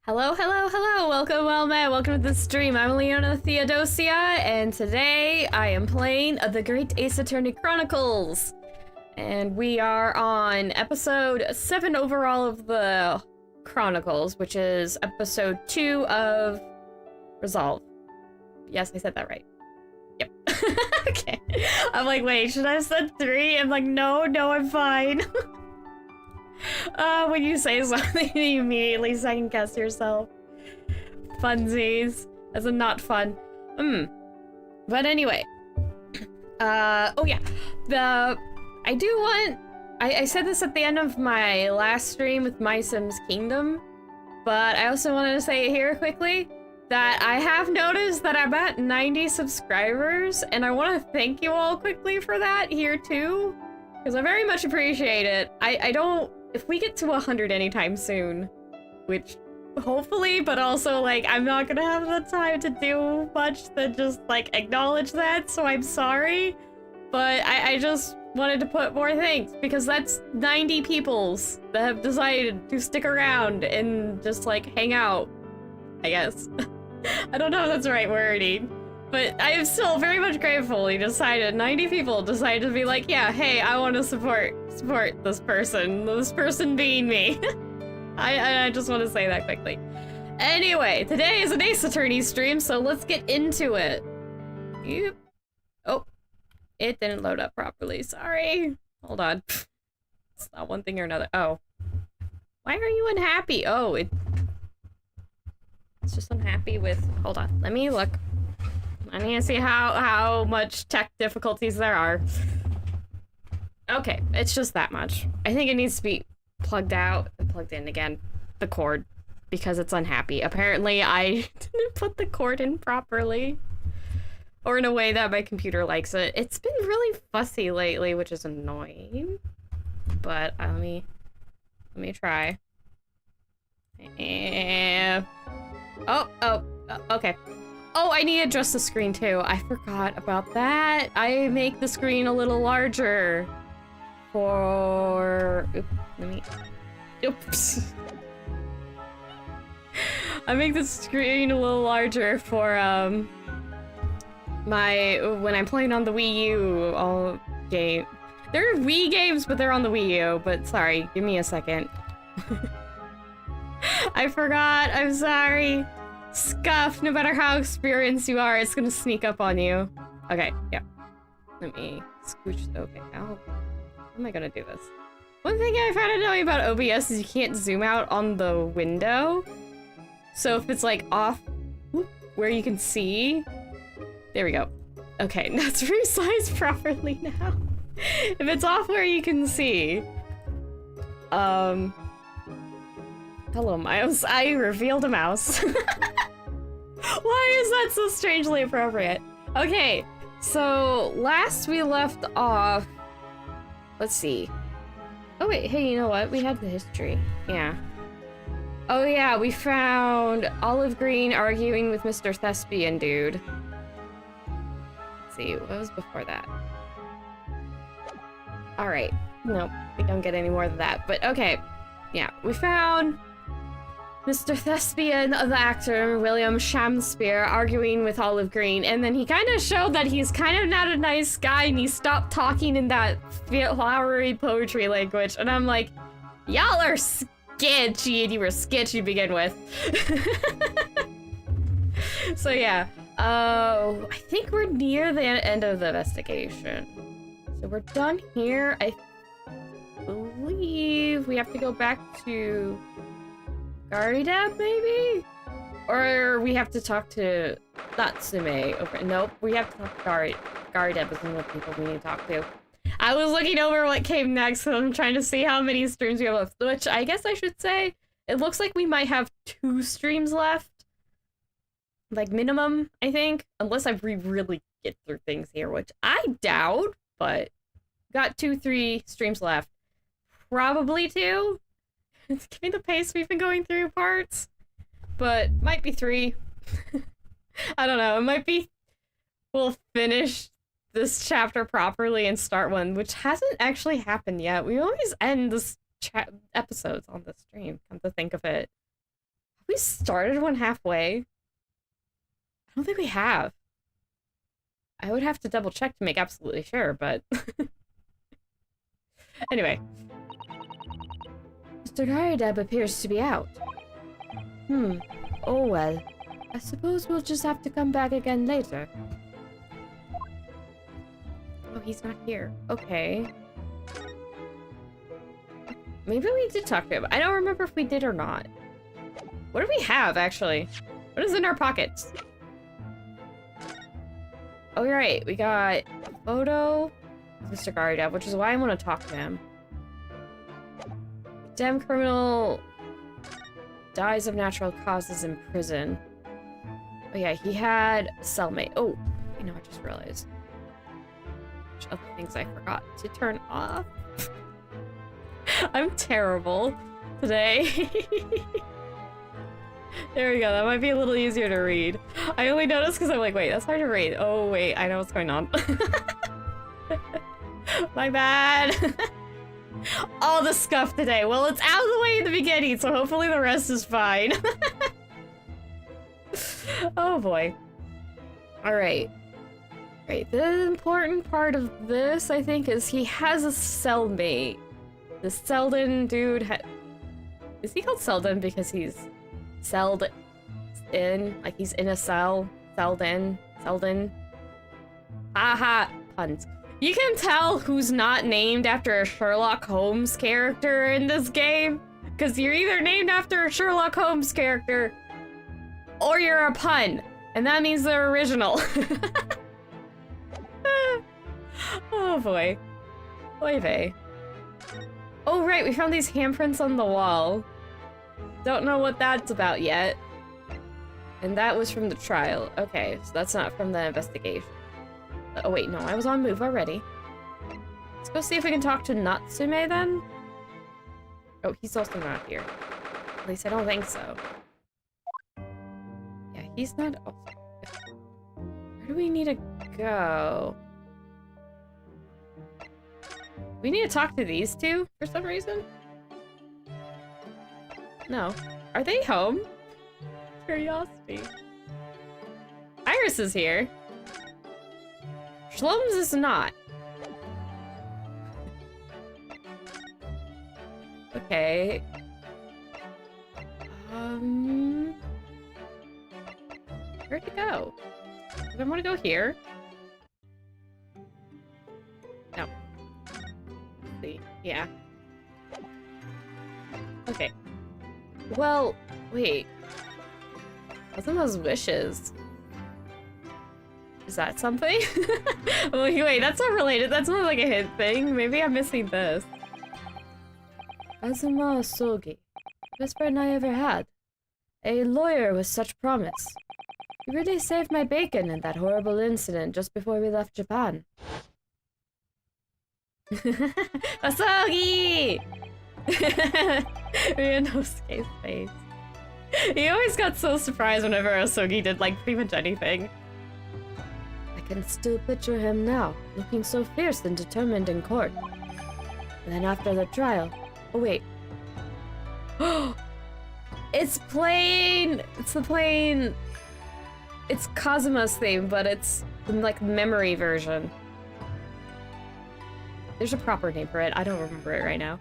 Hello, hello, hello! Welcome, well met. Welcome to the stream. I'm Leona Theodosia, and today I am playing The Great Ace Attorney Chronicles. And we are on episode 7 overall of the Chronicles, which is episode 2 of Resolve. Yes, I said that right. Yep. Okay. I'm like, wait, should I have said 3? I'm like, no, I'm fine. When you say something, you immediately second guess yourself. Funsies. As in not fun. But anyway. Oh yeah. I said this at the end of my last stream with My Sims Kingdom, but I also wanted to say here quickly that I have noticed that I'm at 90 subscribers, and I want to thank you all quickly for that here too, because I very much appreciate it. If we get to 100 anytime soon, which hopefully, but also like I'm not gonna have the time to do much than just like acknowledge that, so I'm sorry. But I just wanted to put more things because that's 90 peoples that have decided to stick around and just like hang out, I guess. I don't know if that's the right wording, but I am still very much grateful. 90 people decided to be like, yeah, hey, I want to support this person being me. I just want to say that quickly. Anyway, today is an Ace Attorney stream, so let's get into it. Yep. Oh, it didn't load up properly. Sorry. Hold on. It's not one thing or another. Oh. Why are you unhappy? Oh, it's just unhappy with... Hold on. Let me look. I need to see how much tech difficulties there are. Okay, it's just that much. I think it needs to be plugged out and plugged in again, the cord, because it's unhappy. Apparently, I didn't put the cord in properly, or in a way that my computer likes it. It's been really fussy lately, which is annoying. But let me try. Okay. Oh, I need to adjust the screen too. I forgot about that. I make the screen a little larger for... Oops. I make the screen a little larger for, when I'm playing on the Wii U game. There are Wii games, but they're on the Wii U, but sorry, give me a second. I forgot, I'm sorry. Scuff, no matter how experienced you are, it's gonna sneak up on you. Okay, yeah. Let me scooch. Okay, how am I gonna do this? One thing I found annoying about OBS is you can't zoom out on the window. So if it's like off where you can see, there we go. Okay, now it's resized properly now. If it's off where you can see, hello, mouse. I revealed a mouse. Why is that so strangely appropriate? Okay, so last we left off... Let's see. Oh wait, hey, you know what? We had the history. Yeah. Oh yeah, we found Olive Green arguing with Mr. Thespian dude. Let's see, what was before that? Alright. Nope, we don't get any more than that, but okay. Yeah, we found Mr. Thespian, the actor, William Shakespeare, arguing with Olive Green, and then he kind of showed that he's kind of not a nice guy, and he stopped talking in that flowery poetry language, and I'm like, y'all are sketchy, and you were sketchy to begin with. So yeah, I think we're near the end of the investigation. So we're done here. I believe we have to go back to Garideb, maybe? Or we have to talk to Natsume over... Nope, we have to talk to Garideb is one of the people we need to talk to. I was looking over what came next, so I'm trying to see how many streams we have left, which I guess I should say, it looks like we might have 2 streams left. Like, minimum, I think. Unless we really get through things here, which I doubt, but... Got 3 streams left. Probably 2. It's giving the pace we've been going through parts, but might be 3. I don't know. It might be we'll finish this chapter properly and start one, which hasn't actually happened yet. We always end this episodes on the stream, come to think of it. we started one halfway? I don't think we have. I would have to double check to make absolutely sure, but... Anyway. Mr. Garideb appears to be out. Oh well. I suppose we'll just have to come back again later. Oh, he's not here. Okay. Maybe we did talk to him. I don't remember if we did or not. What do we have, actually? What is in our pockets? Oh, you're right. We got a photo of Mr. Garideb, which is why I want to talk to him. Damn criminal dies of natural causes in prison. Oh yeah, he had a cellmate. Oh, you know, I just realized. Which other things I forgot to turn off. I'm terrible today. There we go, that might be a little easier to read. I only noticed because I'm like, wait, that's hard to read. Oh wait, I know what's going on. My bad. All the scuff today. Well, it's out of the way in the beginning, so hopefully the rest is fine. Oh boy. Alright. Right, the important part of this, I think, is he has a cellmate. The Selden dude is he called Selden because he's celled in? Like he's in a cell? Selden? Selden? Haha, puns. You can tell who's not named after a Sherlock Holmes character in this game, because you're either named after a Sherlock Holmes character, or you're a pun, and that means they're original. Oh boy. Oy vey. Oh right, we found these handprints on the wall. Don't know what that's about yet. And that was from the trial. Okay, so that's not from the investigation. Oh wait, no, I was on move already. Let's go see if we can talk to Natsume then. Oh, he's also not here. At least I don't think so. Yeah, he's not also. Where do we need to go? We need to talk to these two for some reason? No. Are they home? Curiosity. Iris is here. Shlums is not. Okay. Where'd it go? Do I want to go here? No. Let's see. Yeah. Okay. Well, wait. What's in those wishes? Is that something? Oh, wait, that's not related. That's more like a hint thing. Maybe I'm missing this. Kazuma Osogi. Best friend I ever had. A lawyer with such promise. He really saved my bacon in that horrible incident just before we left Japan. Osogi! Ryunosuke's face. He always got so surprised whenever Osogi did, like, pretty much anything. I can still picture him now, looking so fierce and determined in court. And then after the trial... Oh, wait. It's playing... It's the playing... It's Kazuma's theme, but it's, like, memory version. There's a proper name for it. I don't remember it right now.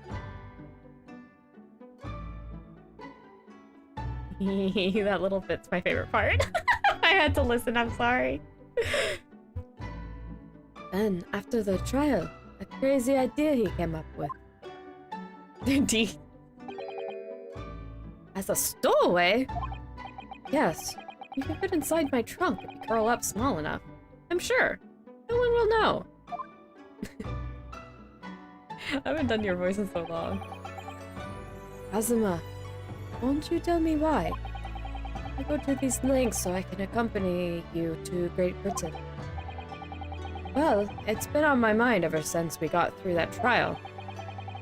That little bit's my favorite part. I had to listen, I'm sorry. Then, after the trial, a crazy idea he came up with. Indeed. As a stowaway? Yes. You can fit inside my trunk if you curl up small enough. I'm sure. No one will know. I haven't done your voice in so long. Kazuma, won't you tell me why? I go to these links so I can accompany you to Great Britain. Well, it's been on my mind ever since we got through that trial.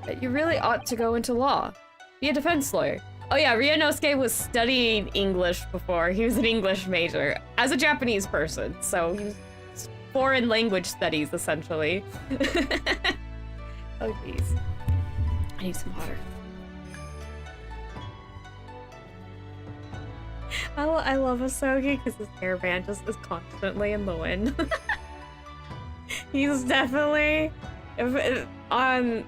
But you really ought to go into law. Be a defense lawyer. Oh yeah, Ryunosuke was studying English before. He was an English major as a Japanese person, so he was foreign language studies, essentially. Oh, jeez. I need some water. I love Asogi because his hairband just is constantly in the wind. He's definitely on.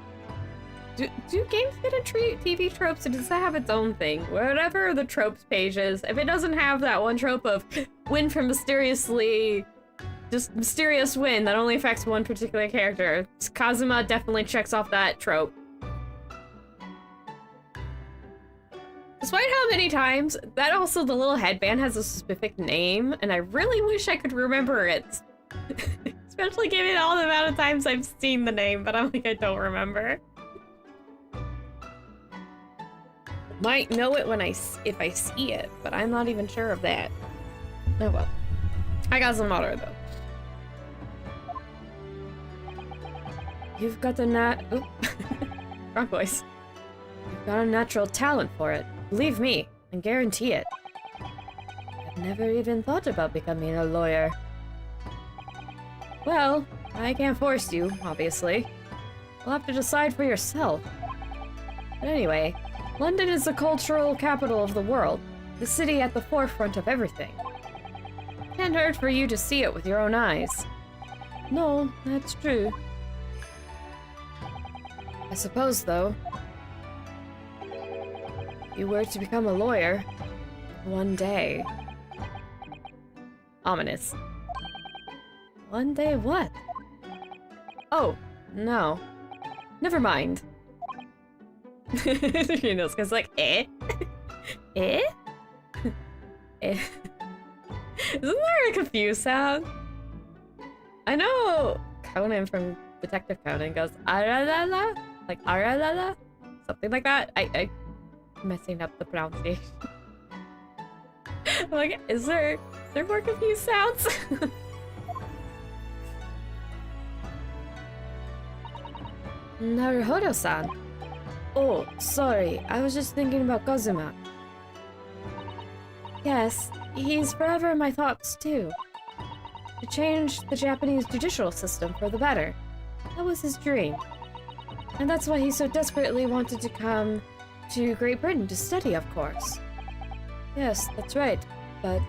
Do games get a TV tropes, or does that have its own thing? Whatever the tropes page is, if it doesn't have that one trope of win from mysteriously, just mysterious win that only affects one particular character, Kazuma definitely checks off that trope. Despite how many times, that also the little headband has a specific name, and I really wish I could remember it. Especially given all the amount of times I've seen the name, but I'm like, I don't remember. Might know it when if I see it, but I'm not even sure of that. Oh well. I got some water though. You've got a wrong voice. You've got a natural talent for it. Believe me, I guarantee it. I've never even thought about becoming a lawyer. Well, I can't force you, obviously. You'll have to decide for yourself. But anyway, London is the cultural capital of the world, the city at the forefront of everything. Can't hurt for you to see it with your own eyes. No, that's true. I suppose, though, if you were to become a lawyer, one day... Ominous. One day what? Oh, no. Never mind. You know, it's like, eh? Eh? Eh? Isn't there a confused sound? I know Conan from Detective Conan goes, aralala? Like, aralala? Something like that. I'm messing up the pronunciation. I'm like, is there more confused sounds? Naruhodo-san. Oh, sorry. I was just thinking about Kazuma. Yes, he's forever in my thoughts, too. To change the Japanese judicial system for the better. That was his dream. And that's why he so desperately wanted to come to Great Britain to study, of course. Yes, that's right, but...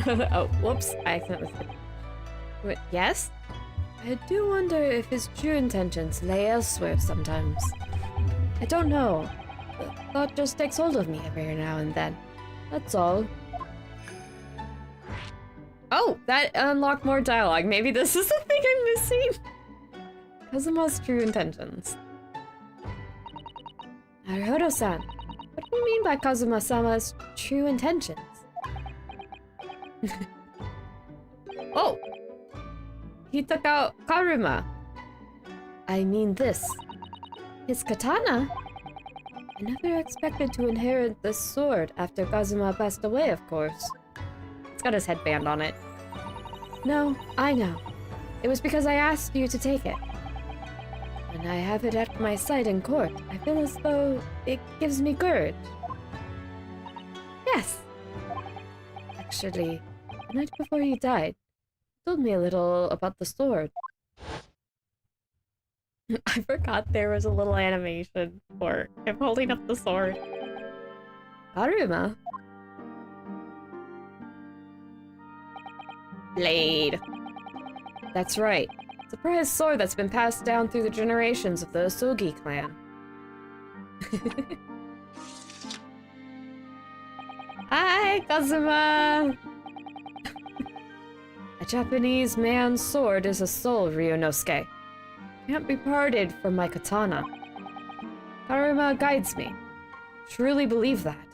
Oh, whoops, I accidentally... Wait, yes? I do wonder if his true intentions lay elsewhere sometimes. I don't know. The thought just takes hold of me every now and then. That's all. Oh, that unlocked more dialogue. Maybe this is the thing I'm missing. Kazuma's true intentions. Naruhodo-san, what do you mean by Kazuma-sama's true intentions? Oh! He took out Karuma. I mean this. His katana? I never expected to inherit this sword after Kazuma passed away, of course. It's got his headband on it. No, I know. It was because I asked you to take it. When I have it at my side in court, I feel as though it gives me courage. Yes. Actually, the night before he died, he told me a little about the sword. I forgot there was a little animation for him holding up the sword. Karuma. Blade. That's right. It's a prized sword that's been passed down through the generations of the Asogi clan. Hi, Kazuma! A Japanese man's sword is a soul, Ryunosuke. Can't be parted from my katana. Karuma guides me. Truly believe that.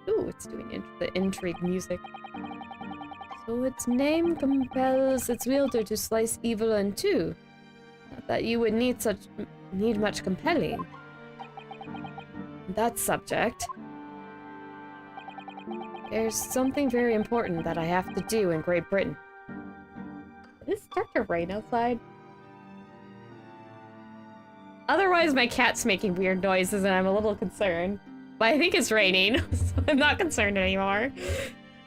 Ooh, it's doing the intrigue music. So its name compels its wielder to slice evil in two. Not that you would need much compelling. That subject. There's something very important that I have to do in Great Britain. Did it start to rain outside? Otherwise, my cat's making weird noises and I'm a little concerned. But I think it's raining, so I'm not concerned anymore.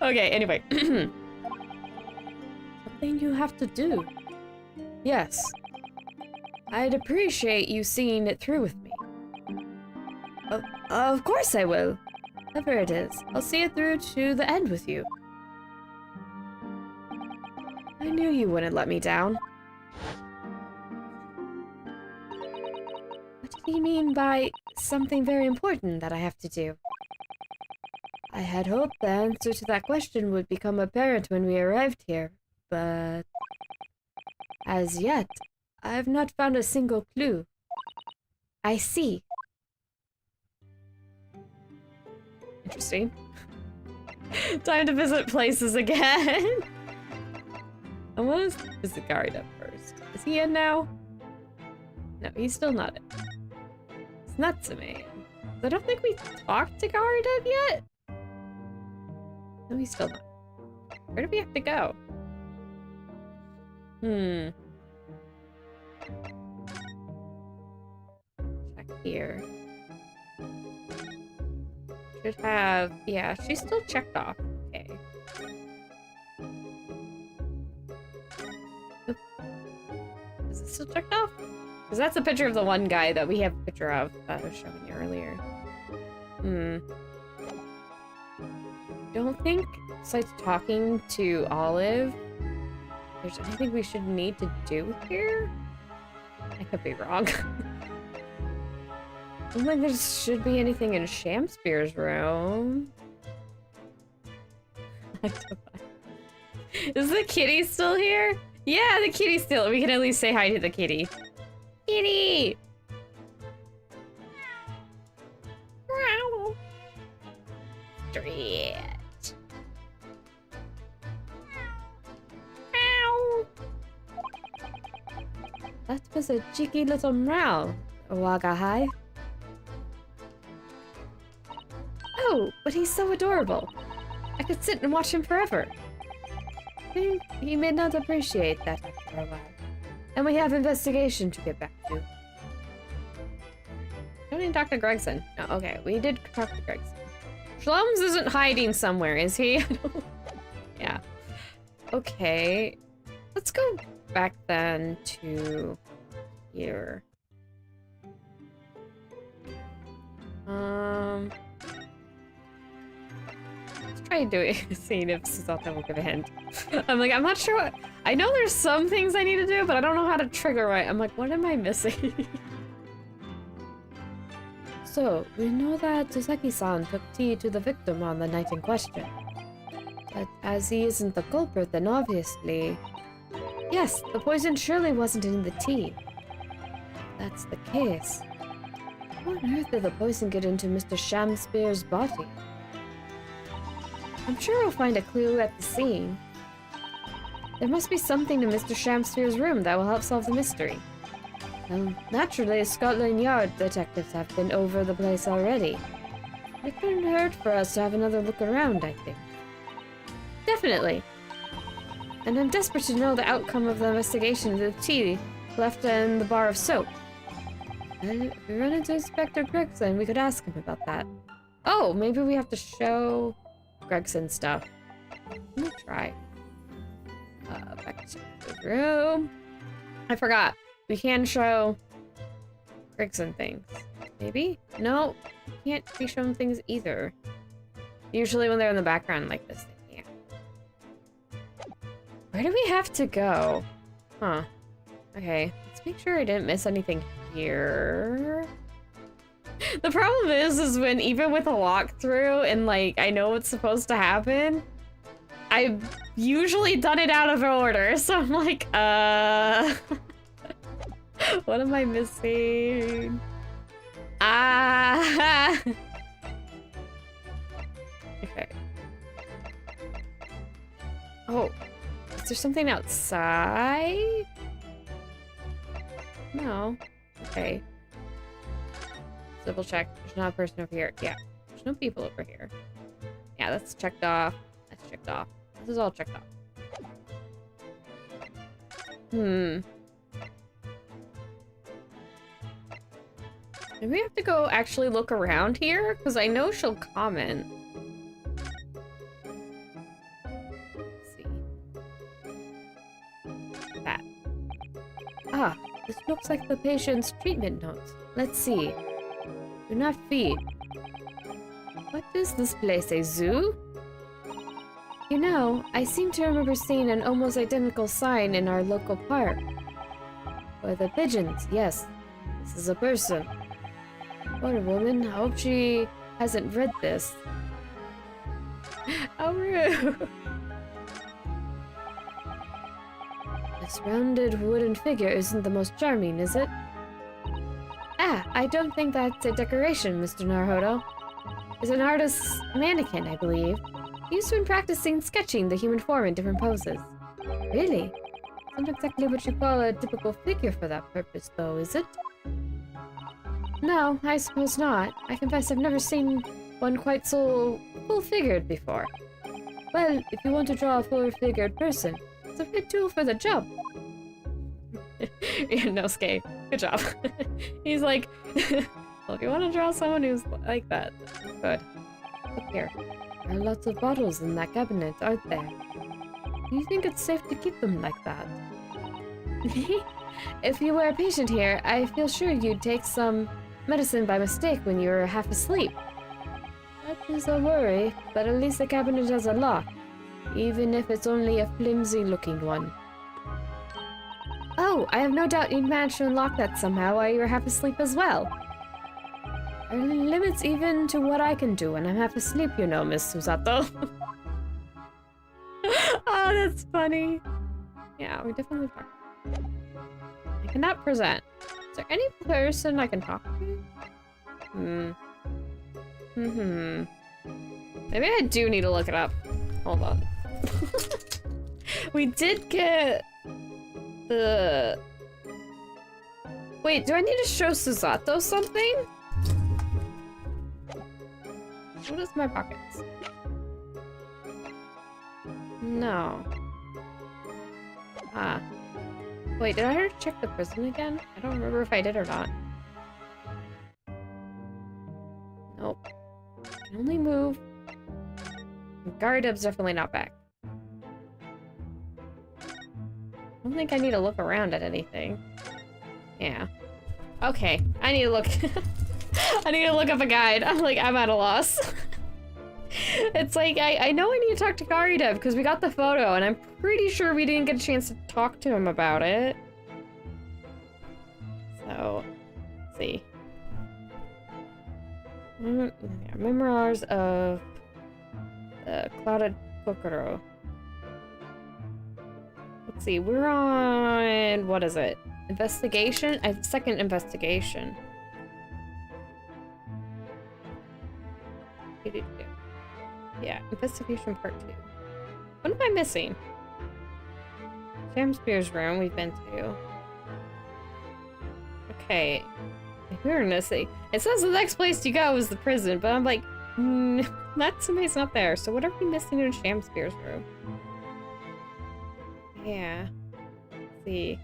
Okay, anyway. Something you have to do. Yes. I'd appreciate you seeing it through with me. Oh, of course I will. Whatever it is, I'll see it through to the end with you. I knew you wouldn't let me down. What did he mean by something very important that I have to do? I had hoped the answer to that question would become apparent when we arrived here, but as yet, I have not found a single clue. I see. Interesting. Time to visit places again. I want to visit Garda first. Is he in now? No, he's still not in. It's nuts to me. I don't think we talked to Garda yet. No, he's still not. Where do we have to go? Check here. Should have... Yeah, she's still checked off. Okay. Oop. Is it still checked off? Because that's a picture of the one guy that we have a picture of that I was showing you earlier. Don't think, besides talking to Olive, there's anything we should need to do here? I could be wrong. I don't think there should be anything in Shamspeare's room. Is the kitty still here? Yeah, the kitty's still. We can at least say hi to the kitty. Kitty! Meow. Stretch. Meow. That was a cheeky little meow, Wagahai. Oh, but he's so adorable. I could sit and watch him forever. I think he may not appreciate that after a while. And we have investigation to get back to. Don't need Dr. Gregson. No, okay, we did talk to Gregson. Schlums isn't hiding somewhere, is he? Yeah. Okay. Let's go back then to here. Let's try doing seeing if Susanna will give a hint. I'm like, I'm not sure what. I know there's some things I need to do, but I don't know how to trigger right. I'm like, what am I missing? So, we know that Tozaki-san took tea to the victim on the night in question. But as he isn't the culprit, then obviously... Yes, the poison surely wasn't in the tea. That's the case. How on earth did the poison get into Mr. Shamspeare's body? I'm sure we'll find a clue at the scene. There must be something in Mr. Shamspeare's room that will help solve the mystery. Well, naturally, Scotland Yard detectives have been over the place already. It couldn't hurt for us to have another look around, I think. Definitely. And I'm desperate to know the outcome of the investigation of the tea left in the bar of soap. And if we run into Inspector Gregson, we could ask him about that. Oh, maybe we have to show Gregson stuff. Let me try. Back to the room. I forgot. We can show Gregson things. Maybe? No, we can't be shown things either. Usually when they're in the background like this, they can't. Where do we have to go? Huh. Okay, let's make sure I didn't miss anything here. The problem is when even with a walkthrough and like I know what's supposed to happen, I've usually done it out of order, so I'm like, what am I missing? Ah. Okay. Oh, is there something outside? No. Okay. Double check. There's not a person over here. Yeah. There's no people over here. Yeah, that's checked off. That's checked off. This is all checked off. Maybe we have to go actually look around here? Because I know she'll comment. Let's see. That. Ah, this looks like the patient's treatment notes. Let's see. Do not feed. What is this place, a zoo? You know, I seem to remember seeing an almost identical sign in our local park. For the pigeons, yes. This is a person. Poor woman, I hope she hasn't read this. How rude. This rounded wooden figure isn't the most charming, is it? Ah, I don't think that's a decoration, Mr. Naruhodo. It's an artist's mannequin, I believe. He's been practicing sketching the human form in different poses. Really? Not exactly what you call a typical figure for that purpose, though, is it? No, I suppose not. I confess I've never seen one quite so full-figured before. Well, if you want to draw a full-figured person, it's a good tool for the job. Yeah, no, Skate. Good job. He's like, well, if you want to draw someone who's like that, good. Look here. There are lots of bottles in that cabinet, aren't there? Do you think it's safe to keep them like that? If you were a patient here, I feel sure you'd take some medicine by mistake when you were half asleep. That is a worry, but at least the cabinet has a lock, even if it's only a flimsy-looking one. Oh, I have no doubt you'd manage to unlock that somehow while you're half asleep as well. There are limits even to what I can do when I'm half asleep, you know, Miss Susato. Oh, that's funny. Yeah, we definitely talk. I cannot present. Is there any person I can talk to? Maybe I do need to look it up. Hold on. We did get the... Wait, do I need to show Susato something? What is my pockets? No. Ah. Wait, did I already check the prison again? I don't remember if I did or not. Nope. I can only move. Guardup's definitely not back. I don't think I need to look around at anything. Yeah. Okay, I need to look. I need to look up a guide. I'm at a loss. It's like, I know I need to talk to Garuda because we got the photo and I'm pretty sure we didn't get a chance to talk to him about it. So, let's see. Yeah, memoirs of the Clouded Kokoro. Let's see, we're on, what is it? Investigation? Second investigation. Yeah, investigation part 2. What am I missing? Shakespeare's room we've been to. Okay. Weirdness. It says the next place you go is the prison, but I'm like, that somebody's not there. So what are we missing in Shakespeare's room? Yeah. Let's see.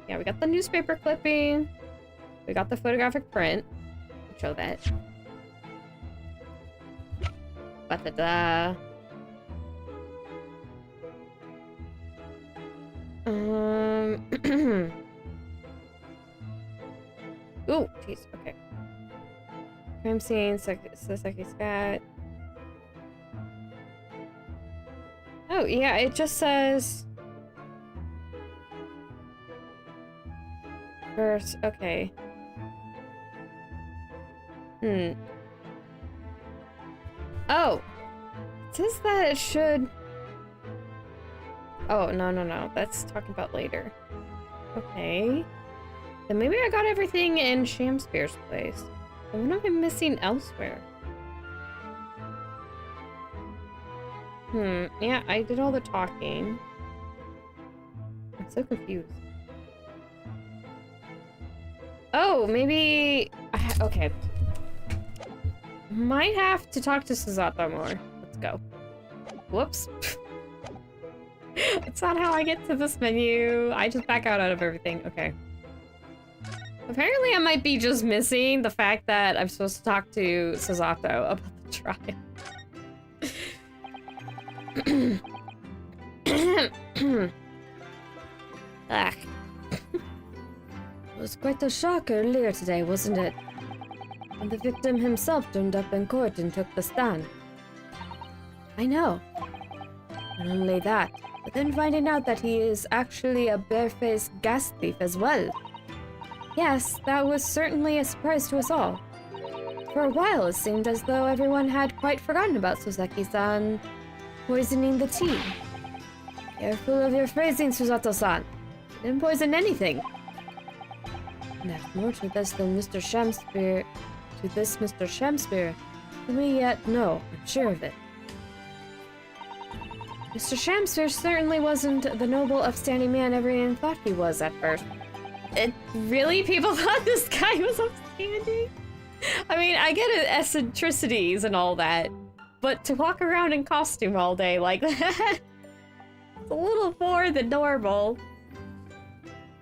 Yeah, we got the newspaper clipping. We got the photographic print. Show that. Ba-da-da. Ooh, jeez, okay. Crime scene, Sasaki Scott. Oh, yeah, it just says... First, okay. Oh! It says that it should... Oh, no. That's talking about later. Okay. Then maybe I got everything in Shakespeare's place. But what am I missing elsewhere? Yeah, I did all the talking. I'm so confused. Oh, maybe... okay. Might have to talk to Susato more. Let's go. Whoops. It's not how I get to this menu. I just back out of everything. Okay. Apparently I might be just missing the fact that I'm supposed to talk to Susato about the trial. It was quite a shock earlier today, wasn't it? And the victim himself turned up in court and took the stand. I know. Not only that, but then finding out that he is actually a barefaced gas thief as well. Yes, that was certainly a surprise to us all. For a while, it seemed as though everyone had quite forgotten about Soseki-san poisoning the tea. Careful of your phrasing, Susato-san. He didn't poison anything. And there's more to this than Mr. Shamspear. Mr. Shamspear. Than we yet know. I'm sure of it. Mr. Shamspear certainly wasn't the noble, upstanding man everyone thought he was at first. Really? People thought this guy was upstanding? I mean, I get it, eccentricities and all that, but to walk around in costume all day like that, it's a little more than normal.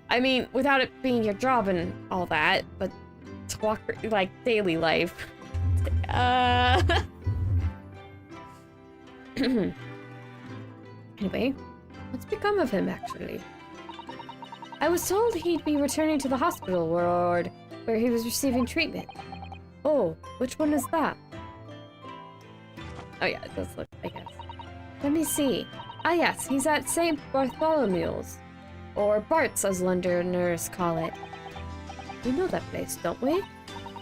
I mean, without it being your job and all that, but to walk, like, daily life. Anyway, what's become of him, actually? I was told he'd be returning to the hospital ward where he was receiving treatment. Oh, which one is that? Oh yeah, it does look, I guess. Let me see. Ah yes, he's at St. Bartholomew's. Or Bart's, as Londoners call it. We know that place, don't we?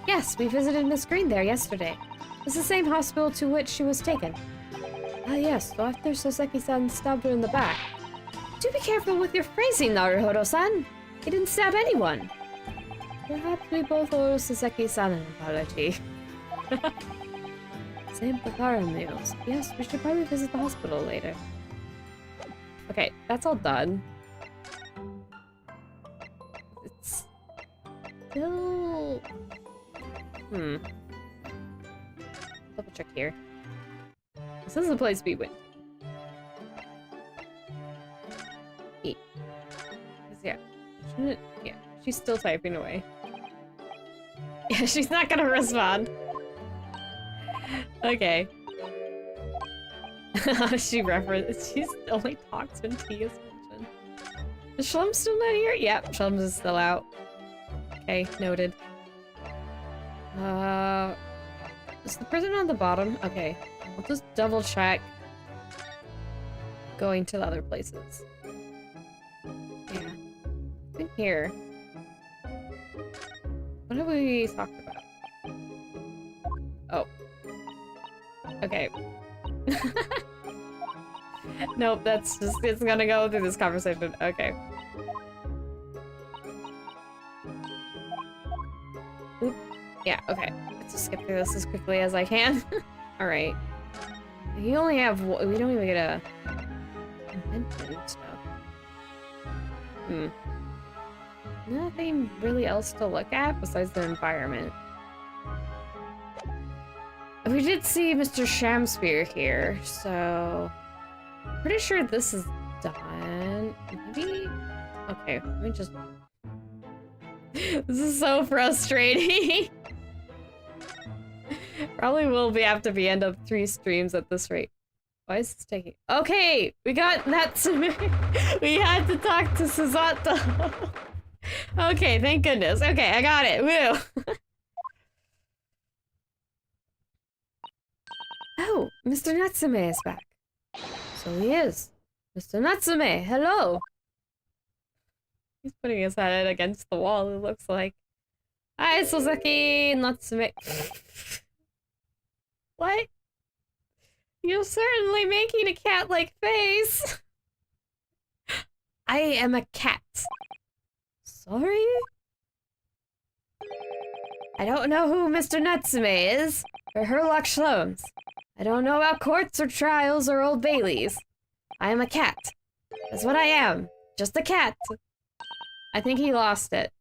Yes, we visited Miss Green there yesterday. It's the same hospital to which she was taken. Ah yes, so after Soseki-san stabbed her in the back. Do be careful with your phrasing, Naruhodo-san! He didn't stab anyone! Perhaps we both owe Soseki-san an apology. St. Bartholomew's. Yes, we should probably visit the hospital later. Okay, that's all done. It's still... Double check here. This is the place we went. E. Yeah. Yeah, she's still typing away. Yeah, she's not gonna respond. Okay. She only talks when T is mentioned. Is Shlum still not here? Yep, Shlum is still out. Okay, noted. Is the prison on the bottom? Okay. I'll just double check going to the other places. Yeah. In here. What have we talked about? Oh. Okay. Nope, that's just, it's gonna go through this conversation. Okay. Oop. Yeah, okay. Let's just skip through this as quickly as I can. Alright. You only have, we don't even get a inventory stuff. Nothing really else to look at besides the environment. We did see Mr. Shamspear here, so pretty sure this is done. Maybe? Okay, let me just... This is so frustrating. Probably will have to end up 3 streams at this rate. Why is this taking... Okay! We got Natsume! We had to talk to Susato! Okay, thank goodness. Okay, I got it! Woo! Oh, Mr. Natsume is back. So he is. Mr. Natsume, hello! He's putting his head against the wall, it looks like. Hi, Soseki Natsume. What? You're certainly making a cat-like face. I am a cat. Sorry? I don't know who Mr. Natsume is, or Herlock Sholmes. I don't know about courts or trials or Old Baileys. I am a cat. That's what I am. Just a cat. I think he lost it.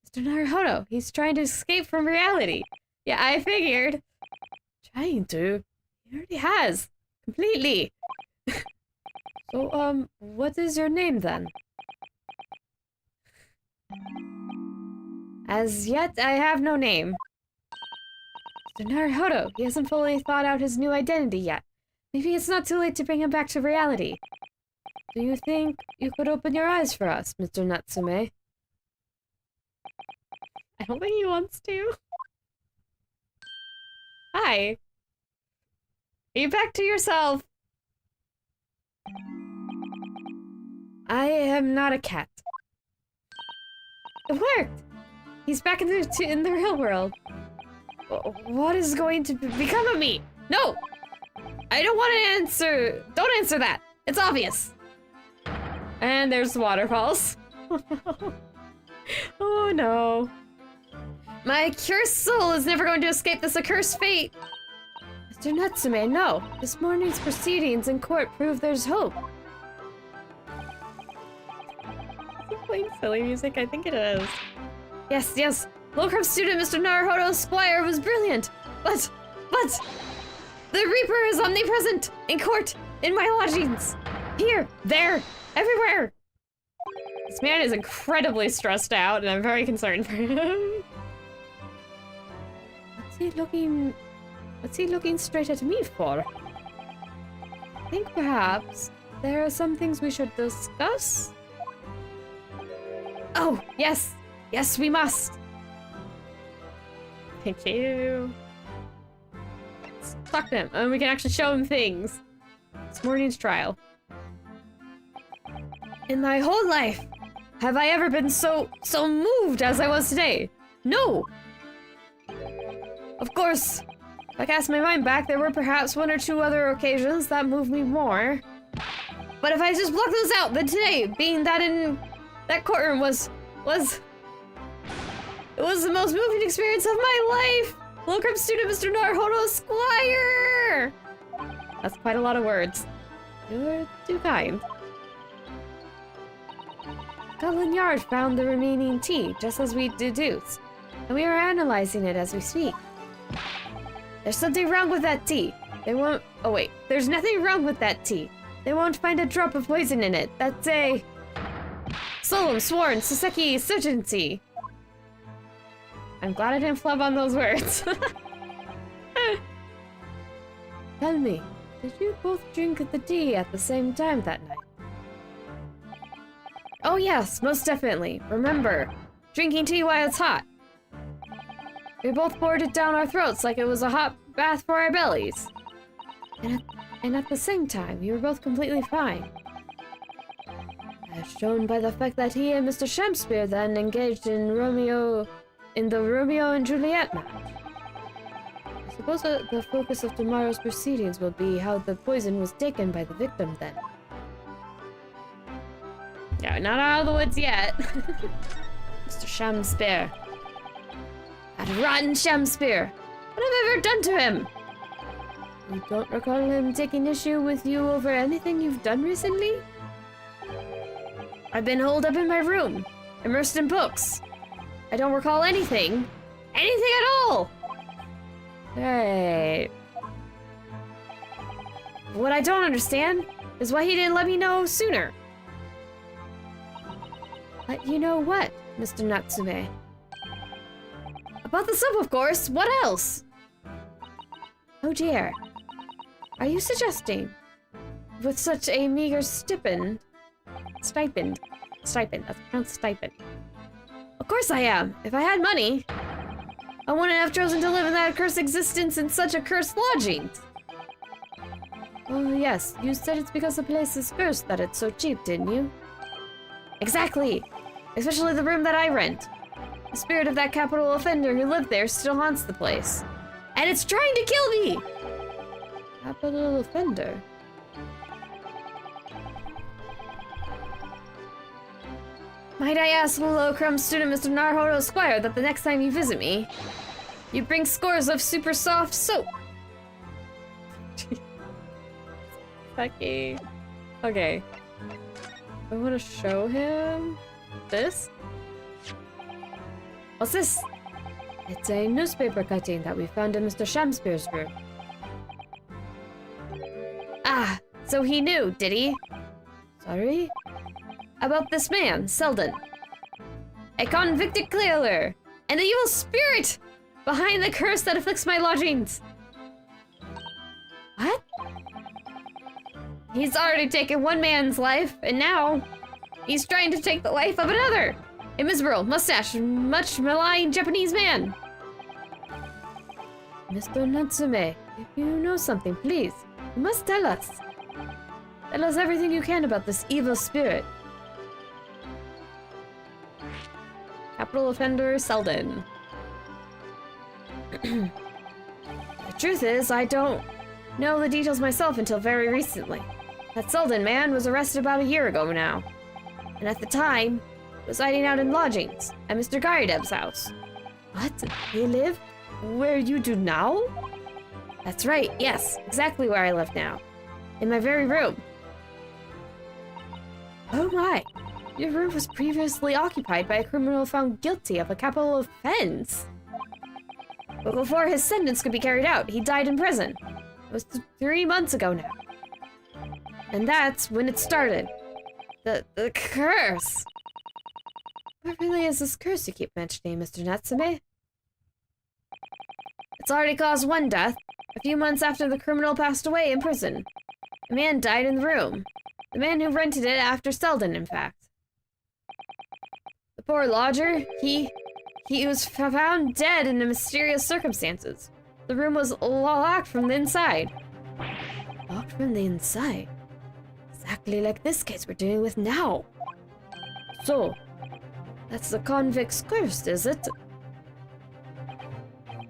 Mr. Naruhodo, he's trying to escape from reality. Yeah, I figured. Trying to? He already has. Completely. So, what is your name then? As yet, I have no name. Mr. Naruhodo, he hasn't fully thought out his new identity yet. Maybe it's not too late to bring him back to reality. Do you think you could open your eyes for us, Mr. Natsume? I don't think he wants to. Hi. Are you back to yourself? I am not a cat. It worked! He's back in the real world. What is going to become of me? No! I don't want to answer. Don't answer that. It's obvious. And there's the waterfalls. Oh no. My cursed soul is never going to escape this accursed fate. Mr. Natsume, no. This morning's proceedings in court prove there's hope. Is he playing silly music? I think it is. Yes, yes. Locrum student Mr. Naruhodo Squire was brilliant. But, the Reaper is omnipresent in court, in my lodgings. Here, there, everywhere. This man is incredibly stressed out, and I'm very concerned for him. What's he looking straight at me for? I think perhaps there are some things we should discuss. Oh, yes. Yes, we must. Thank you. Let's talk to him, and we can actually show him things. This morning's trial. In my whole life, have I ever been so moved as I was today? No! Of course, if I cast my mind back, there were perhaps one or two other occasions that moved me more. But if I just block those out, then today, being that in that courtroom was it was the most moving experience of my life! Locrum student Mr. Naruhodo Squire! That's quite a lot of words. You're too kind. Scotland Yard found the remaining tea, just as we deduced, and we are analyzing it as we speak. There's something wrong with that tea. They won't— oh wait, there's nothing wrong with that tea. They won't find a drop of poison in it. That's a solemn, sworn, Soseki certainty. I'm glad I didn't flub on those words. Tell me, did you both drink the tea at the same time that night? Oh yes, most definitely. Remember, drinking tea while it's hot. We both poured it down our throats like it was a hot bath for our bellies. And at the same time, we were both completely fine. As shown by the fact that he and Mr. Shakespeare then engaged in the Romeo and Juliet match. I suppose the focus of tomorrow's proceedings will be how the poison was taken by the victim then. Yeah, not out of the woods yet. Mr. Shakespeare. That rotten Shakespeare! What have I ever done to him? You don't recall him taking issue with you over anything you've done recently? I've been holed up in my room, immersed in books. I don't recall anything. Anything at all! Right. What I don't understand is why he didn't let me know sooner. Let you know what, Mr. Natsume? About the soup, of course. What else? Oh dear. Are you suggesting, with such a meager stipend, that's pronounced stipend. Of course I am. If I had money, I wouldn't have chosen to live in that cursed existence in such a cursed lodging. Oh yes, you said it's because the place is cursed that it's so cheap, didn't you? Exactly. Especially the room that I rent. The spirit of that capital offender who lived there still haunts the place. And it's trying to kill me! Capital offender? Might I ask, Locrum student Mr. Naruhodo Squire, that the next time you visit me, you bring scores of super soft soap? Becky. Okay. I want to show him this. What's this? It's a newspaper cutting that we found in Mr. Shakespeare's room. Ah, so he knew, did he? Sorry? About this man, Selden. A convicted killer, and the evil spirit behind the curse that afflicts my lodgings. What? He's already taken one man's life, and now he's trying to take the life of another. A miserable, mustache, much maligned Japanese man. Mr. Natsume, if you know something, please, you must tell us. Tell us everything you can about this evil spirit. Capital offender Selden. The truth is, I don't know the details myself until very recently. That Selden man was arrested about a year ago now. And at the time, he was hiding out in lodgings at Mr. Garideb's house. What? He lived where you do now? That's right, yes, exactly where I live now. In my very room. Oh my! Your room was previously occupied by a criminal found guilty of a capital offense. But before his sentence could be carried out, he died in prison. It was 3 months ago now. And that's when it started. The curse! What really is this curse you keep mentioning, Mr. Natsume? It's already caused one death, a few months after the criminal passed away in prison. A man died in the room. The man who rented it after Selden, in fact. The poor lodger, he was found dead in mysterious circumstances. The room was locked from the inside. Locked from the inside? Exactly like this case we're dealing with now. So, that's the convict's curse, is it?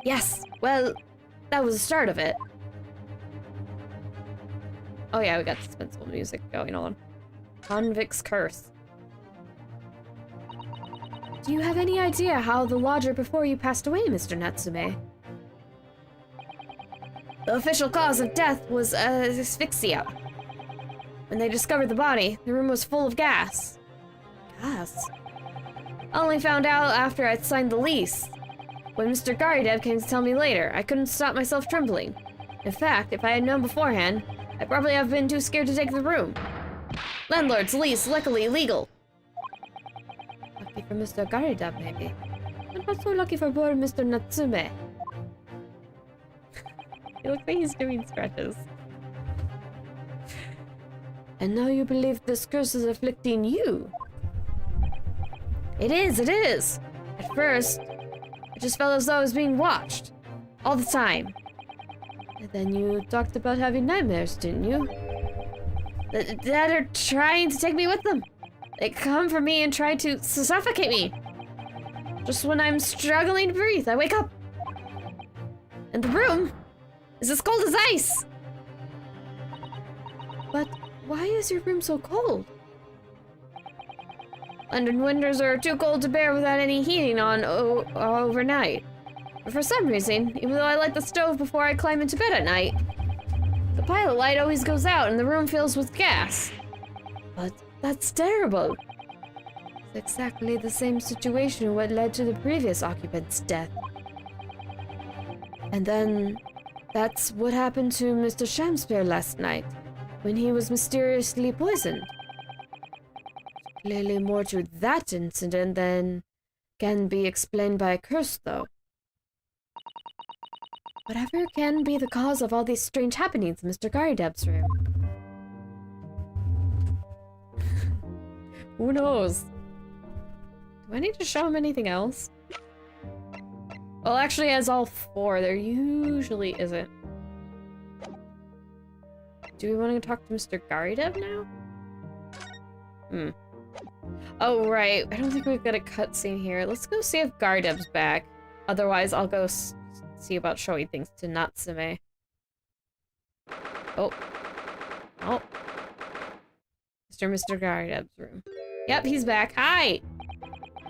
Yes, well, that was the start of it. Oh yeah, we got suspenseful music going on. Convict's curse. Do you have any idea how the lodger before you passed away, Mr. Natsume? The official cause of death was asphyxia. When they discovered the body, the room was full of gas. Gas? I only found out after I'd signed the lease. When Mr. Garideb came to tell me later, I couldn't stop myself trembling. In fact, if I had known beforehand, I'd probably have been too scared to take the room. Landlord's lease, luckily legal. Lucky for Mr. Garideb, maybe. But not so lucky for poor Mr. Natsume. He looks like he's doing stretches. And now you believe this curse is afflicting you? It is, it is! At first, it just felt as though I was being watched. All the time. And then you talked about having nightmares, didn't you? That are trying to take me with them. They come for me and try to suffocate me. Just when I'm struggling to breathe, I wake up. And the room is as cold as ice. But why is your room so cold? London winters are too cold to bear without any heating on overnight. But for some reason, even though I light the stove before I climb into bed at night, the pilot light always goes out and the room fills with gas. But that's terrible. It's exactly the same situation what led to the previous occupant's death. And then, that's what happened to Mr. Shakespeare last night, when he was mysteriously poisoned. Clearly more to that incident than can be explained by a curse, though. Whatever can be the cause of all these strange happenings in Mr. Garideb's room? Who knows? Do I need to show him anything else? Well, actually, as all four, there usually isn't. Do we want to talk to Mr. Garideb now? Oh, right. I don't think we've got a cutscene here. Let's go see if Garideb's back. Otherwise, I'll go see about showing things to Natsume. Oh. Oh. Mr. Garideb's room. Yep, he's back. Hi!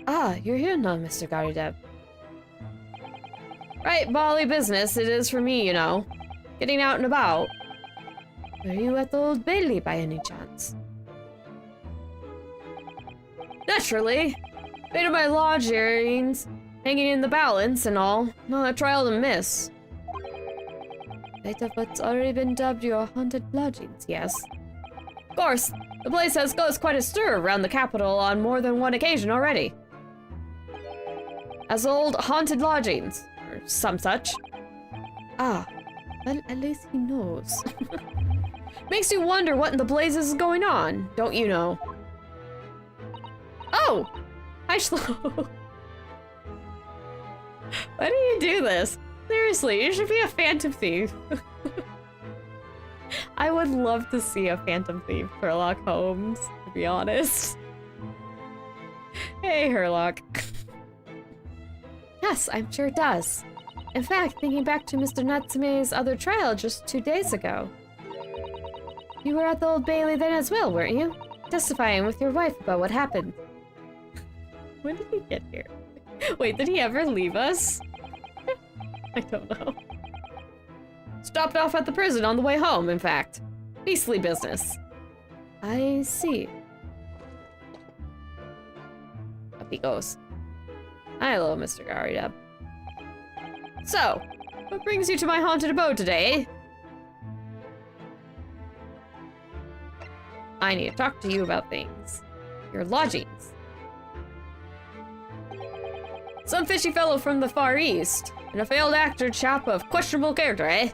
Ah, you're here now, Mr. Garideb. Right, bally business it is for me, you know. Getting out and about. Are you at the Old Bailey by any chance? Naturally. Paid of my lodgings, hanging in the balance and all. Not a trial to miss. Fate of what's already been dubbed your haunted lodgings, yes? Of course, the place has caused quite a stir around the capital on more than one occasion already. As old haunted lodgings, or some such. Ah, well, at least he knows. Makes you wonder what in the blazes is going on, don't you know? Oh! Hi, Shlo. Why do you do this? Seriously, you should be a phantom thief. I would love to see a phantom thief Sherlock Holmes, to be honest. Hey, Sherlock. Yes, I'm sure it does. In fact, thinking back to Mr. Natsume's other trial just 2 days ago. You were at the Old Bailey then as well, weren't you? Testifying with your wife about what happened. When did he get here? Wait, did he ever leave us? I don't know. Stopped off at the prison on the way home, in fact. Beastly business. I see. Up he goes. Hello, Mr. Garideb. So, what brings you to my haunted abode today? I need to talk to you about things. Your lodgings. Some fishy fellow from the Far East, and a failed actor chap of questionable character, eh?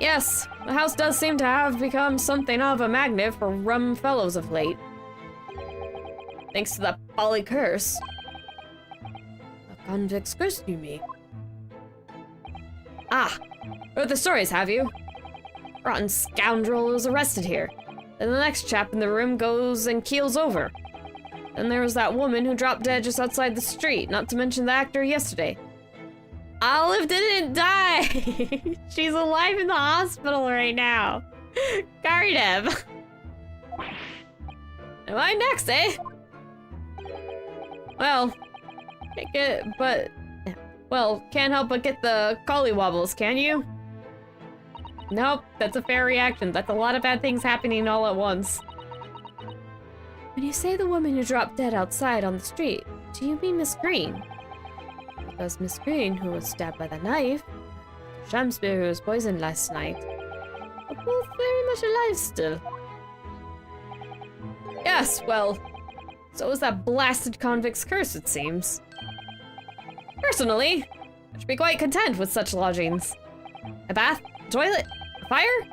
Yes, the house does seem to have become something of a magnet for rum fellows of late. Thanks to that folly curse. A convict's curse, you mean? Ah, heard the stories, have you? Rotten scoundrel was arrested here. Then the next chap in the room goes and keels over. Then there was that woman who dropped dead just outside the street, not to mention the actor yesterday. Olive didn't die! She's alive in the hospital right now. Garideb. Am I next, eh? Well, can't help but get the collywobbles, can you? Nope, that's a fair reaction. That's a lot of bad things happening all at once. When you say the woman who dropped dead outside on the street, do you mean Miss Green? Because Miss Green, who was stabbed by the knife, Shamspeare, who was poisoned last night, are both very much alive still. Yes, well, so was that blasted convict's curse, it seems. Personally, I should be quite content with such lodgings. A bath, a toilet, a fire?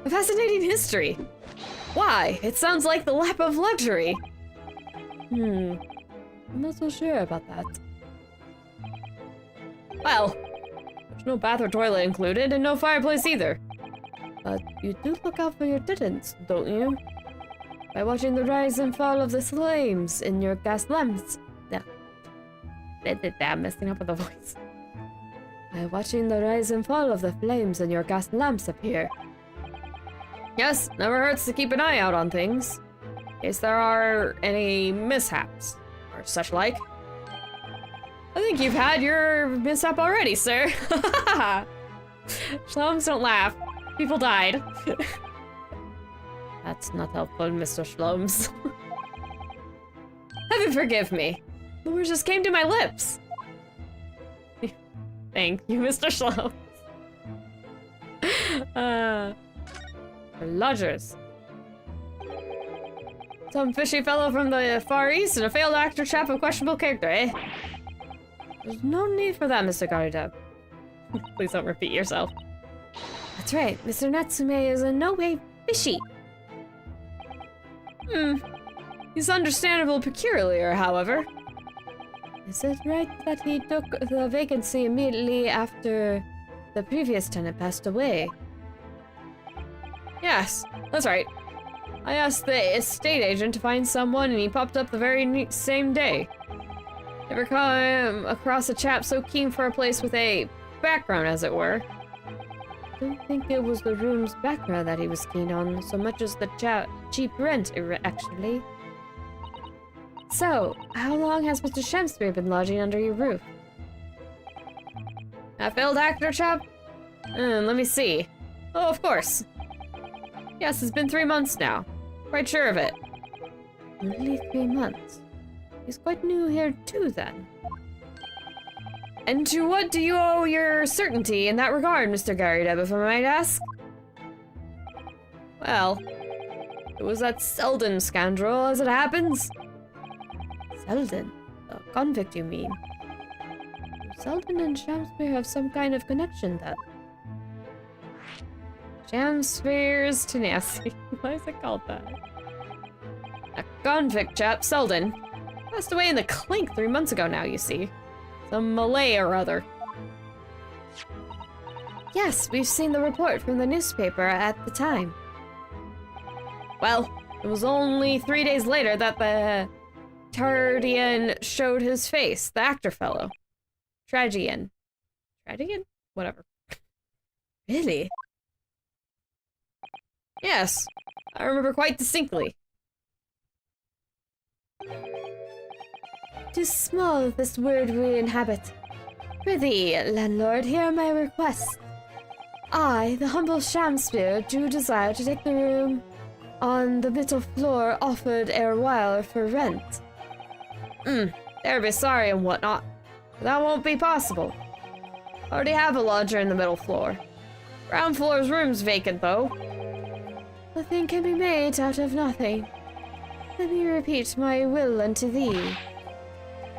A fascinating history. Why? It sounds like the lap of luxury. I'm not so sure about that. Well, there's no bath or toilet included, and no fireplace either. But you do look out for your tenants, don't you? By watching the rise and fall of the flames in your gas lamps. Yeah. I'm messing up with the voice. By watching the rise and fall of the flames in your gas lamps up here. Yes, never hurts to keep an eye out on things. In case there are any mishaps, or such like. I think you've had your mishap already, sir. Shlomes don't laugh. People died. That's not helpful, Mr. Shlomes. Heaven forgive me. The words just came to my lips. Thank you, Mr. Shlomes. Lodgers. Some fishy fellow from the Far East and a failed actor chap of questionable character, eh? There's no need for that, Mr. Garideb. Please don't repeat yourself. That's right, Mr. Natsume is in no way fishy. He's understandably peculiar, however. Is it right that he took the vacancy immediately after the previous tenant passed away? Yes, that's right. I asked the estate agent to find someone and he popped up the very same day. Never come across a chap so keen for a place with a background, as it were. I don't think it was the room's background that he was keen on, so much as the cheap rent, actually. So, how long has Mr. Shamspeare been lodging under your roof? A failed actor chap? Let me see. Oh, of course. Yes, it's been 3 months now. Quite sure of it. Only 3 months? He's quite new here too, then. And to what do you owe your certainty in that regard, Mr. Garideb, if I might ask? Well, it was that Selden scoundrel, as it happens. Selden? A convict, you mean? Selden and Shamspeare have some kind of connection, then. Shamspeare's tenacity. Why is it called that? A convict chap, Selden. Passed away in the clink 3 months ago now, you see. Some Malay or other. Yes, we've seen the report from the newspaper at the time. Well, it was only 3 days later that the Tardian showed his face, the actor fellow. Tragian? Whatever. Really? Yes, I remember quite distinctly. 'Tis small, this world we inhabit. Prithee, landlord, hear my request. I, the humble Shamspeare, do desire to take the room on the middle floor offered erewhile for rent. They'll be sorry and whatnot, but that won't be possible. Already have a lodger in the middle floor. Ground floor's room's vacant, though. Nothing can be made out of nothing. Let me repeat my will unto thee.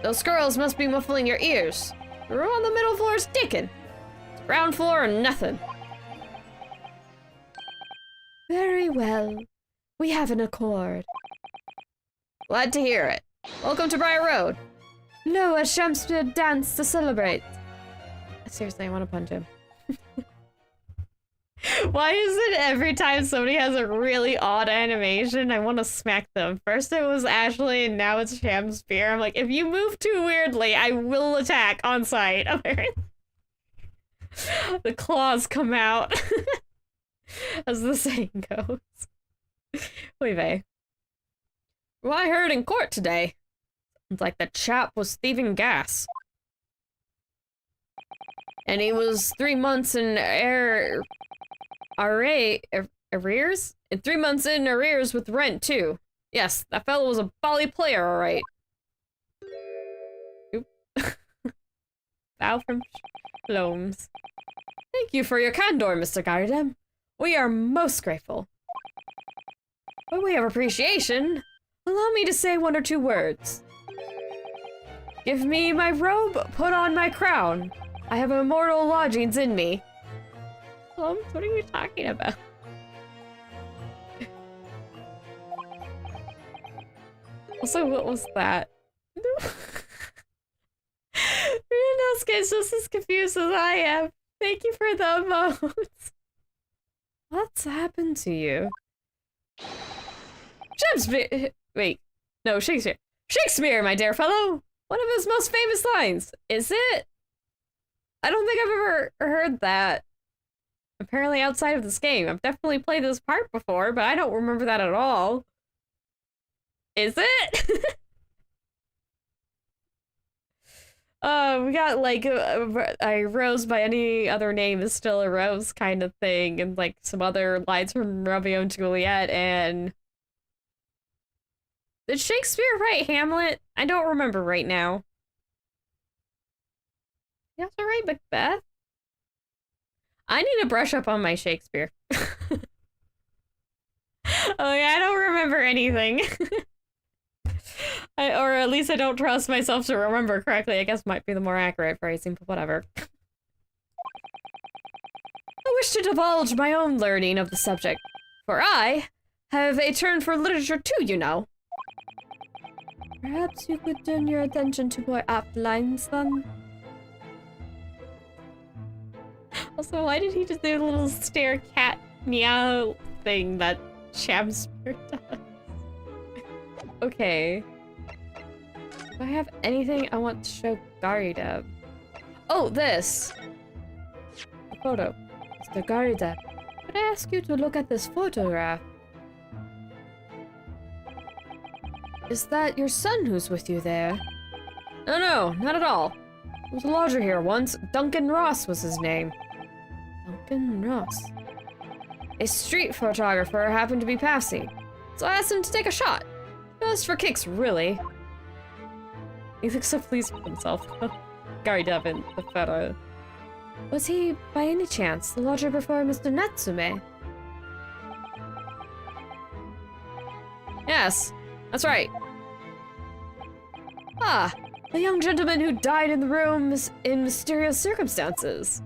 Those girls must be muffling your ears. The room on the middle floor's taken. It's ground floor or nothing. Very well. We have an accord. Glad to hear it. Welcome to Briar Road. Lo, a Shakespeare dance to celebrate. Seriously, I want to punch him. Why is it every time somebody has a really odd animation, I want to smack them? First it was Ashley, and now it's Shamspeare. I'm like, if you move too weirdly, I will attack on sight. Apparently. The claws come out. As the saying goes. Oy vey. Well, I heard in court today. It's like the chap was thieving gas. And he was 3 months in arrears? And 3 months in arrears with rent, too. Yes, that fellow was a bally player, alright. Oop. Bow from Loams. Thank you for your candor, Mr. Gardem. We are most grateful. By way of appreciation, allow me to say 1 or 2 words. Give me my robe, put on my crown. I have immortal lodgings in me. What are you talking about? Also, what was that? Ryunosuke is just as confused as I am. Thank you for the emotes. What's happened to you? Shakespeare! Wait. No, Shakespeare. Shakespeare, my dear fellow! One of his most famous lines. Is it? I don't think I've ever heard that. Apparently outside of this game. I've definitely played this part before, but I don't remember that at all. Is it? We got like a rose by any other name is still a rose kind of thing, and like some other lines from Romeo and Juliet, and did Shakespeare write Hamlet? I don't remember right now. He also write Macbeth? I need to brush up on my Shakespeare. Oh yeah, I don't remember anything. Or at least I don't trust myself to remember correctly. I guess might be the more accurate phrasing, but whatever. I wish to divulge my own learning of the subject, for I have a turn for literature too, you know. Perhaps you could turn your attention to more apt lines, then? Also, why did he just do a little stare cat meow thing that Shamspeare does? Okay. Do I have anything I want to show Garideb? Oh, this! A photo. Mr. Garideb, could I ask you to look at this photograph? Is that your son who's with you there? No, not at all. There was a lodger here once. Duncan Ross was his name. Duncan Ross. A street photographer happened to be passing, so I asked him to take a shot. Just for kicks, really. He looks so pleased with himself. Gary Devin, the photo. Was he, by any chance, the lodger before Mr. Natsume? Yes, that's right. Ah, the young gentleman who died in the room in mysterious circumstances.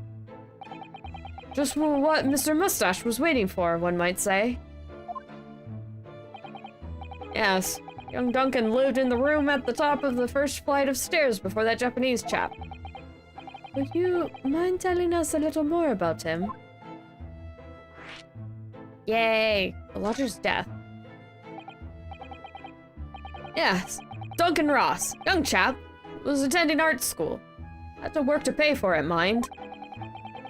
Just what Mr. Mustache was waiting for, one might say. Yes, Young Duncan lived in the room at the top of the first flight of stairs before that Japanese chap. Would you mind telling us a little more about him? Yay! The lodger's death. Yes, Duncan Ross, young chap, was attending art school. Had to work to pay for it, mind.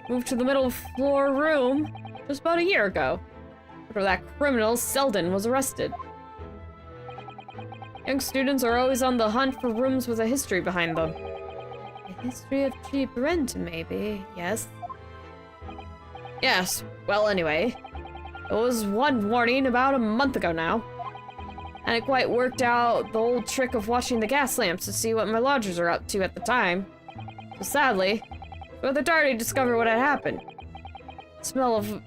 Moved to the middle floor room just about a year ago, after that criminal Selden was arrested. Young students are always on the hunt for rooms with a history behind them. A history of cheap rent, maybe, yes? Yes, well anyway. It was one morning about a month ago now. And it quite worked out the old trick of watching the gas lamps to see what my lodgers are up to at the time. So sadly, rather dark to discover what had happened. Smell of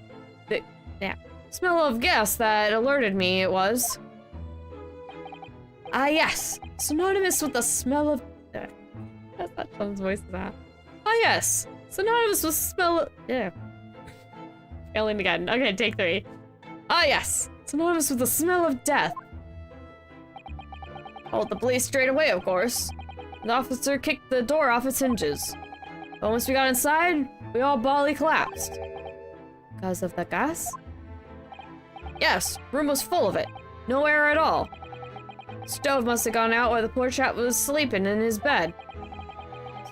gas that alerted me it was. Ah yes, synonymous with the smell of... That's not Sean's voice, is that? Ah yes, synonymous with smell of... Yeah. Failing again. Okay, take 3. Ah yes, synonymous with the smell of death. Called the police straight away, of course. The officer kicked the door off its hinges. But once we got inside, we all bawly collapsed. Because of the gas? Yes, room was full of it. No air at all. Stove must have gone out while the poor chap was sleeping in his bed.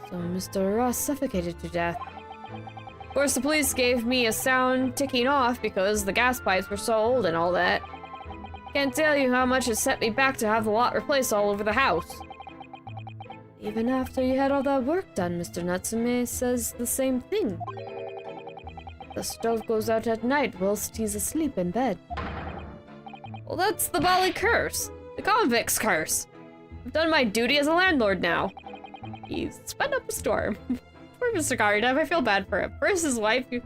So Mr. Ross suffocated to death. Of course, the police gave me a sound ticking off because the gas pipes were so old and all that. Can't tell you how much it set me back to have the lot replaced all over the house. Even after you had all that work done, Mr. Natsume says the same thing. The stove goes out at night whilst he's asleep in bed. Well, that's the Bali curse. The convict's curse. I've done my duty as a landlord now. He's spun up a storm. Poor Mr. Gardev, I feel bad for him. First, his wife who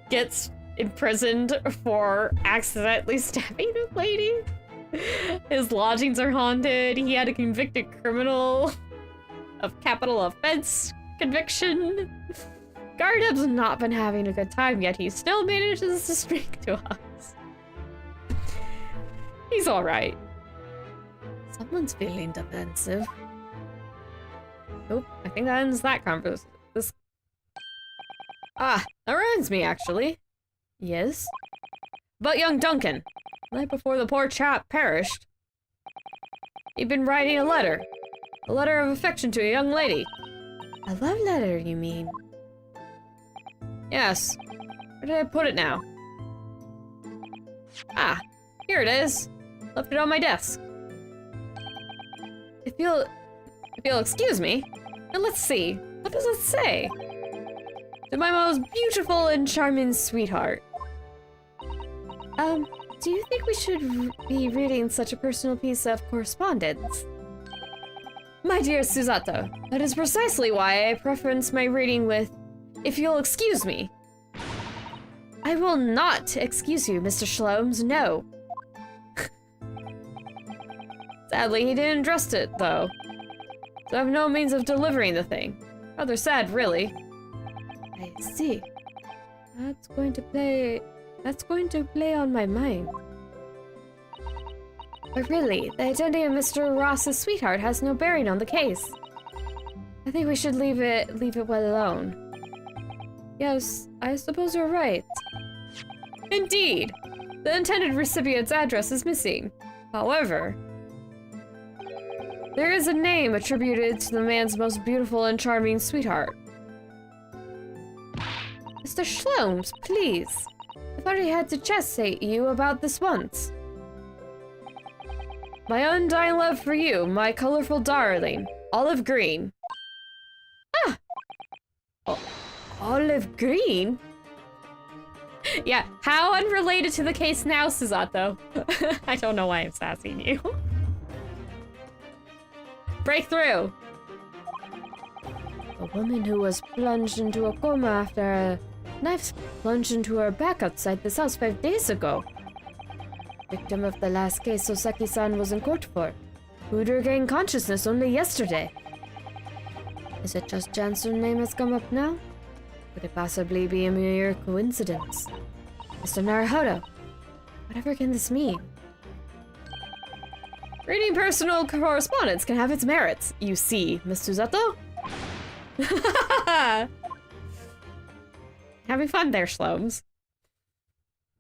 gets imprisoned for accidentally stabbing a lady. His lodgings are haunted. He had a convicted criminal of capital offense conviction. Gardev's not been having a good time yet. He still manages to speak to us. He's alright. Someone's feeling defensive. Nope, I think that ends that conversation. Ah, that reminds me, actually. Yes? But young Duncan, the night before the poor chap perished, he'd been writing a letter. A letter of affection to a young lady. A love letter, you mean? Yes. Where did I put it now? Ah, here it is. Left it on my desk. If you'll excuse me, now let's see. What does it say? To my most beautiful and charming sweetheart. Do you think we should be reading such a personal piece of correspondence? My dear Susato, that is precisely why I preference my reading with, if you'll excuse me. I will not excuse you, Mr. Shlomes, no. Sadly, he didn't address it, though. So I have no means of delivering the thing. Rather sad, really. I see. That's going to play on my mind. But really, the identity of Mr. Ross's sweetheart has no bearing on the case. I think we should leave it well alone. Yes, I suppose you're right. Indeed! The intended recipient's address is missing. However, there is a name attributed to the man's most beautiful and charming sweetheart. Mr. Shlomes, please. I've already had to chastise you about this once. My undying love for you, my colorful darling. Olive green. Ah! Oh, olive green? Yeah, how unrelated to the case now, Susato? I don't know why I'm sassing you. Breakthrough! A woman who was plunged into a coma after a knife plunged into her back outside this house 5 days ago. Victim of the last case Soseki-san was in court for, who would regain consciousness only yesterday. Is it just chance her name has come up now? Could it possibly be a mere coincidence? Mr. Naruhodo, whatever can this mean? Reading personal correspondence can have its merits, you see, Miss Susato. Having fun there, Shlomes.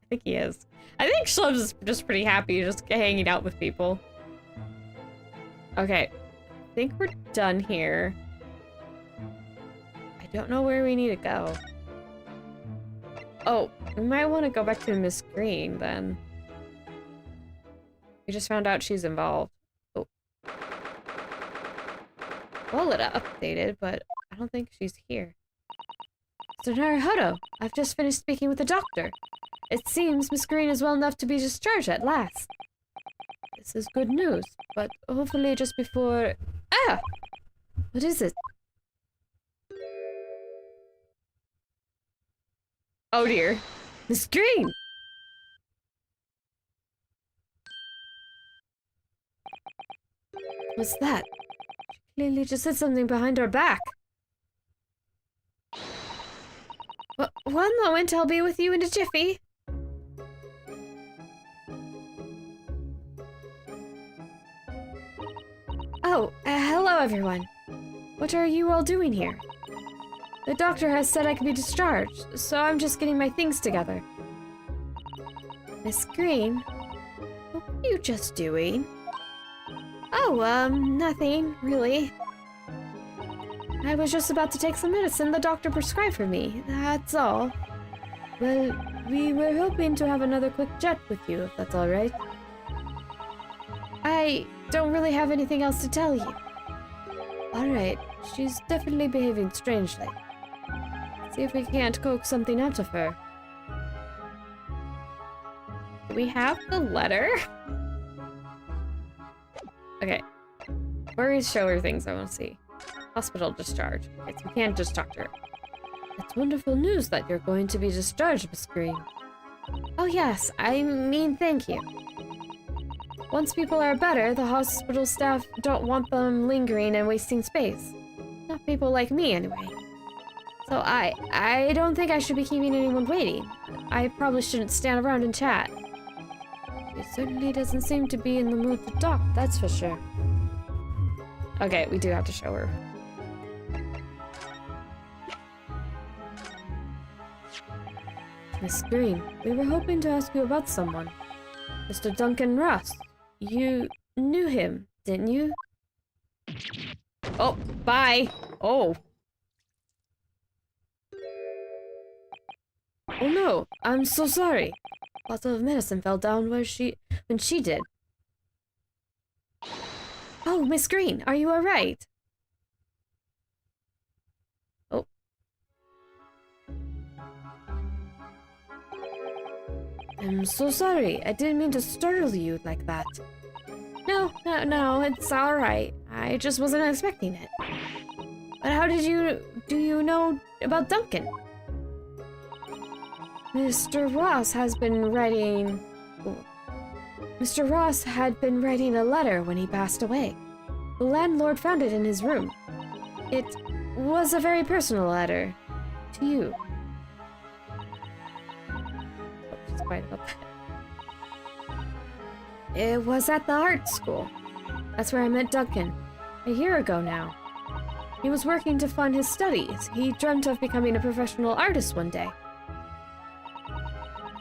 I think he is. I think Shlomes is just pretty happy just hanging out with people. Okay. I think we're done here. I don't know where we need to go. Oh, we might want to go back to Miss Green, then. We just found out she's involved. Oh. Well, it updated, but I don't think she's here. Mr. Naruhodo, I've just finished speaking with the doctor. It seems Miss Green is well enough to be discharged at last. This is good news, but hopefully just before... Ah! What is it? Oh dear. Miss Green! What's that? She clearly just said something behind our back. One moment, I'll be with you in a jiffy. Oh, hello everyone. What are you all doing here? The doctor has said I can be discharged, so I'm just getting my things together. Miss Green? What are you just doing? Oh, nothing, really. I was just about to take some medicine the doctor prescribed for me, that's all. Well, we were hoping to have another quick chat with you, if that's alright. I don't really have anything else to tell you. Alright, she's definitely behaving strangely. See if we can't coax something out of her. Do we have the letter? Okay. Worries show her things I want to see. Hospital discharge. Okay, so we can't just talk to her. It's wonderful news that you're going to be discharged, Miss Green. Oh yes, I mean thank you. Once people are better, the hospital staff don't want them lingering and wasting space. Not people like me, anyway. So I don't think I should be keeping anyone waiting. I probably shouldn't stand around and chat. She certainly doesn't seem to be in the mood to talk, that's for sure. Okay, we do have to show her. Miss Green, we were hoping to ask you about someone. Mr. Duncan Ross. You knew him, didn't you? Oh, bye. Oh. Oh no, I'm so sorry. Bottle of medicine fell down when she did. Oh, Miss Green, are you alright? Oh. I'm so sorry. I didn't mean to startle you like that. No, it's alright. I just wasn't expecting it. But how do you know about Duncan? Mr. Ross had been writing a letter when he passed away. The landlord found it in his room. It was a very personal letter. To you. Oh, she's quiet about that. It was at the art school. That's where I met Duncan. A year ago now. He was working to fund his studies. He dreamt of becoming a professional artist one day.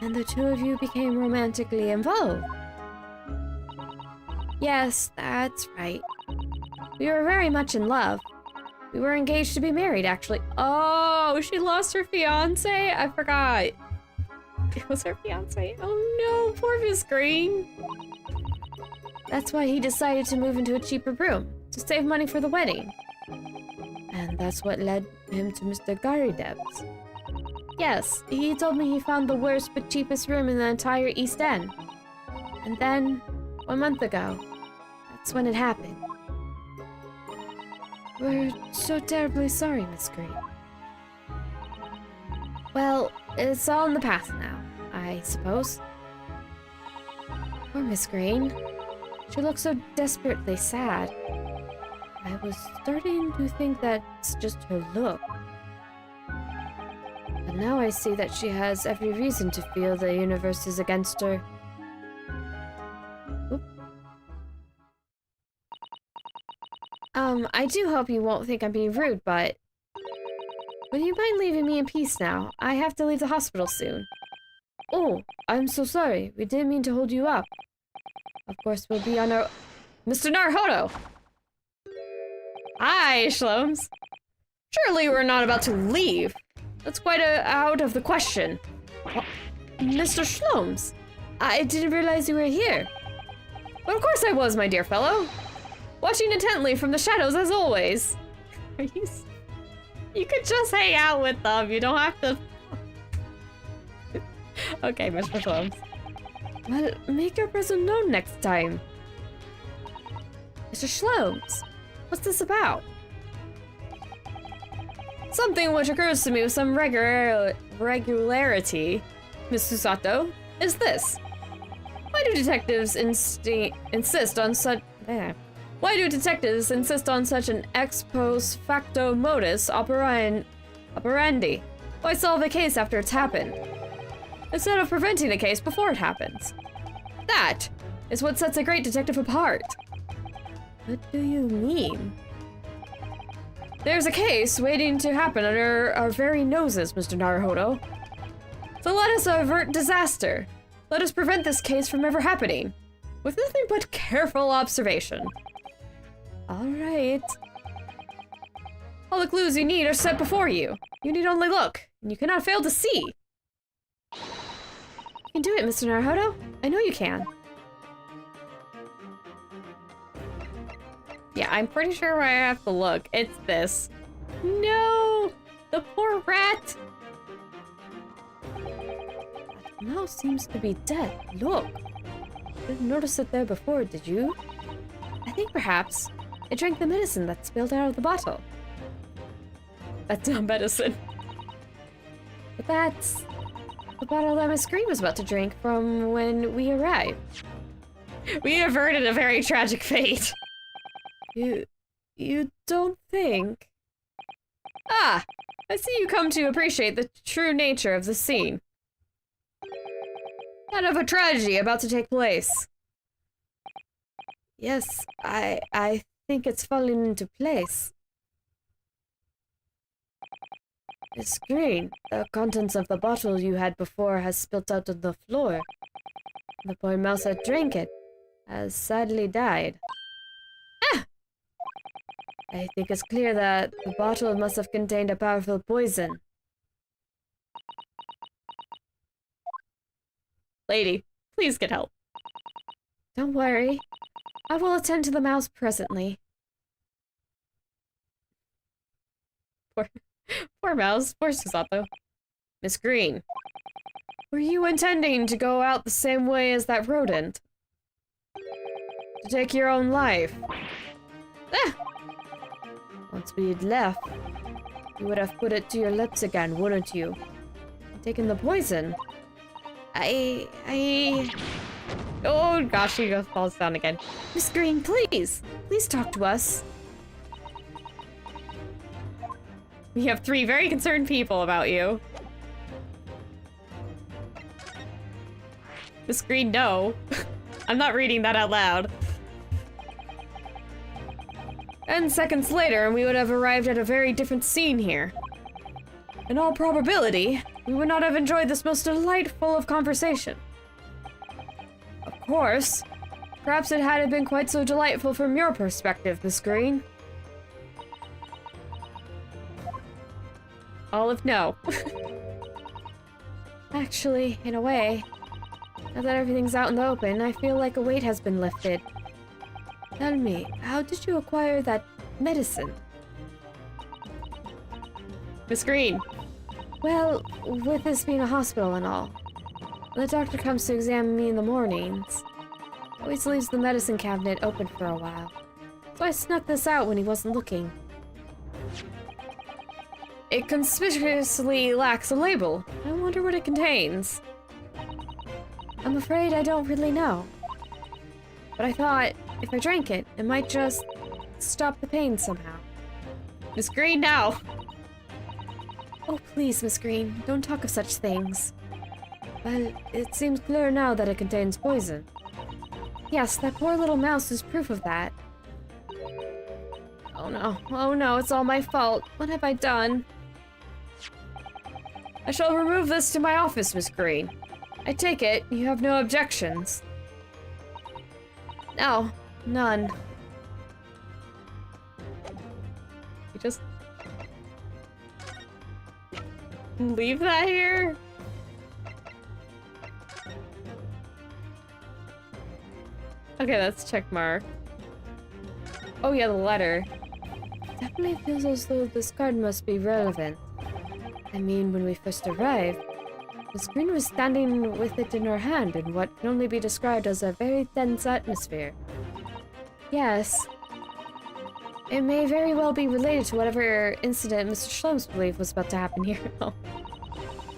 And the two of you became romantically involved. Yes, that's right. We were very much in love. We were engaged to be married, actually. Oh, she lost her fiancé? I forgot. It was her fiancé. Oh no, poor Miss Green. That's why he decided to move into a cheaper room, to save money for the wedding. And that's what led him to Mr. Garideb's. Yes, he told me he found the worst but cheapest room in the entire East End. And then, 1 month ago, that's when it happened. We're so terribly sorry, Miss Green. Well, it's all in the past now, I suppose. Poor Miss Green. She looks so desperately sad. I was starting to think that's just her look. But now I see that she has every reason to feel the universe is against her. Oop. I do hope you won't think I'm being rude, but... would you mind leaving me in peace now? I have to leave the hospital soon. Oh, I'm so sorry. We didn't mean to hold you up. Of course, we'll be on our... Mr. Naruhodo! Hi, Shlomes. Surely we're not about to leave. That's quite out of the question. Mr. Shlomes, I didn't realize you were here. But of course I was, my dear fellow. Watching intently from the shadows as always. You could just hang out with them. You don't have to... Okay, Mr. Shlomes. Well, make your presence known next time. Mr. Shlomes, what's this about? Something which occurs to me with some regularity, Miss Susato, is this. Why do detectives insist on such... Why do detectives insist on such an ex post facto modus operandi? Why solve a case after it's happened, instead of preventing the case before it happens? That is what sets a great detective apart. What do you mean? There's a case waiting to happen under our very noses, Mr. Naruhodo. So let us avert disaster. Let us prevent this case from ever happening, with nothing but careful observation. All right. All the clues you need are set before you. You need only look, and you cannot fail to see. You can do it, Mr. Naruhodo. I know you can. Yeah, I'm pretty sure where I have to look. It's this. No! The poor rat! That mouse seems to be dead. Look. Didn't notice it there before, did you? I think perhaps it drank the medicine that spilled out of the bottle. That's not medicine. But that's the bottle that Miss Green was about to drink from when we arrived. We averted a very tragic fate. You don't think? Ah! I see you come to appreciate the true nature of the scene. That of a tragedy about to take place. Yes, I think it's falling into place. Miss Green, the contents of the bottle you had before has spilt out on the floor. The poor mouse that drank it has sadly died. Ah! I think it's clear that the bottle must have contained a powerful poison. Lady, please get help. Don't worry. I will attend to the mouse presently. Poor mouse. Poor Susato. Miss Green, were you intending to go out the same way as that rodent? To take your own life? Ah! Once we'd left, you would have put it to your lips again, wouldn't you? Taken the poison. Oh gosh, she just falls down again. Miss Green, please! Please talk to us. We have 3 very concerned people about you. Miss Green, no. I'm not reading that out loud. 10 seconds later, and we would have arrived at a very different scene here. In all probability, we would not have enjoyed this most delightful of conversation. Of course, perhaps it hadn't been quite so delightful from your perspective, Miss Green. Olive, no. Actually, in a way, now that everything's out in the open, I feel like a weight has been lifted. Tell me, how did you acquire that medicine? Miss Green. Well, with this being a hospital and all, when the doctor comes to examine me in the mornings, he always leaves the medicine cabinet open for a while. So I snuck this out when he wasn't looking. It conspicuously lacks a label. I wonder what it contains. I'm afraid I don't really know. But I thought, if I drank it, it might just stop the pain somehow. Miss Green, now! Oh, please, Miss Green, don't talk of such things. Well, it seems clear now that it contains poison. Yes, that poor little mouse is proof of that. Oh no, it's all my fault. What have I done? I shall remove this to my office, Miss Green. I take it you have no objections. No, none. You just leave that here? Okay, that's check mark. Oh yeah, the letter. Definitely feels as though this card must be relevant. I mean, when we first arrived, Miss Green was standing with it in her hand in what can only be described as a very tense atmosphere. Yes. It may very well be related to whatever incident Mr. Shlom's believed was about to happen here.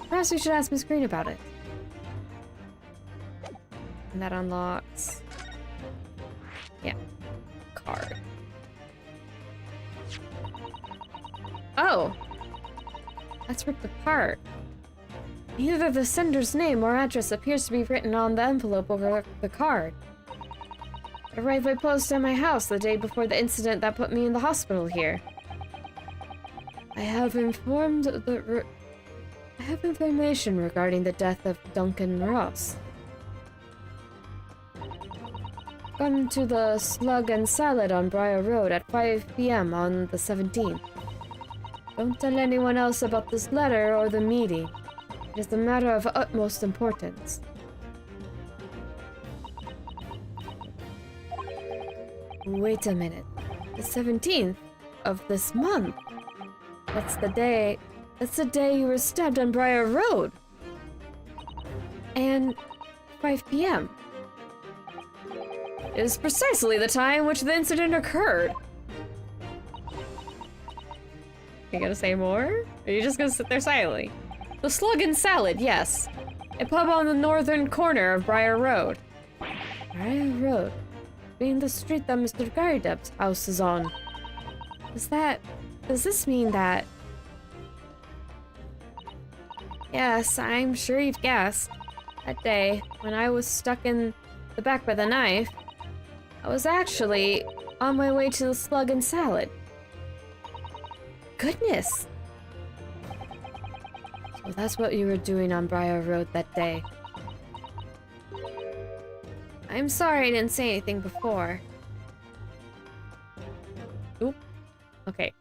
Perhaps we should ask Miss Green about it. And that unlocks... yeah. Card. Oh! That's ripped apart. Neither the sender's name or address appears to be written on the envelope or the card. It arrived by post at my house the day before the incident that put me in the hospital here. I have information regarding the death of Duncan Ross. Gone to the Slug and Salad on Briar Road at 5 p.m. on the 17th. Don't tell anyone else about this letter or the meeting. It is a matter of utmost importance. Wait a minute. The 17th of this month? That's the day you were stabbed on Briar Road. And 5 p.m. It is precisely the time which the incident occurred. You gonna say more? Or are you just gonna sit there silently? The Slug and Salad, yes. A pub on the northern corner of Briar Road. Briar Road? Being the street that Mr. Garideb's house is on. Does this mean that... Yes, I'm sure you've guessed. That day, when I was stuck in the back by the knife, I was actually on my way to the Slug and Salad. Goodness! So that's what you were doing on Briar Road that day. I'm sorry I didn't say anything before. Oop. Okay.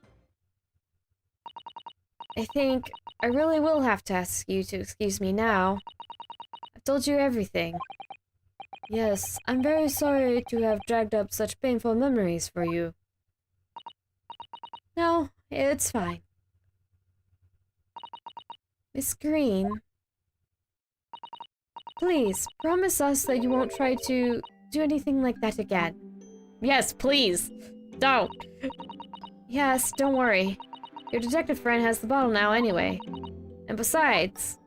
I think I really will have to ask you to excuse me now. I've told you everything. Yes, I'm very sorry to have dragged up such painful memories for you. No, it's fine. Miss Green, please, promise us that you won't try to do anything like that again. Yes, please. Don't. Yes, don't worry. Your detective friend has the bottle now anyway. And besides,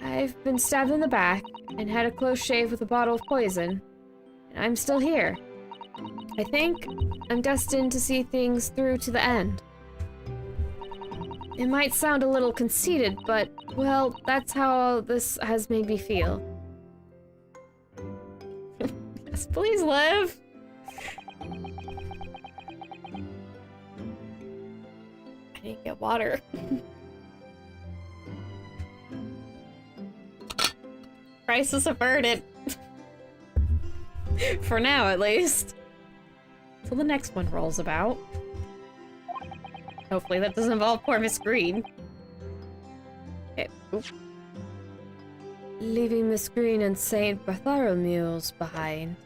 I've been stabbed in the back and had a close shave with a bottle of poison, and I'm still here. I think I'm destined to see things through to the end. It might sound a little conceited, but, well, that's how this has made me feel. Yes, please live! I need to get water. Crisis averted. For now, at least. Till the next one rolls about. Hopefully that doesn't involve poor Miss Green. Okay. Oop. Leaving Miss Green and St. Bartholomew's behind,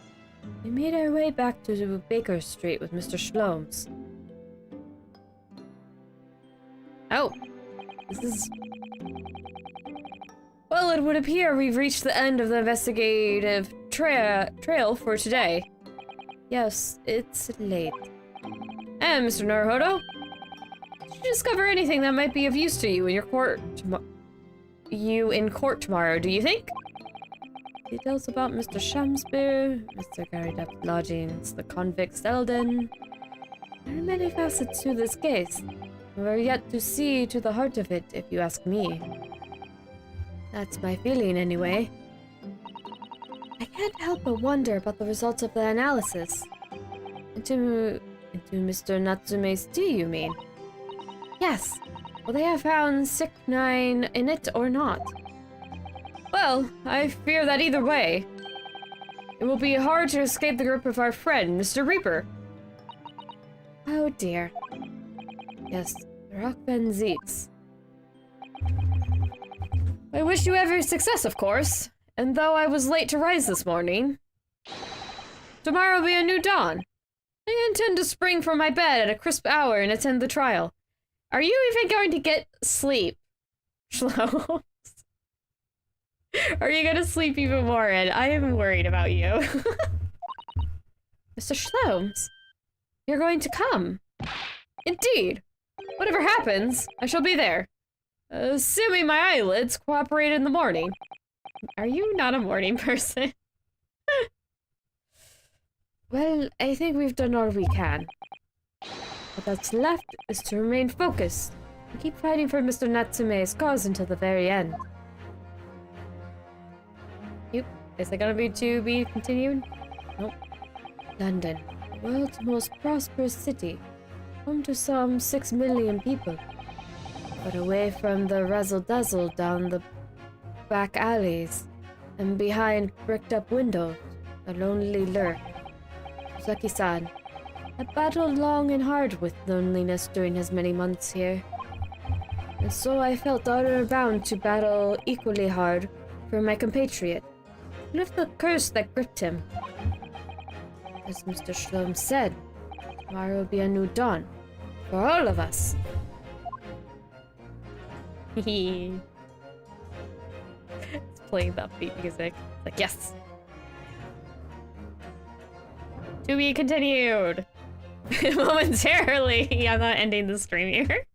we made our way back to Baker Street with Mr. Shlom's. Oh. This is... Well, it would appear we've reached the end of the investigative trail for today. Yes, it's late. And Mr. Naruhodo? Did you discover anything that might be of use to you in your court tomorrow, do you think? Details about Mr. Shamspeare, Mr. Garideb's lodgings, the convict Selden. There are many facets to this case. We're yet to see to the heart of it, if you ask me. That's my feeling, anyway. I can't help but wonder about the results of the analysis. Into Mr. Natsume's tea, you mean? Yes. Will they have found strychnine in it or not? Well, I fear that either way. It will be hard to escape the grip of our friend, Mr. Reaper. Oh dear. Yes, Rock Benzites. I wish you every success, of course. And though I was late to rise this morning, tomorrow will be a new dawn. I intend to spring from my bed at a crisp hour and attend the trial. Are you even going to get sleep, Shlomes? Are you gonna sleep even more, Ed? I am worried about you. Mr. Shlomes, you're going to come. Indeed. Whatever happens, I shall be there. Assuming my eyelids cooperate in the morning. Are you not a morning person? Well, I think we've done all we can. What that's left is to remain focused and keep fighting for Mr. Natsume's cause until the very end. Is it gonna be to be continued? Nope. London, the world's most prosperous city, home to some 6 million people. But away from the razzle-dazzle down the back alleys and behind bricked-up windows, a lonely lurk. Saki-san had battled long and hard with loneliness during his many months here. And so I felt honor-bound to battle equally hard for my compatriot. Lift the curse that gripped him. As Mr. Shlomes said, tomorrow will be a new dawn for all of us. It's playing the upbeat music. It's like, yes. To be continued. Momentarily. I'm not ending the stream here.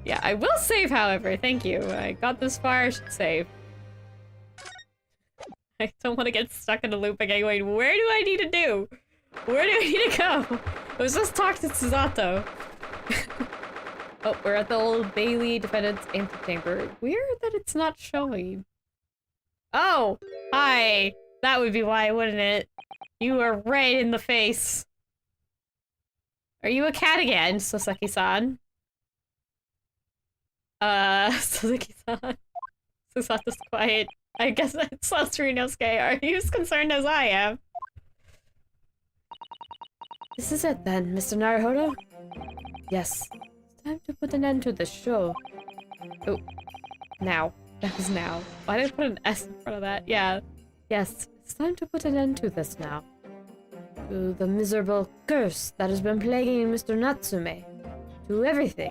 Yeah, I will save, however. Thank you. I got this far. I should save. I don't want to get stuck in a loop again going, where do I need to do? Where do I need to go? I was just talking to Susato. Oh, we're at the Old Bailey Defendant's Antechamber. Weird that it's not showing. Oh! Hi! That would be why, wouldn't it? You are right in the face. Are you a cat again, Soseki-san? Soseki-san. Susato's quiet. I guess that's Inosuke. Are you as concerned as I am? This is it then, Mr. Naruhodo? Yes. It's time to put an end to this show. Oh. Now. That was now. Why did I put an S in front of that? Yeah. Yes. It's time to put an end to this now. To the miserable curse that has been plaguing Mr. Natsume. To everything.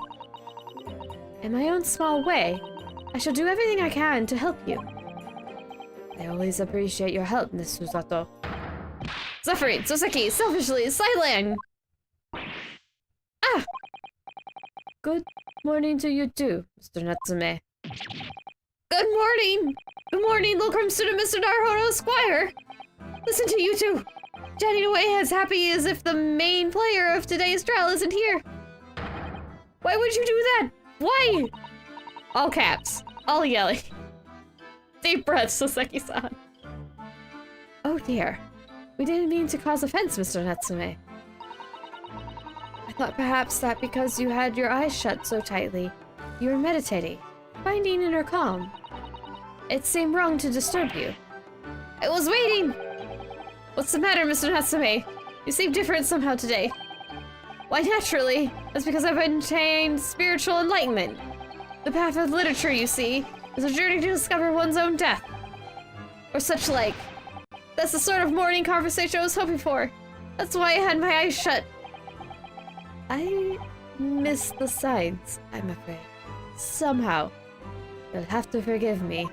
In my own small way, I shall do everything I can to help you. I always appreciate your help, Miss Susato. Suffering, Soseki, selfishly, Assailant! Ah! Good morning to you too, Mr. Natsume. Good morning! Good morning, Locrum Student Mr. Naruhodo Esquire! Listen to you two! Chatting away as happy as if the main player of today's trial isn't here. Why would you do that? Why? All caps. All yelling. Deep breaths, Soseki-san. Oh dear. We didn't mean to cause offense, Mr. Natsume. I thought perhaps that because you had your eyes shut so tightly, you were meditating, finding inner calm. It seemed wrong to disturb you. I was waiting! What's the matter, Mr. Natsume? You seem different somehow today. Why, naturally. That's because I've attained spiritual enlightenment. The path of literature, you see, is a journey to discover one's own death. Or such like. That's the sort of morning conversation I was hoping for. That's why I had my eyes shut. I missed the signs, I'm afraid. Somehow. You'll have to forgive me.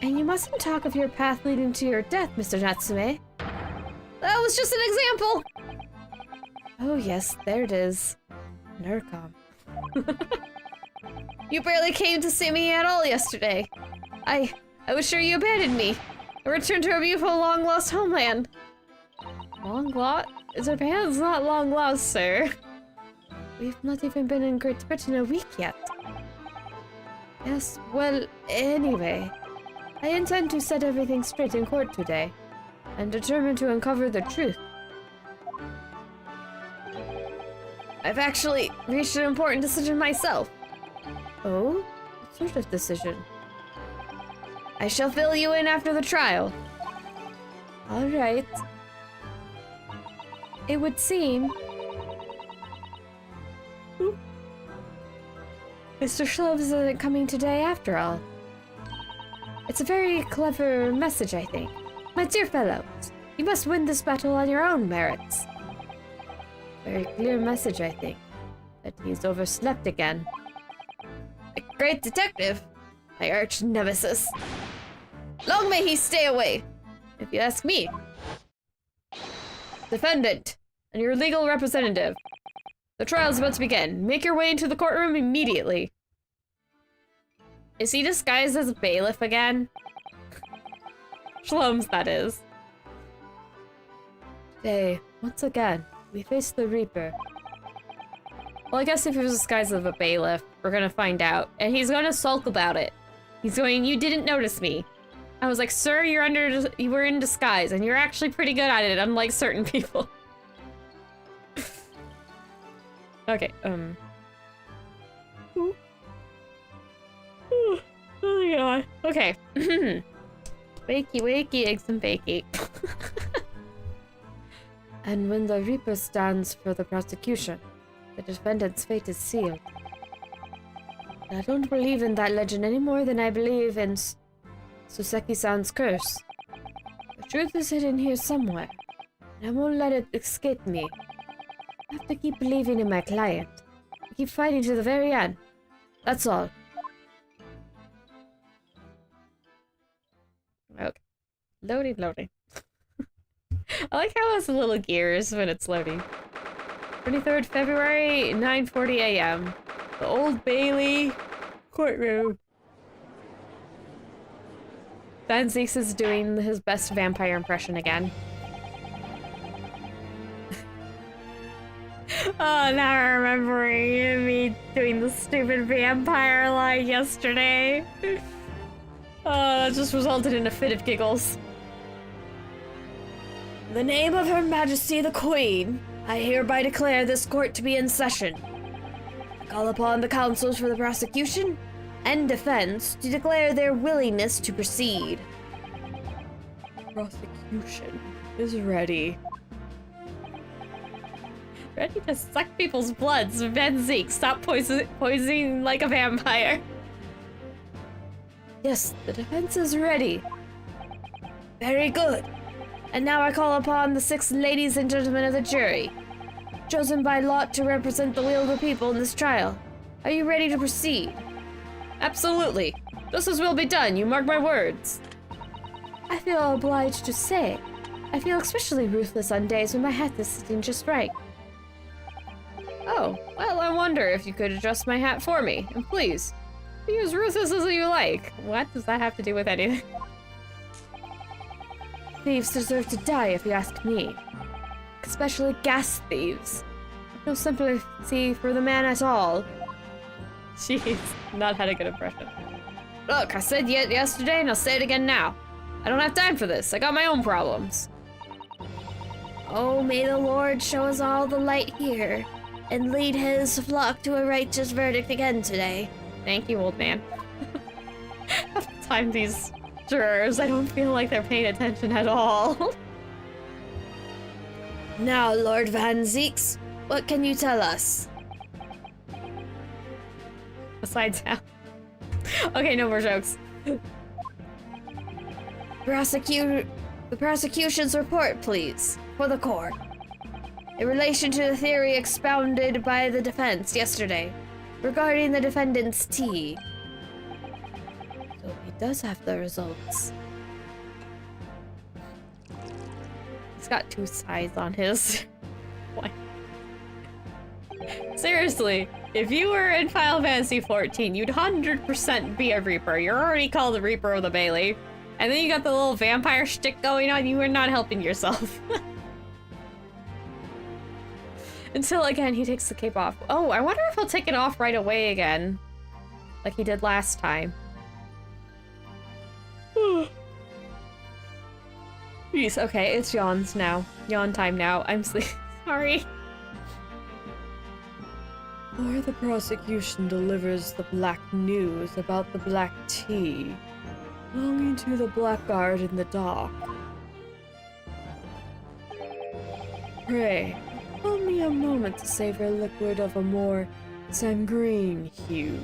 And you mustn't talk of your path leading to your death, Mr. Natsume. That was just an example! Oh yes, there it is. Nurcom. You barely came to see me at all yesterday. I was sure you abandoned me. I returned to our beautiful long-lost homeland. Long-lost? Japan's not long-lost, sir. We've not even been in Great Britain a week yet. Yes, well, anyway. I intend to set everything straight in court today. and determined to uncover the truth. I've actually reached an important decision myself. Oh? What sort of decision? I shall fill you in after the trial. All right. It would seem... Mr. Schloves isn't coming today after all. It's a very clever message, I think. My dear fellows, you must win this battle on your own merits. Very clear message, I think. That he's overslept again. A great detective. My arch nemesis. Long may he stay away, if you ask me. Defendant, and your legal representative. The trial is about to begin. Make your way into the courtroom immediately. Is he disguised as a bailiff again? Shlomes, that is. Today, once again, we face the Reaper. Well, I guess if he was disguised as a bailiff, we're gonna find out. And he's gonna sulk about it. He's going, you didn't notice me. I was like, sir, you were in disguise, and you're actually pretty good at it, unlike certain people. Okay, Oh my god. Okay. Wakey, wakey, eggs and bakey. And when the Reaper stands for the prosecution, the defendant's fate is sealed. I don't believe in that legend any more than I believe in Suseki-san's curse. The truth is hidden here somewhere, and I won't let it escape me. I have to keep believing in my client. Keep fighting to the very end. That's all. Okay. Loading, loading. I like how it's little gears when it's loading. 23rd February, 9:40 a.m. The Old Bailey courtroom. Van Zeeks is doing his best vampire impression again. Oh, now I'm remembering me doing the stupid vampire line yesterday. Oh, that just resulted in a fit of giggles. In the name of Her Majesty the Queen, I hereby declare this court to be in session. I call upon the counsels for the prosecution and defense to declare their willingness to proceed. Prosecution is ready. Ready to suck people's bloods. Van Zeek, stop poisoning like a vampire. Yes, the defense is ready. Very good. And now I call upon the 6 ladies and gentlemen of the jury, chosen by lot to represent the will of the people in this trial. Are you ready to proceed? Absolutely. Justice will be done, you mark my words. I feel obliged to say, I feel especially ruthless on days when my hat is sitting just right. Oh, well, I wonder if you could adjust my hat for me, and please, be as ruthless as you like. What does that have to do with anything? Thieves deserve to die, if you ask me. Especially gas thieves. No sympathy for the man at all. Jeez, not had a good impression. Look, I said yesterday, and I'll say it again now. I don't have time for this. I got my own problems. Oh, may the Lord show us all the light here, and lead his flock to a righteous verdict again today. Thank you, old man. Half the time these jurors, I don't feel like they're paying attention at all. Now, Lord Van Zeeks, what can you tell us? Besides how... Okay, no more jokes. The prosecution's report, please, for the court. In relation to the theory expounded by the defense yesterday regarding the defendant's tea. So he does have the results. He's got 2 sides on his. What? Seriously, if you were in Final Fantasy 14, you'd 100% be a Reaper. You're already called the Reaper of the Bailey. And then you got the little vampire shtick going on, you are not helping yourself. Until, again, he takes the cape off. Oh, I wonder if he'll take it off right away again. Like he did last time. Jeez, okay, it's yawns now. Yawn time now. I'm sorry. Or the prosecution delivers the black news about the black tea belonging to the blackguard in the dock. Pray, allow me a moment to savor liquid of a more sanguine hue.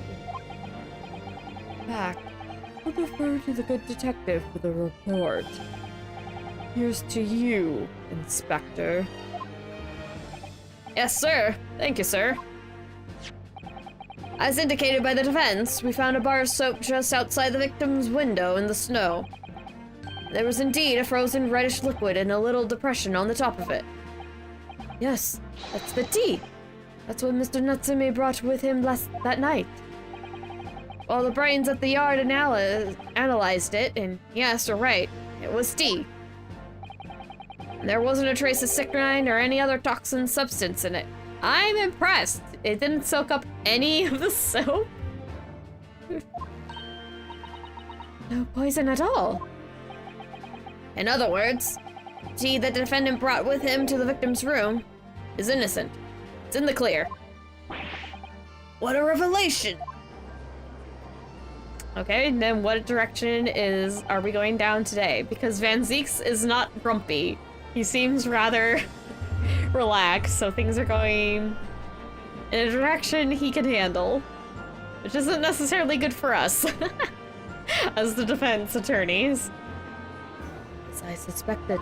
Back, I'll defer to the good detective for the report. Here's to you, Inspector. Yes, sir. Thank you, sir. As indicated by the defense, we found a bar of soap just outside the victim's window in the snow. There was indeed a frozen reddish liquid in a little depression on the top of it. Yes, that's the tea. That's what Mr. Natsume brought with him that night. Well, the brains at the yard analyzed it, and yes, you're right. It was tea. There wasn't a trace of strychnine or any other toxin substance in it. I'm impressed. It didn't soak up any of the soap. No poison at all. In other words, tea the defendant brought with him to the victim's room is innocent. It's in the clear. What a revelation! Okay, then what direction are we going down today? Because Van Zeeks is not grumpy. He seems rather relaxed, so things are going in a direction he can handle, which isn't necessarily good for us as the defense attorneys. As I suspected.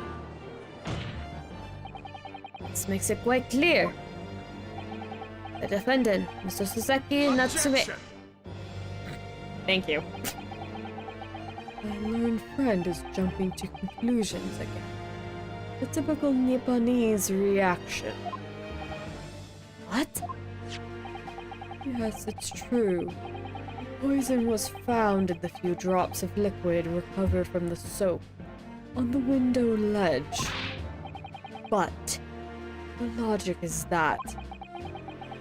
This makes it quite clear. The defendant, Mr. Saseki Natsume. Thank you. My learned friend is jumping to conclusions again. The typical Nipponese reaction. What? Yes, it's true. Poison was found in the few drops of liquid recovered from the soap on the window ledge. But the logic is that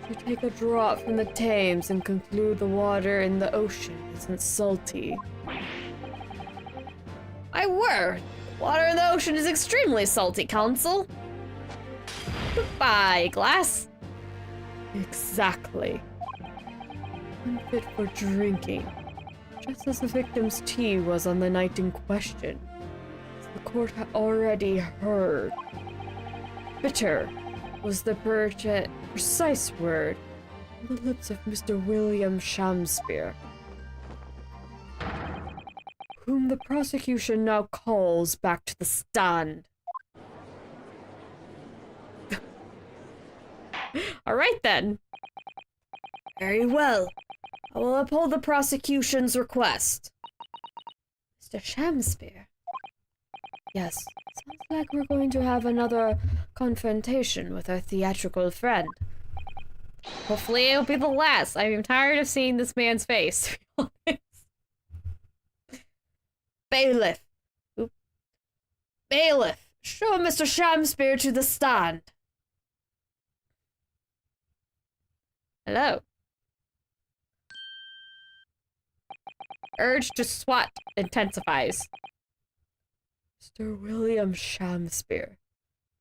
you take a drop from the Thames and conclude the water in the ocean isn't salty. My word! Water in the ocean is extremely salty, Counsel. Goodbye, glass. Exactly. Unfit for drinking, just as the victim's tea was on the night in question, as the court had already heard. Bitter was the precise word on the lips of Mr. William Shamspeare, whom the prosecution now calls back to the stand. All right, then. Very well. I will uphold the prosecution's request. Mr. Shamspeare? Yes, sounds like we're going to have another confrontation with our theatrical friend. Hopefully it'll be the last. I'm tired of seeing this man's face, to be honest. Bailiff. Oop. Bailiff, show Mr. Shamspeare to the stand. Hello. Urge to swat intensifies. Mr. William Shamspeare,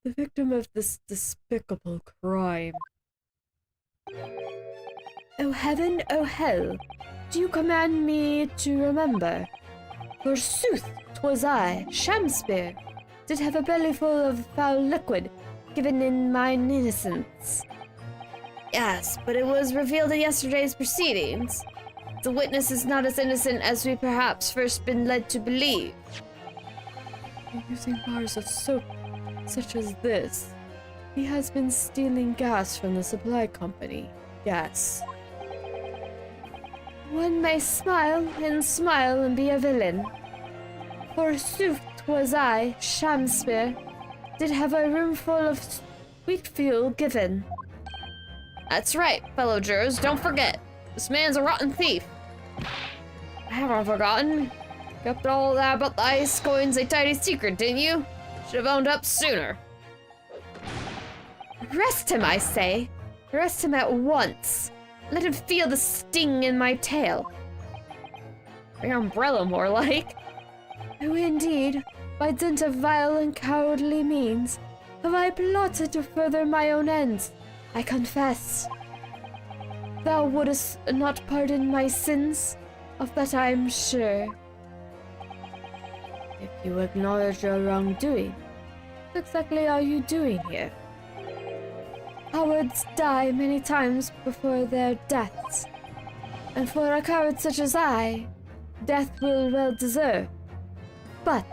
the victim of this despicable crime. Oh heaven, oh hell, do you command me to remember? Forsooth, 'twas I, Shamspeare, did have a bellyful of foul liquid, given in mine innocence. Yes, but it was revealed in yesterday's proceedings. The witness is not as innocent as we perhaps first been led to believe. Using bars of soap such as this, he has been stealing gas from the supply company, yes. One may smile and be a villain. Forsooth, 'twas I, Shamspeare, did have a roomful of sweet fuel given. That's right, fellow jurors, don't forget. This man's a rotten thief. I haven't forgotten. Kept all that about the ice coins a tidy secret, didn't you? Should have owned up sooner. Arrest him, I say. Arrest him at once. Let him feel the sting in my tail. Your umbrella, more like. Oh, indeed. By dint of vile and cowardly means, have I plotted to further my own ends. I confess. Thou wouldst not pardon my sins, of that I am sure. If you acknowledge your wrongdoing, what exactly are you doing here? Cowards die many times before their deaths, and for a coward such as I, death will well deserve. But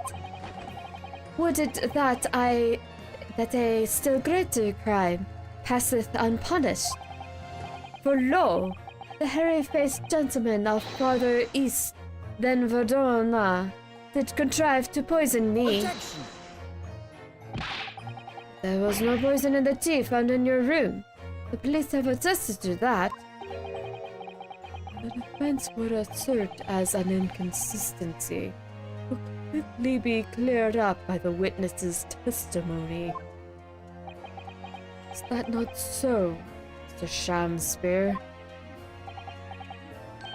would it that a still greater crime passeth unpunished? For lo, the hairy-faced gentleman of farther east than Verdona did contrive to poison me. Objection. There was no poison in the tea found in your room. The police have attested to that. The defense would assert as an inconsistency will quickly be cleared up by the witness's testimony. Is that not so, Mr. Shamspear?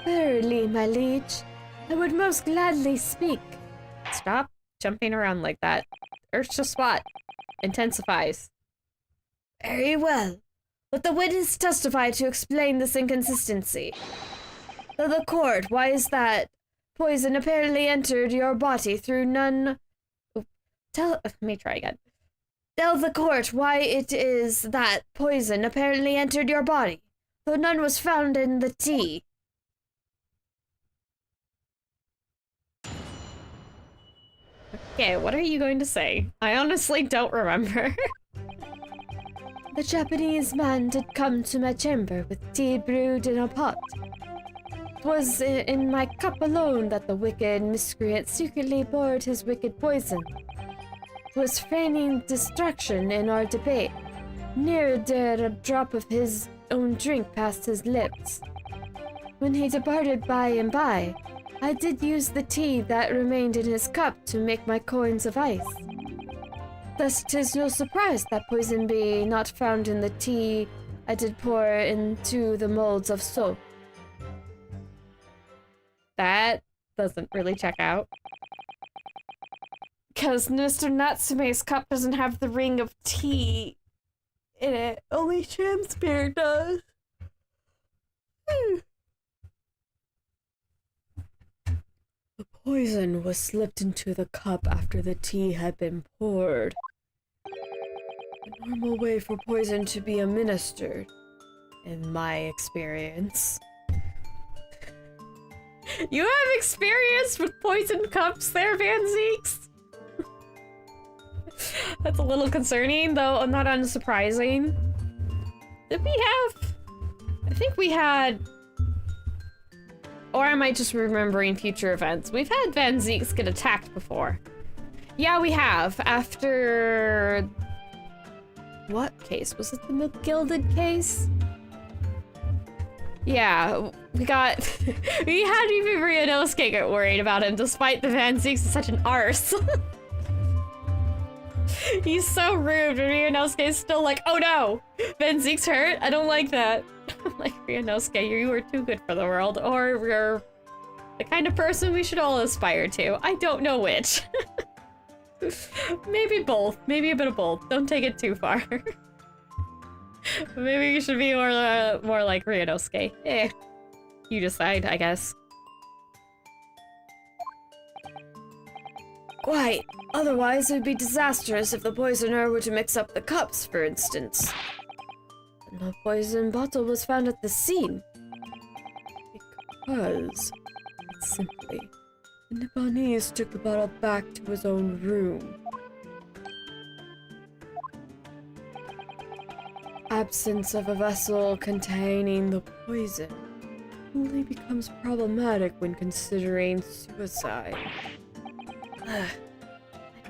Verily, my liege, I would most gladly speak. Stop jumping around like that. Urge to spot. Intensifies. Very well. Let the witness testify to explain this inconsistency. To the court, why is that poison apparently entered your body through none... Let me try again. Tell the court why it is that poison apparently entered your body, though none was found in the tea. Okay, what are you going to say? I honestly don't remember. The Japanese man did come to my chamber with tea brewed in a pot. 'Twas in my cup alone that the wicked miscreant secretly poured his wicked poison. 'Twas feigning distraction in our debate. Ne'er dared a drop of his own drink past his lips. When he departed by and by, I did use the tea that remained in his cup to make my coins of ice. Thus 'tis no surprise that poison be not found in the tea I did pour into the molds of soap. That doesn't really check out. Because Mr. Natsume's cup doesn't have the ring of tea in it. Only Shamspear does. The poison was slipped into the cup after the tea had been poured. The normal way for poison to be administered, in my experience. You have experience with poisoned cups there, Van Zeeks? That's a little concerning, though not unsurprising. Did we have... I think we had... Or am I just remembering future events? We've had Van Zeeks get attacked before. Yeah, we have. After... What case? Was it the McGilded case? Yeah, we got... we had even Ryunosuke get worried about him, despite the Van Zeeks is such an arse. He's so rude, and Ryunosuke is still like, oh no! Van Zeeks hurt? I don't like that. I'm like, Ryunosuke, you are too good for the world, or you're the kind of person we should all aspire to. I don't know which. Maybe both. Maybe a bit of both. Don't take it too far. Maybe you should be more like Ryunosuke. Eh. You decide, I guess. Quite. Otherwise, it would be disastrous if the poisoner were to mix up the cups, for instance. No poison bottle was found at the scene. Because, simply, the Nipponese took the bottle back to his own room. Absence of a vessel containing the poison only becomes problematic when considering suicide. I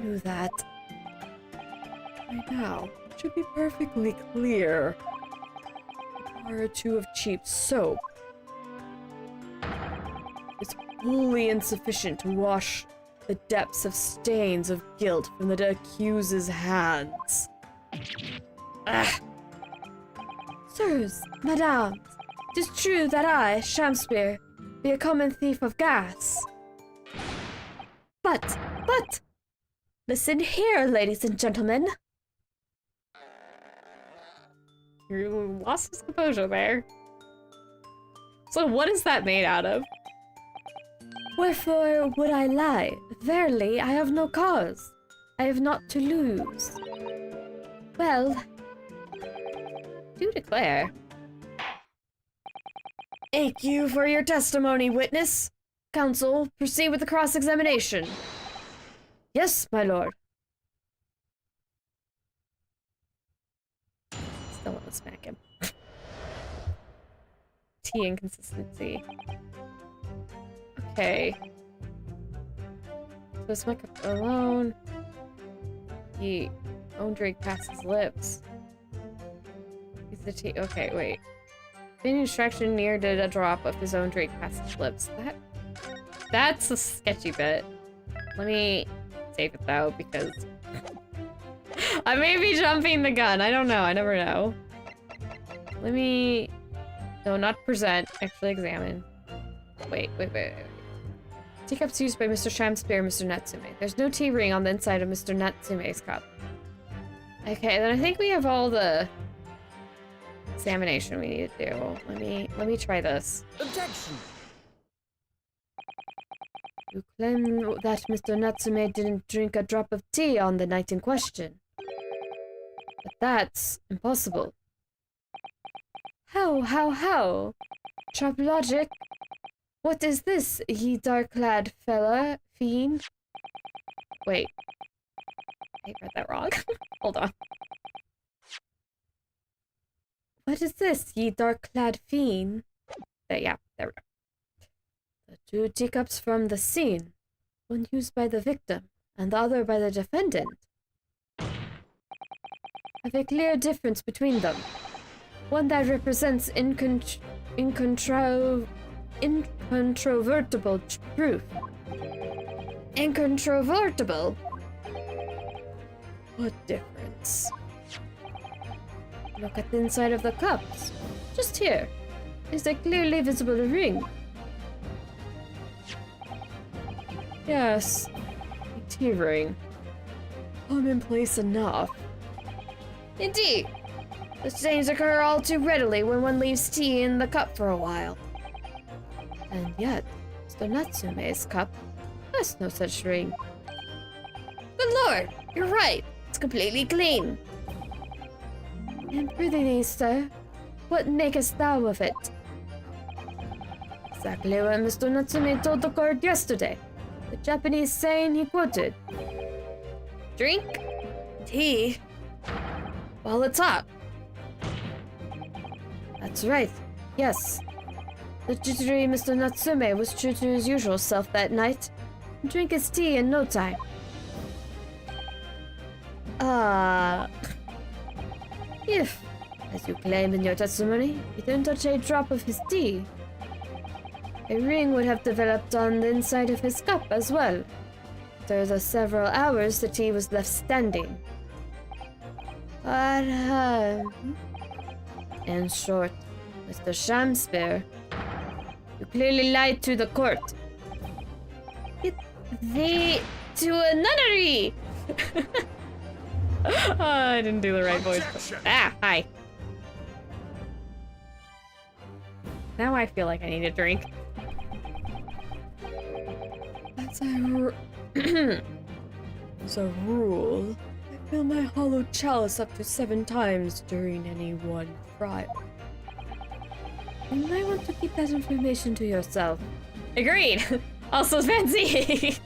knew that. By now, it should be perfectly clear. A bar or two of cheap soap is wholly insufficient to wash the depths of stains of guilt from the accuser's hands. Sirs, madams, 'tis true that I, Shamspear, be a common thief of gas. But, Listen here, ladies and gentlemen. You lost his composure there. So what is that made out of? Wherefore would I lie? Verily, I have no cause. I have naught to lose. Well, do declare. Thank you for your testimony, witness. Counsel, proceed with the cross-examination. Yes, my lord. Still want to smack him. T inconsistency. Okay. So smack up alone. He own drink past his lips. He's the T. Okay, wait. Being distraction near did a drop of his own drink past his lips. That's a sketchy bit. Let me save it though, because I may be jumping the gun. I don't know. I never know. Let me... No, not present. Actually examine. Wait. Teacups used by Mr. Shamspear and Mr. Natsume. There's no tea ring on the inside of Mr. Natsume's cup. Okay, then I think we have all the examination we need to do. Let me try this. Objection. You claim that Mr. Natsume didn't drink a drop of tea on the night in question. But that's impossible. How? Sharp logic? What is this, ye dark-clad fella, fiend? Wait. I read that wrong. Hold on. What is this, ye dark-clad fiend? Yeah, there we go. The two teacups from the scene. One used by the victim, and the other by the defendant. Have a clear difference between them. One that represents incontrovertible proof. Incontrovertible? What difference? Look at the inside of the cups. Just here. Is a clearly visible ring. Yes. A tea ring. Commonplace enough. Indeed. The stains occur all too readily when one leaves tea in the cup for a while. And yet, Mr. Natsume's cup has no such ring. Good lord, you're right. It's completely clean. And prithee, sir, what makest thou of it? Exactly what Mr. Natsume told the court yesterday. The Japanese saying he quoted. Drink? Tea? While it's hot. That's right, yes. The jittery Mr. Natsume was true to his usual self that night. Drink his tea in no time. If, as you claim in your testimony, he didn't touch a drop of his tea, a ring would have developed on the inside of his cup as well. After the several hours the tea was left standing. But, in short, Mr. Shamspear, you clearly lied to the court. To a nunnery! I didn't do the right voice. Hi. Now I feel like I need a drink. As a rule, I fill my hollow chalice up to 7 times during any one trial. You might want to keep that information to yourself. Agreed! Also fancies!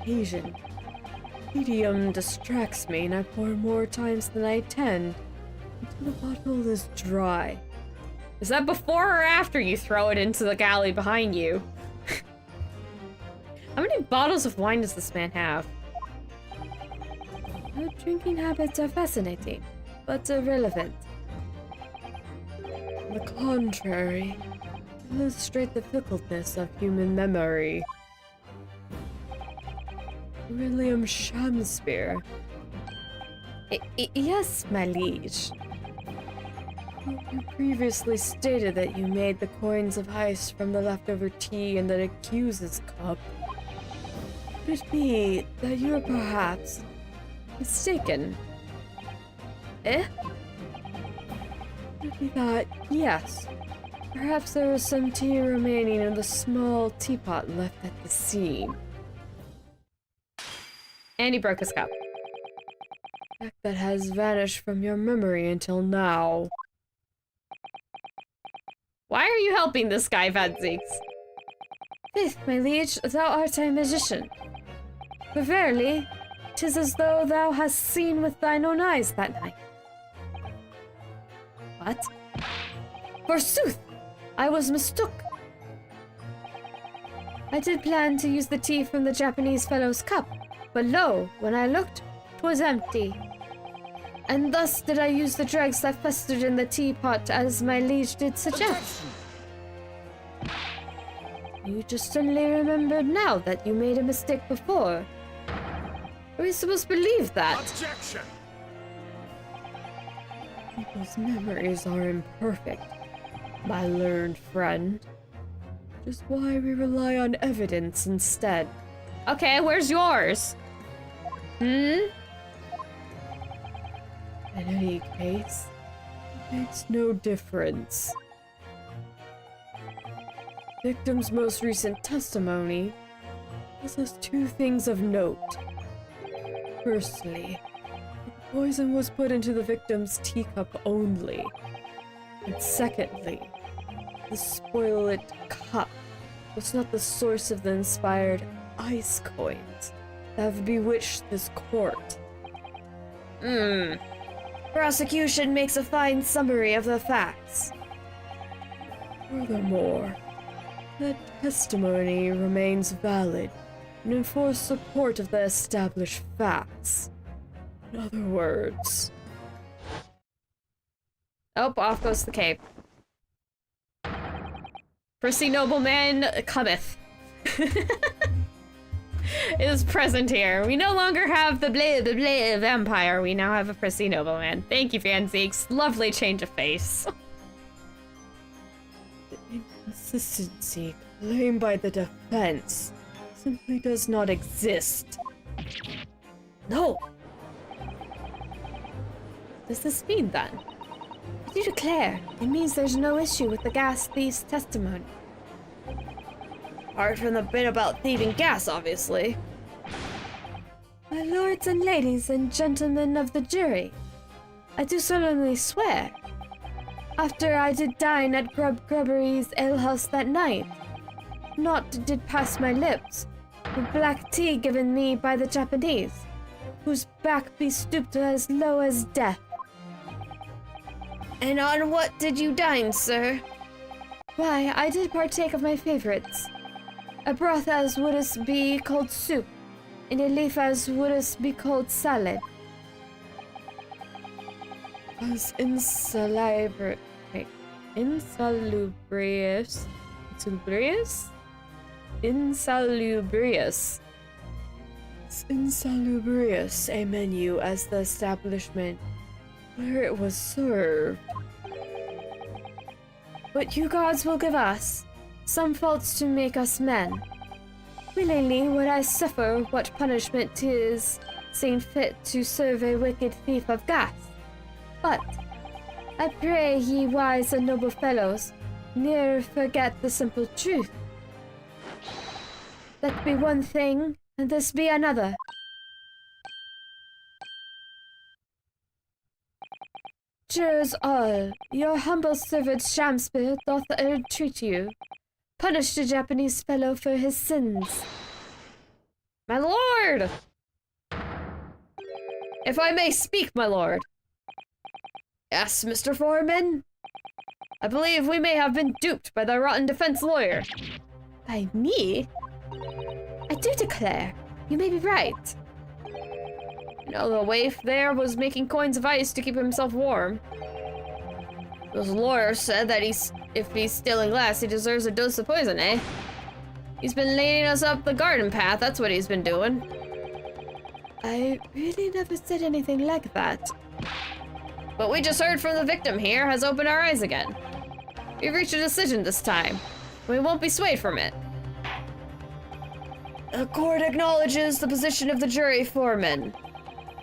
Occasion. Tedium distracts me and I pour more times than I tend until the bottle is dry. Is that before or after you throw it into the galley behind you? How many bottles of wine does this man have? Your drinking habits are fascinating, but irrelevant. On the contrary, they illustrate the fickleness of human memory. William Shamspear. Yes, my liege. You previously stated that you made the coins of ice from the leftover tea in the accuser's cup. Could it be that you are perhaps mistaken? Eh? Could it be that, yes, perhaps there was some tea remaining in the small teapot left at the scene. And he broke his cup. Fact that has vanished from your memory until now. Why are you helping this guy, Vadzix? Faith, my liege, thou art a magician. For verily, 'tis as though thou hast seen with thine own eyes that night. What? Forsooth, I was mistook. I did plan to use the tea from the Japanese fellow's cup, but lo, when I looked, 'twas empty. And thus did I use the dregs that festered in the teapot as my liege did suggest. You just suddenly remembered now that you made a mistake before. Are we supposed to believe that? Objection! People's memories are imperfect, my learned friend. Which is why we rely on evidence instead. Okay, where's yours? In any case, it makes no difference. Victim's most recent testimony tells us two things of note. Firstly, the poison was put into the victim's teacup only. And secondly, the spoiled cup was not the source of the inspired ice coins that have bewitched this court. Prosecution makes a fine summary of the facts. Furthermore, that testimony remains valid and in full support of the established facts. In other words... Oh, off goes the cape. Prissy nobleman cometh. Is present here. We no longer have the blah blah blah vampire. We now have a prissy nobleman. Thank you, Fanzeeks. Lovely change of face. The inconsistency claimed by the defense simply does not exist. No. What does this mean then? If you declare, it means there's no issue with the gas thief's testimony. Apart from the bit about thieving gas, obviously. My lords and ladies and gentlemen of the jury, I do solemnly swear, after I did dine at Grubbery's alehouse that night, naught did pass my lips, but black tea given me by the Japanese, whose back be stooped as low as death. And on what did you dine, sir? Why, I did partake of my favorites. A broth as wouldst be called soup, and a leaf as wouldst be called salad. As insalubrious? Insalubrious a menu as the establishment where it was served. But you gods will give us some faults to make us men. Willingly would I suffer what punishment 'tis seen fit to serve a wicked thief of gas. But I pray ye wise and noble fellows, ne'er forget the simple truth. That be one thing, and this be another. Jurors all, your humble servant Shamspeare doth entreat you. Punish the Japanese fellow for his sins. My lord! If I may speak, my lord. Yes, Mr. Foreman? I believe we may have been duped by the rotten defense lawyer. By me? I do declare, you may be right. You know, the waif there was making coins of ice to keep himself warm. Those lawyers said that if he's stealing glass, he deserves a dose of poison, eh? He's been leading us up the garden path, that's what he's been doing. I really never said anything like that. What we just heard from the victim here has opened our eyes again. We've reached a decision this time. We won't be swayed from it. The court acknowledges the position of the jury foreman.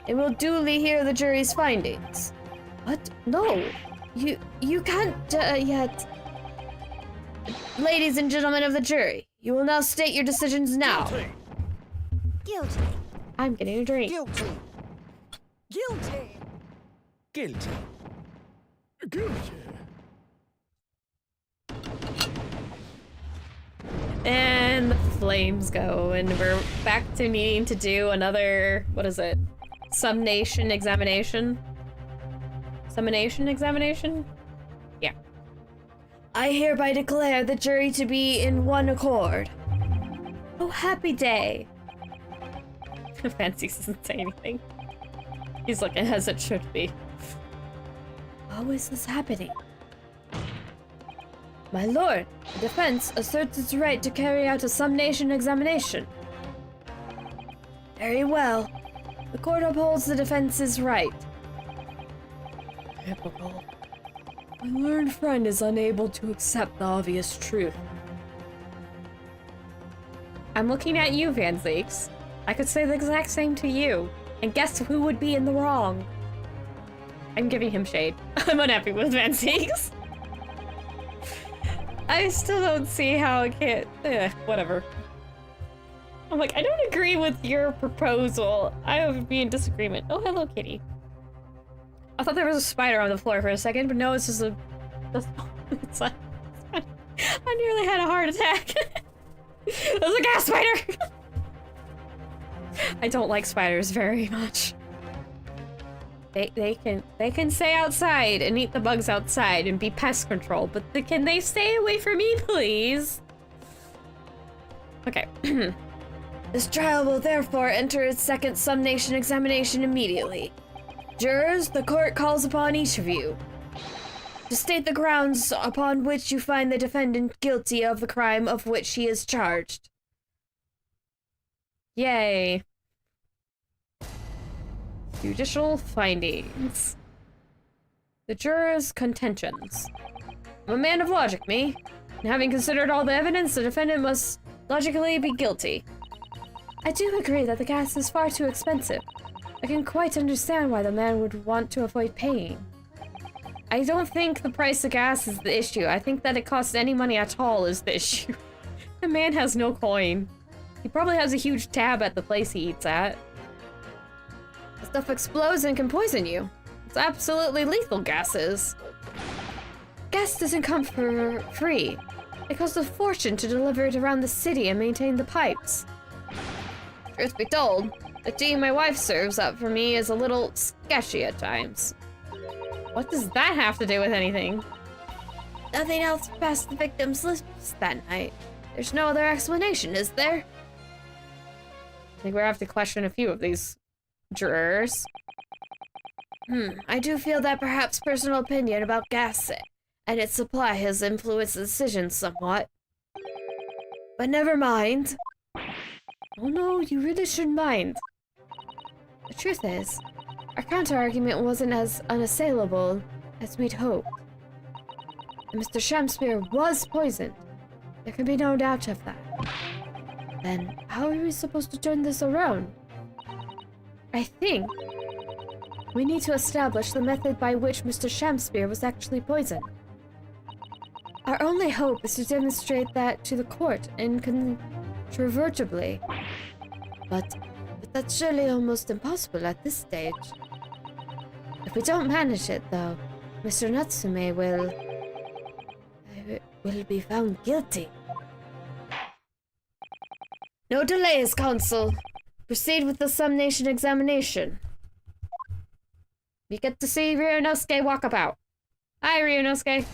It will duly hear the jury's findings. What? No. You can't yet. Ladies and gentlemen of the jury, you will now state your decisions now. Guilty. Guilty. I'm getting a drink. Guilty. Guilty. Guilty. Guilty. And the flames go, and we're back to needing to do another, what is it? Summation examination? Summonation examination? Yeah. I hereby declare the jury to be in one accord. Oh, happy day. Fancy doesn't say anything. He's looking as it should be. How is this happening? My lord, the defense asserts its right to carry out a summation examination. Very well. The court upholds the defense's right. Typical. My learned friend is unable to accept the obvious truth. I'm looking at you, Van Zeeks. I could say the exact same to you. And guess who would be in the wrong? I'm giving him shade. I'm unhappy with Van Zeeks. I still don't see how it can't. Whatever. I'm like, I don't agree with your proposal. I would be in disagreement. Oh, hello, kitty. I thought there was a spider on the floor for a second, but no, it's just a. It's a I nearly had a heart attack. It was a gas spider. I don't like spiders very much. They can stay outside and eat the bugs outside and be pest control, but can they stay away from me, please? Okay. This trial will therefore enter its second summation examination immediately. Jurors, the court calls upon each of you to state the grounds upon which you find the defendant guilty of the crime of which he is charged. Yay. Judicial findings. The jurors' contentions. I'm a man of logic, me. And having considered all the evidence, the defendant must logically be guilty. I do agree that the gas is far too expensive. I can quite understand why the man would want to avoid paying. I don't think the price of gas is the issue. I think that it costs any money at all is the issue. The man has no coin. He probably has a huge tab at the place he eats at. The stuff explodes and can poison you. It's absolutely lethal gases. Gas doesn't come for free. It costs a fortune to deliver it around the city and maintain the pipes. Truth be told, the tea my wife serves up for me is a little sketchy at times. What does that have to do with anything? Nothing else passed the victim's lips that night. There's no other explanation, is there? I think we have to question a few of these jurors. I do feel that perhaps personal opinion about gas and its supply has influenced the decision somewhat. But never mind. Oh no, you really shouldn't mind. The truth is, our counter-argument wasn't as unassailable as we'd hoped. And Mr. Shamspear was poisoned. There can be no doubt of that. Then, how are we supposed to turn this around? I think we need to establish the method by which Mr. Shamspear was actually poisoned. Our only hope is to demonstrate that to the court incontrovertibly. But that's surely almost impossible at this stage. If we don't manage it, though, Mr. Natsume will be found guilty. No delays, Consul. Proceed with the summation examination. You get to see Ryunosuke walk about. Hi, Ryunosuke.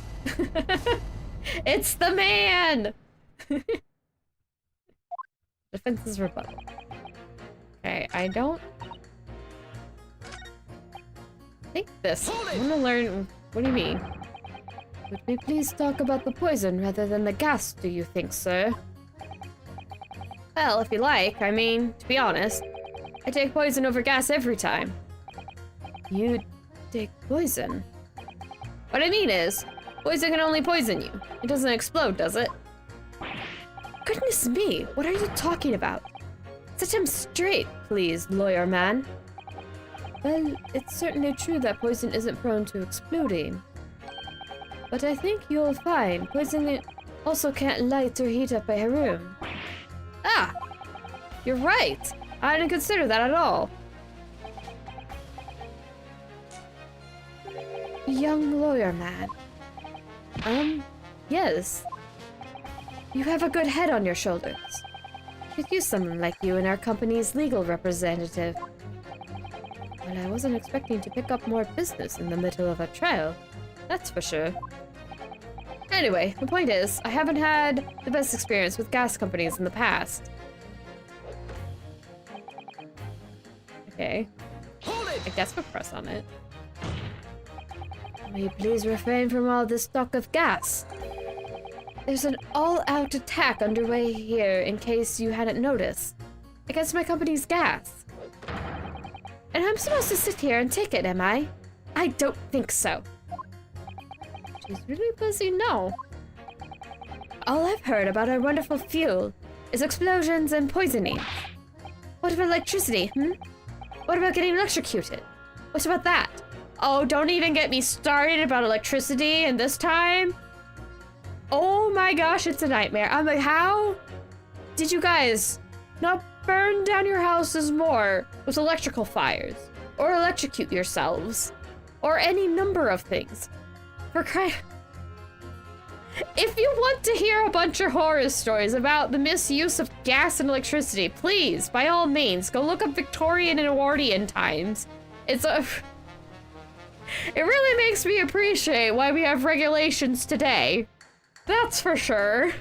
It's the man! Defense's rebuttal. Okay, I don't think this. I want to learn. What do you mean? Would we please talk about the poison rather than the gas, do you think, sir? Well, if you like. I mean, to be honest, I take poison over gas every time. You Take poison? What I mean is, poison can only poison you. It doesn't explode, does it? Goodness me, what are you talking about? Set him straight, please, lawyer man. Well, it's certainly true that poison isn't prone to exploding. But I think you'll find poison also can't light or heat up a room. Ah! You're right! I didn't consider that at all. Young lawyer man. Yes. You have a good head on your shoulders. Could use someone like you in our company's legal representative. Well, I wasn't expecting to pick up more business in the middle of a trial. That's for sure. Anyway, the point is, I haven't had the best experience with gas companies in the past. Okay. Hold it! I guess we'll press on it. Will you please refrain from all this talk of gas? There's an all-out attack underway here in case you hadn't noticed. Against my company's gas. And I'm supposed to sit here and take it, am I? I don't think so. She's really busy now. All I've heard about our wonderful fuel is explosions and poisoning. What about electricity, What about getting electrocuted? What about that? Oh, don't even get me started about electricity and this time. Oh my gosh, it's a nightmare. I'm like, how did you guys not burn down your houses more with electrical fires? Or electrocute yourselves? Or any number of things? For crying... If you want to hear a bunch of horror stories about the misuse of gas and electricity, please, by all means, go look up Victorian and Edwardian times. It's a... It really makes me appreciate why we have regulations today. That's for sure.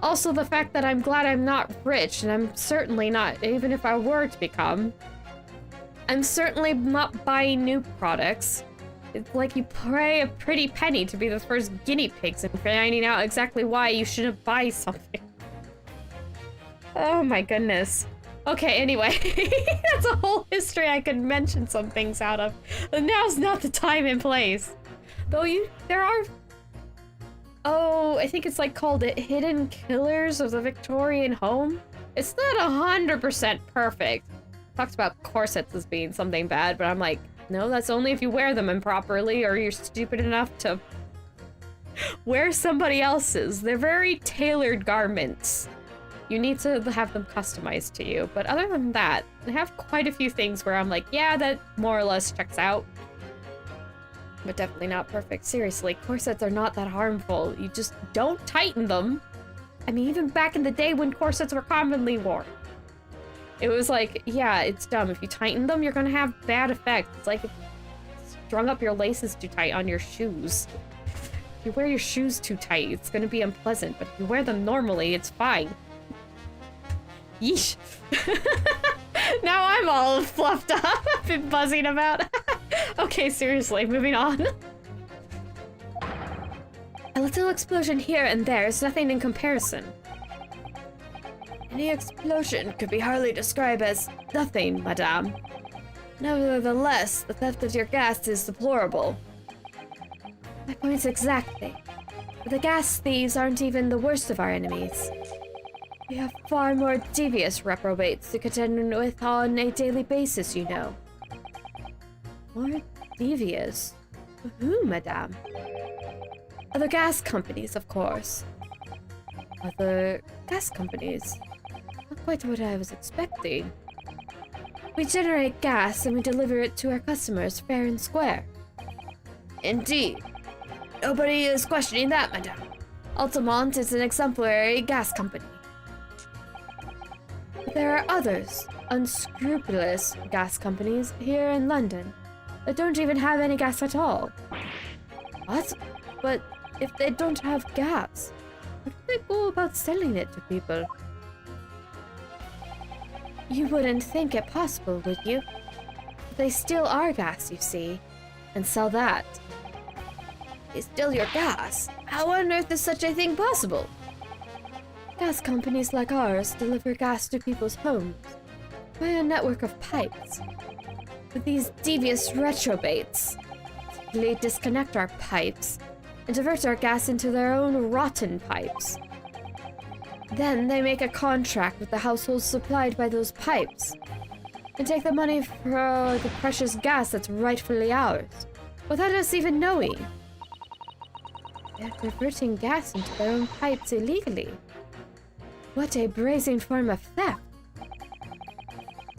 Also, the fact that I'm glad I'm not rich, and I'm certainly not, even if I were to become. I'm certainly not buying new products. It's like you pay a pretty penny to be the first guinea pigs and finding out exactly why you shouldn't buy something. Oh my goodness. Okay, anyway, that's a whole history I could mention some things out of. But now's not the time and place. Though there are... Oh, I think it's like called it Hidden Killers of the Victorian Home. It's not 100% perfect. Talks about corsets as being something bad, but I'm like, no, that's only if you wear them improperly or you're stupid enough to wear somebody else's. They're very tailored garments. You need to have them customized to you. But other than that, I have quite a few things where I'm like, yeah, that more or less checks out. But definitely not perfect. Seriously, corsets are not that harmful. You just don't tighten them. I mean, even back in the day when corsets were commonly worn. It was like, yeah, it's dumb. If you tighten them, you're gonna have bad effects. It's like if you strung up your laces too tight on your shoes. If you wear your shoes too tight, it's gonna be unpleasant. But if you wear them normally, it's fine. Yeesh. Now I'm all fluffed up and buzzing about. Okay, seriously, moving on. A little explosion here and there is nothing in comparison. Any explosion could be hardly described as nothing, madame. Nevertheless, the theft of your gas is deplorable. My point exactly. But the gas thieves aren't even the worst of our enemies. We have far more devious reprobates to contend with on a daily basis, you know. More devious? Who, madame? Other gas companies, of course. Other gas companies? Not quite what I was expecting. We generate gas and we deliver it to our customers fair and square. Indeed. Nobody is questioning that, madame. Altamont is an exemplary gas company. But there are others, unscrupulous gas companies here in London that don't even have any gas at all. What? But if they don't have gas, how do they go about selling it to people? You wouldn't think it possible, would you? But they steal our gas, you see, and sell that. They steal your gas? How on earth is such a thing possible? Gas companies like ours deliver gas to people's homes. by a network of pipes. But these devious retrobates typically disconnect our pipes and divert our gas into their own rotten pipes. Then they make a contract with the households supplied by those pipes and take the money for the precious gas that's rightfully ours, without us even knowing. They're diverting gas into their own pipes illegally. What a brazen form of theft.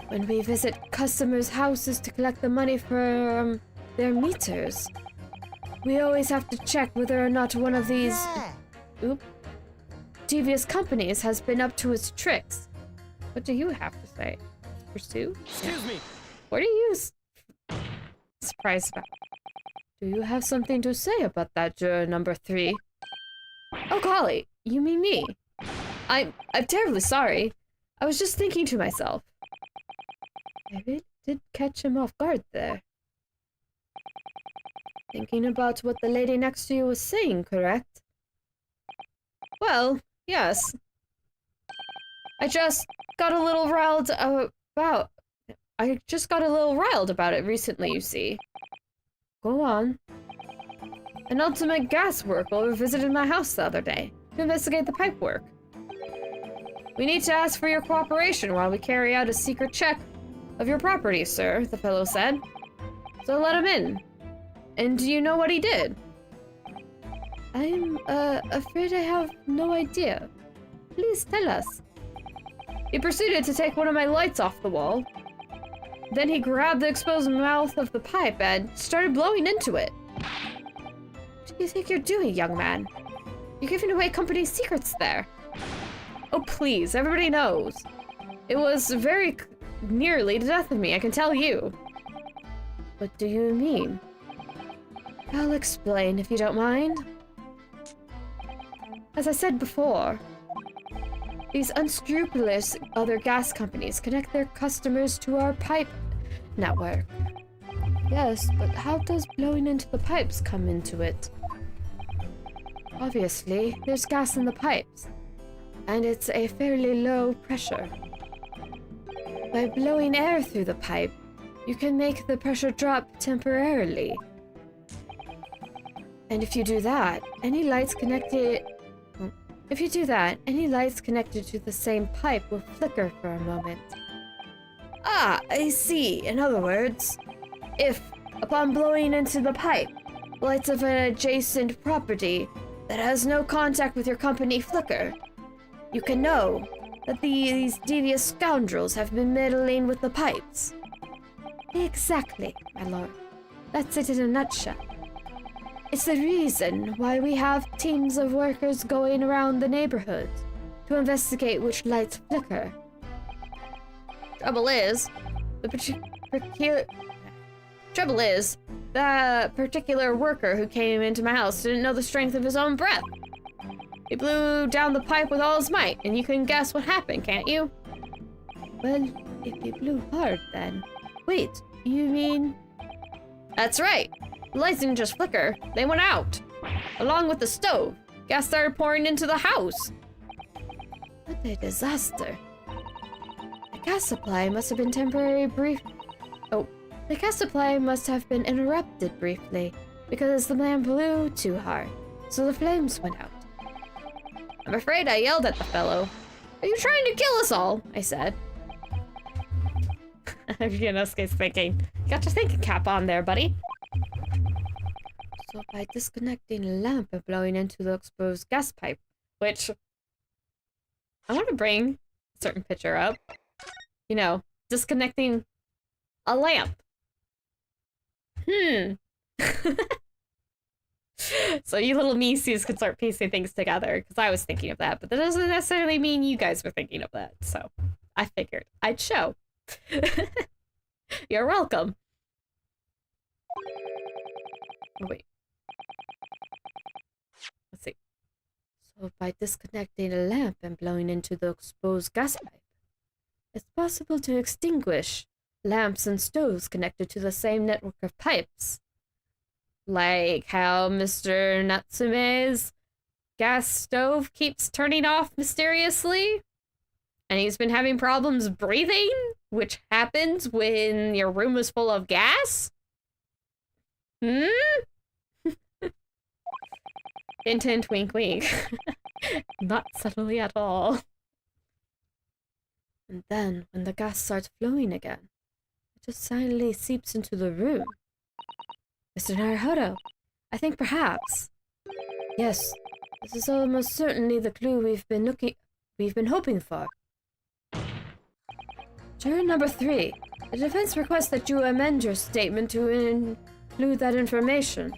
When we visit customers' houses to collect the money for their meters, we always have to check whether or not one of these devious companies has been up to its tricks. What do you have to say? Pursue? Excuse me. What are you surprised about? Do you have something to say about that, juror number 3? Oh, golly, you mean me? I'm terribly sorry. I was just thinking to myself. I really did catch him off guard there. Thinking about what the lady next to you was saying, correct? Well, yes. I just got a little riled about it recently, you see. Go on. An ultimate gas worker visited my house the other day to investigate the pipe work. We need to ask for your cooperation while we carry out a secret check of your property, sir, the fellow said. So let him in. And do you know what he did? I'm, afraid I have no idea. Please tell us. He proceeded to take one of my lights off the wall. Then he grabbed the exposed mouth of the pipe and started blowing into it. What do you think you're doing, young man? You're giving away company secrets there. Oh, please, everybody knows. It was very nearly the death of me, I can tell you. What do you mean? I'll explain if you don't mind. As I said before, these unscrupulous other gas companies connect their customers to our pipe network. Yes, but how does blowing into the pipes come into it? Obviously, there's gas in the pipes, and it's a fairly low pressure. By blowing air through the pipe, you can make the pressure drop temporarily. And if you do that, any lights connected to the same pipe will flicker for a moment. Ah, I see. In other words, if, upon blowing into the pipe, lights of an adjacent property that has no contact with your company flicker, you can know that these devious scoundrels have been meddling with the pipes. Exactly, my lord. That's it in a nutshell. It's the reason why we have teams of workers going around the neighborhood to investigate which lights flicker. Trouble is, the particular worker who came into my house didn't know the strength of his own breath. He blew down the pipe with all his might, and you can guess what happened, can't you? Well, if he blew hard, then. Wait, you mean... That's right. The lights didn't just flicker, they went out. Along with the stove. Gas started pouring into the house. What a disaster. The gas supply must have been the gas supply must have been interrupted briefly because the man blew too hard, so the flames went out. I'm afraid I yelled at the fellow. Are you trying to kill us all? I said. Yanosuke's thinking. You got your thinking cap on there, buddy. So by disconnecting a lamp and blowing into the exposed gas pipe, which I want to bring a certain picture up. You know, disconnecting a lamp. So you little Mises could start piecing things together, because I was thinking of that, but that doesn't necessarily mean you guys were thinking of that, so I figured I'd show. You're welcome. Oh, wait. Let's see. So by disconnecting a lamp and blowing into the exposed gas pipe, it's possible to extinguish lamps and stoves connected to the same network of pipes. Like how Mr. Natsume's gas stove keeps turning off mysteriously, and he's been having problems breathing which happens when your room is full of gas? Hmm? Hint, hint, wink, wink. Not subtly at all. And then, when the gas starts flowing again, it just silently seeps into the room. Mr. Naruhodo, I think perhaps. Yes, this is almost certainly the clue we've been hoping for. Juror number 3, the defense requests that you amend your statement to include that information.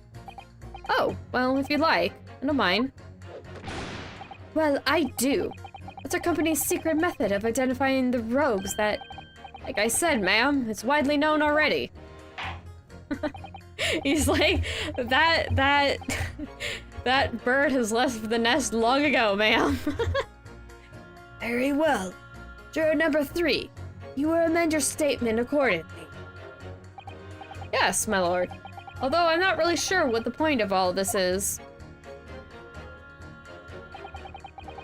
Oh, well, if you'd like. I don't mind. Well, I do. That's our company's secret method of identifying the rogues that, like I said, ma'am, it's widely known already. He's like, that bird has left the nest long ago, ma'am. Very well. Juror number 3, you will amend your statement accordingly. Yes, my lord. Although I'm not really sure what the point of all this is.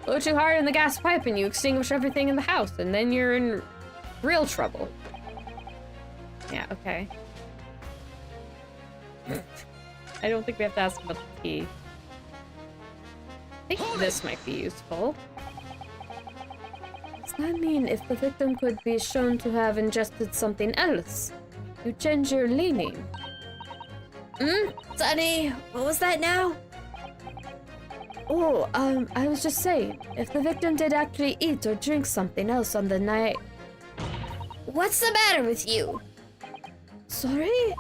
Blow too hard in the gas pipe and you extinguish everything in the house, and then you're in real trouble. Yeah, okay. I don't think we have to ask about the key. I think this might be useful. Does that mean if the victim could be shown to have ingested something else, you change your leaning? Sonny, what was that now? Oh, I was just saying, if the victim did actually eat or drink something else on the night... What's the matter with you? Sorry?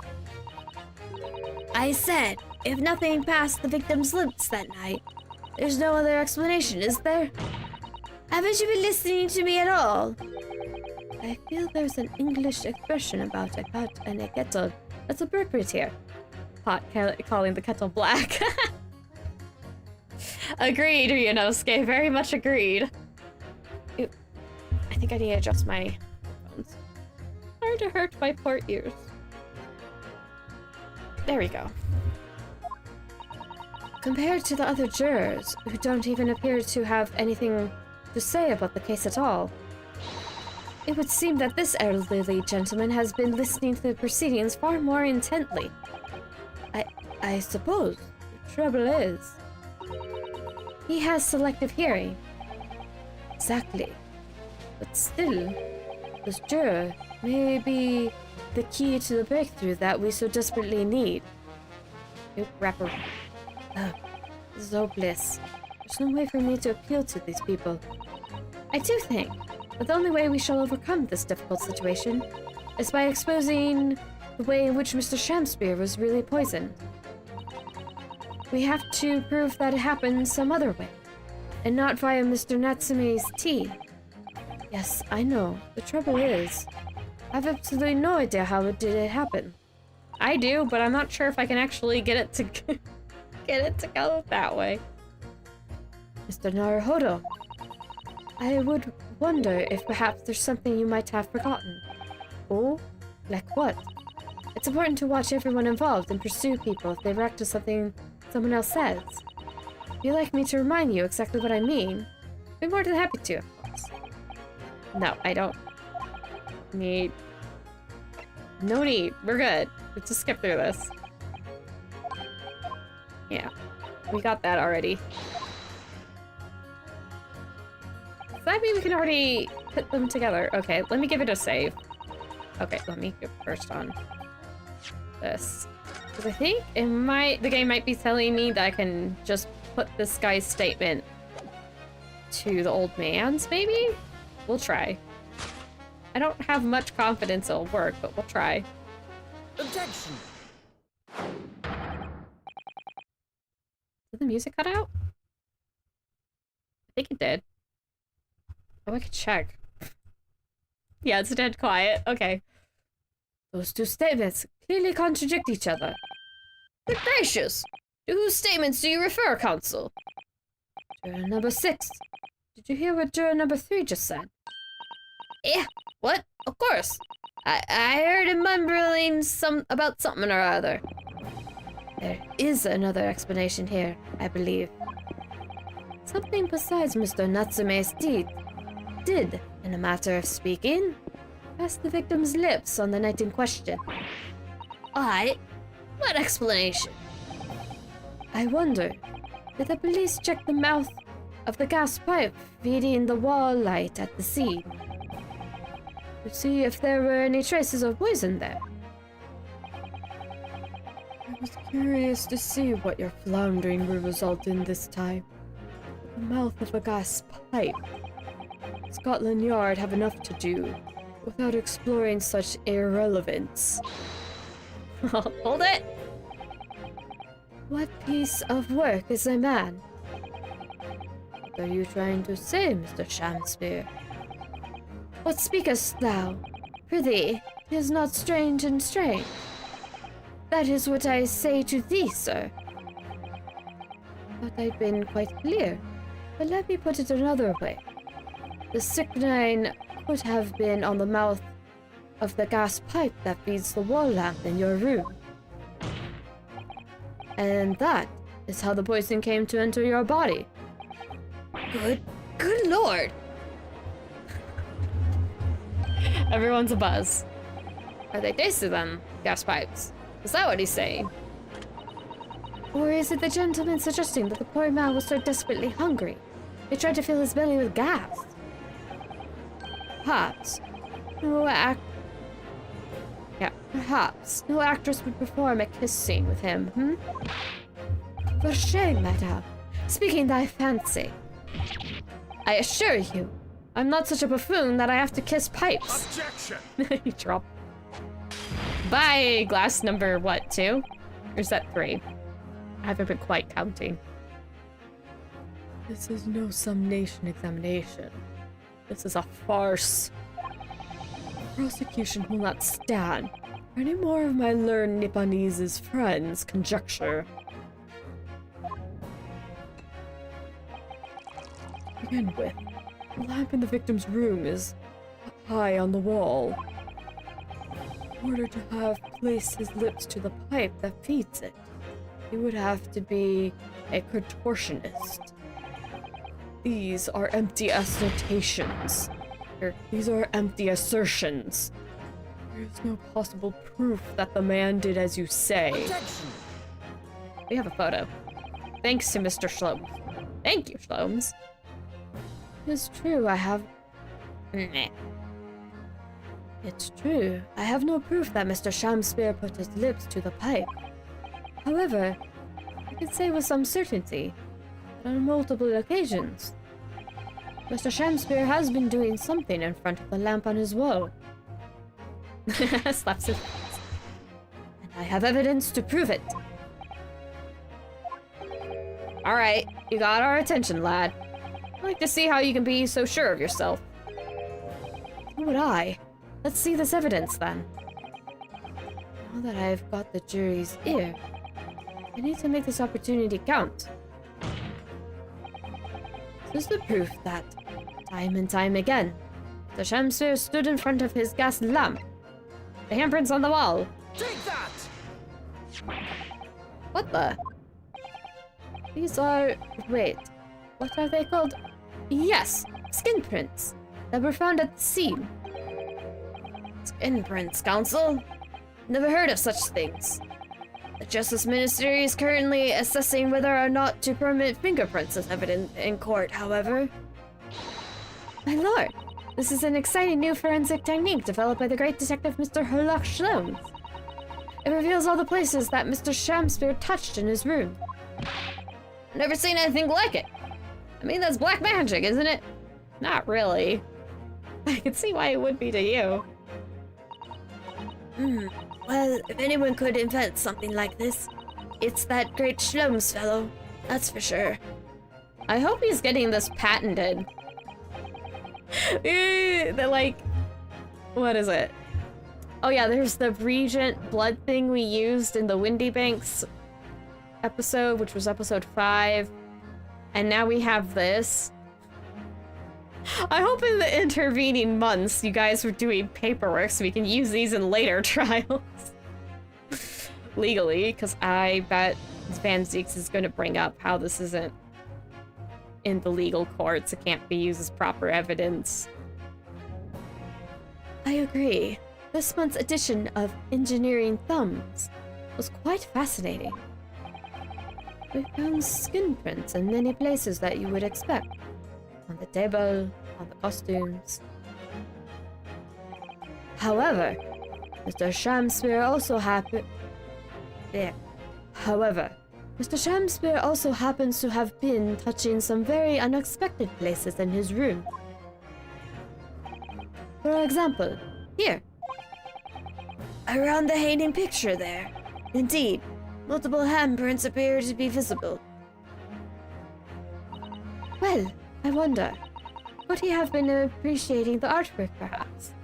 I said, if nothing passed the victim's lips that night, there's no other explanation, is there? Haven't you been listening to me at all? I feel there's an English expression about a pot and a kettle that's appropriate here. Pot calling the kettle black. Agreed, Ryunosuke. Very much agreed. Ew. I think I need to adjust my headphones. Hard to hurt my poor ears. There we go. Compared to the other jurors, who don't even appear to have anything to say about the case at all, it would seem that this elderly gentleman has been listening to the proceedings far more intently. I suppose the trouble is, he has selective hearing. Exactly. But still, this juror may be the key to the breakthrough that we so desperately need. Nope, wrapper. Ugh, this is hopeless. There's no way for me to appeal to these people. I do think that the only way we shall overcome this difficult situation is by exposing the way in which Mr. Shamspear was really poisoned. We have to prove that it happened some other way, and not via Mr. Natsume's tea. Yes, I know. The trouble is, I have absolutely no idea how it did it happen. I do, but I'm not sure if I can actually get it to get it to go that way. Mr. Naruhodo, I would wonder if perhaps there's something you might have forgotten. Oh? Like what? It's important to watch everyone involved and pursue people if they react to something someone else says. If you'd like me to remind you exactly what I mean, I'd be more than happy to, of course. No, I don't need... No need. We're good. Let's just skip through this. Yeah. We got that already. Does that mean we can already put them together? Okay, let me give it a save. Okay, let me go first on this. Because I think the game might be telling me that I can just put this guy's statement to the old man's, maybe? We'll try. I don't have much confidence it'll work, but we'll try. Objection! Did the music cut out? I think it did. Oh, I could check. Yeah, it's dead quiet. Okay. Those two statements clearly contradict each other. Good gracious! To whose statements do you refer, counsel? Juror number 6. Did you hear what juror number 3 just said? Yeah, what? Of course. I heard him mumbling about something or other. There is another explanation here, I believe. Something besides Mr. Natsume's deed did, in a matter of speaking, past the victim's lips on the night in question. What explanation? I wonder, did the police check the mouth of the gas pipe feeding the wall light at the scene to see if there were any traces of poison there? I was curious to see what your floundering will result in this time. The mouth of a gas pipe. Scotland Yard have enough to do without exploring such irrelevance. Hold it! What piece of work is a man? What are you trying to say, Mr. Shamspeare? What speakest thou? Prithee, 'tis not strange and strange. That is what I say to thee, sir. Thought I'd been quite clear, but let me put it another way. The strychnine could have been on the mouth of the gas pipe that feeds the wall lamp in your room. And that is how the poison came to enter your body. Good lord! Everyone's abuzz. Are they tasty then, gas pipes? Is that what he's saying? Or is it the gentleman suggesting that the poor man was so desperately hungry, he tried to fill his belly with gas? Perhaps. Perhaps no actress would perform a kiss scene with him, For shame, madame. Speaking thy fancy. I assure you, I'm not such a buffoon that I have to kiss pipes. Objection! You drop. Bye, glass number, what, 2? Or is that 3? I haven't been quite counting. This is no summation examination. This is a farce. The prosecution will not stand for any more of my learned Nipponese's friends' conjecture. To begin with, the lamp in the victim's room is high on the wall. In order to have placed his lips to the pipe that feeds it, he would have to be a contortionist. These are empty assertions. These are empty assertions. There is no possible proof that the man did as you say. Objection! We have a photo. Thanks to Mr. Shlomes. Thank you, Shlomes. It's true, I have... It's true. I have no proof that Mr. Shamspeare put his lips to the pipe. However, I can say with some certainty that on multiple occasions, Mr. Shamspeare has been doing something in front of the lamp on his wall. Slaps his face. And I have evidence to prove it. Alright, you got our attention, lad. I'd like to see how you can be so sure of yourself. So would I. Let's see this evidence, then. Now that I've got the jury's ear, I need to make this opportunity count. This is the proof that, time and time again, the Shamspeare stood in front of his gas lamp. The handprints on the wall. Take that! What the? These are... wait. What are they called? Yes, skin prints that were found at the scene. Skin prints, counsel? Never heard of such things. The Justice Ministry is currently assessing whether or not to permit fingerprints as evidence in court, however. My lord, this is an exciting new forensic technique developed by the great detective Mr. Herlock Sholmes. It reveals all the places that Mr. Shamspeare touched in his room. Never seen anything like it. I mean, that's black magic, isn't it? Not really. I can see why it would be to you. Well, if anyone could invent something like this, it's that great Sholmes fellow. That's for sure. I hope he's getting this patented. They're like... what is it? Oh yeah, there's the Regent blood thing we used in the Windy Banks episode, which was episode 5. And now we have this. I hope in the intervening months you guys were doing paperwork so we can use these in later trials. Legally, because I bet Van Zeeks is going to bring up how this isn't in the legal courts. It can't be used as proper evidence. I agree. This month's edition of Engineering Thumbs was quite fascinating. We found skin prints in many places that you would expect. On the table, on the costumes. However, Mr. Shamspear also happens to have been touching some very unexpected places in his room. For example, here. Around the hanging picture there. Indeed, multiple handprints appear to be visible. Well, I wonder, could he have been appreciating the artwork, perhaps?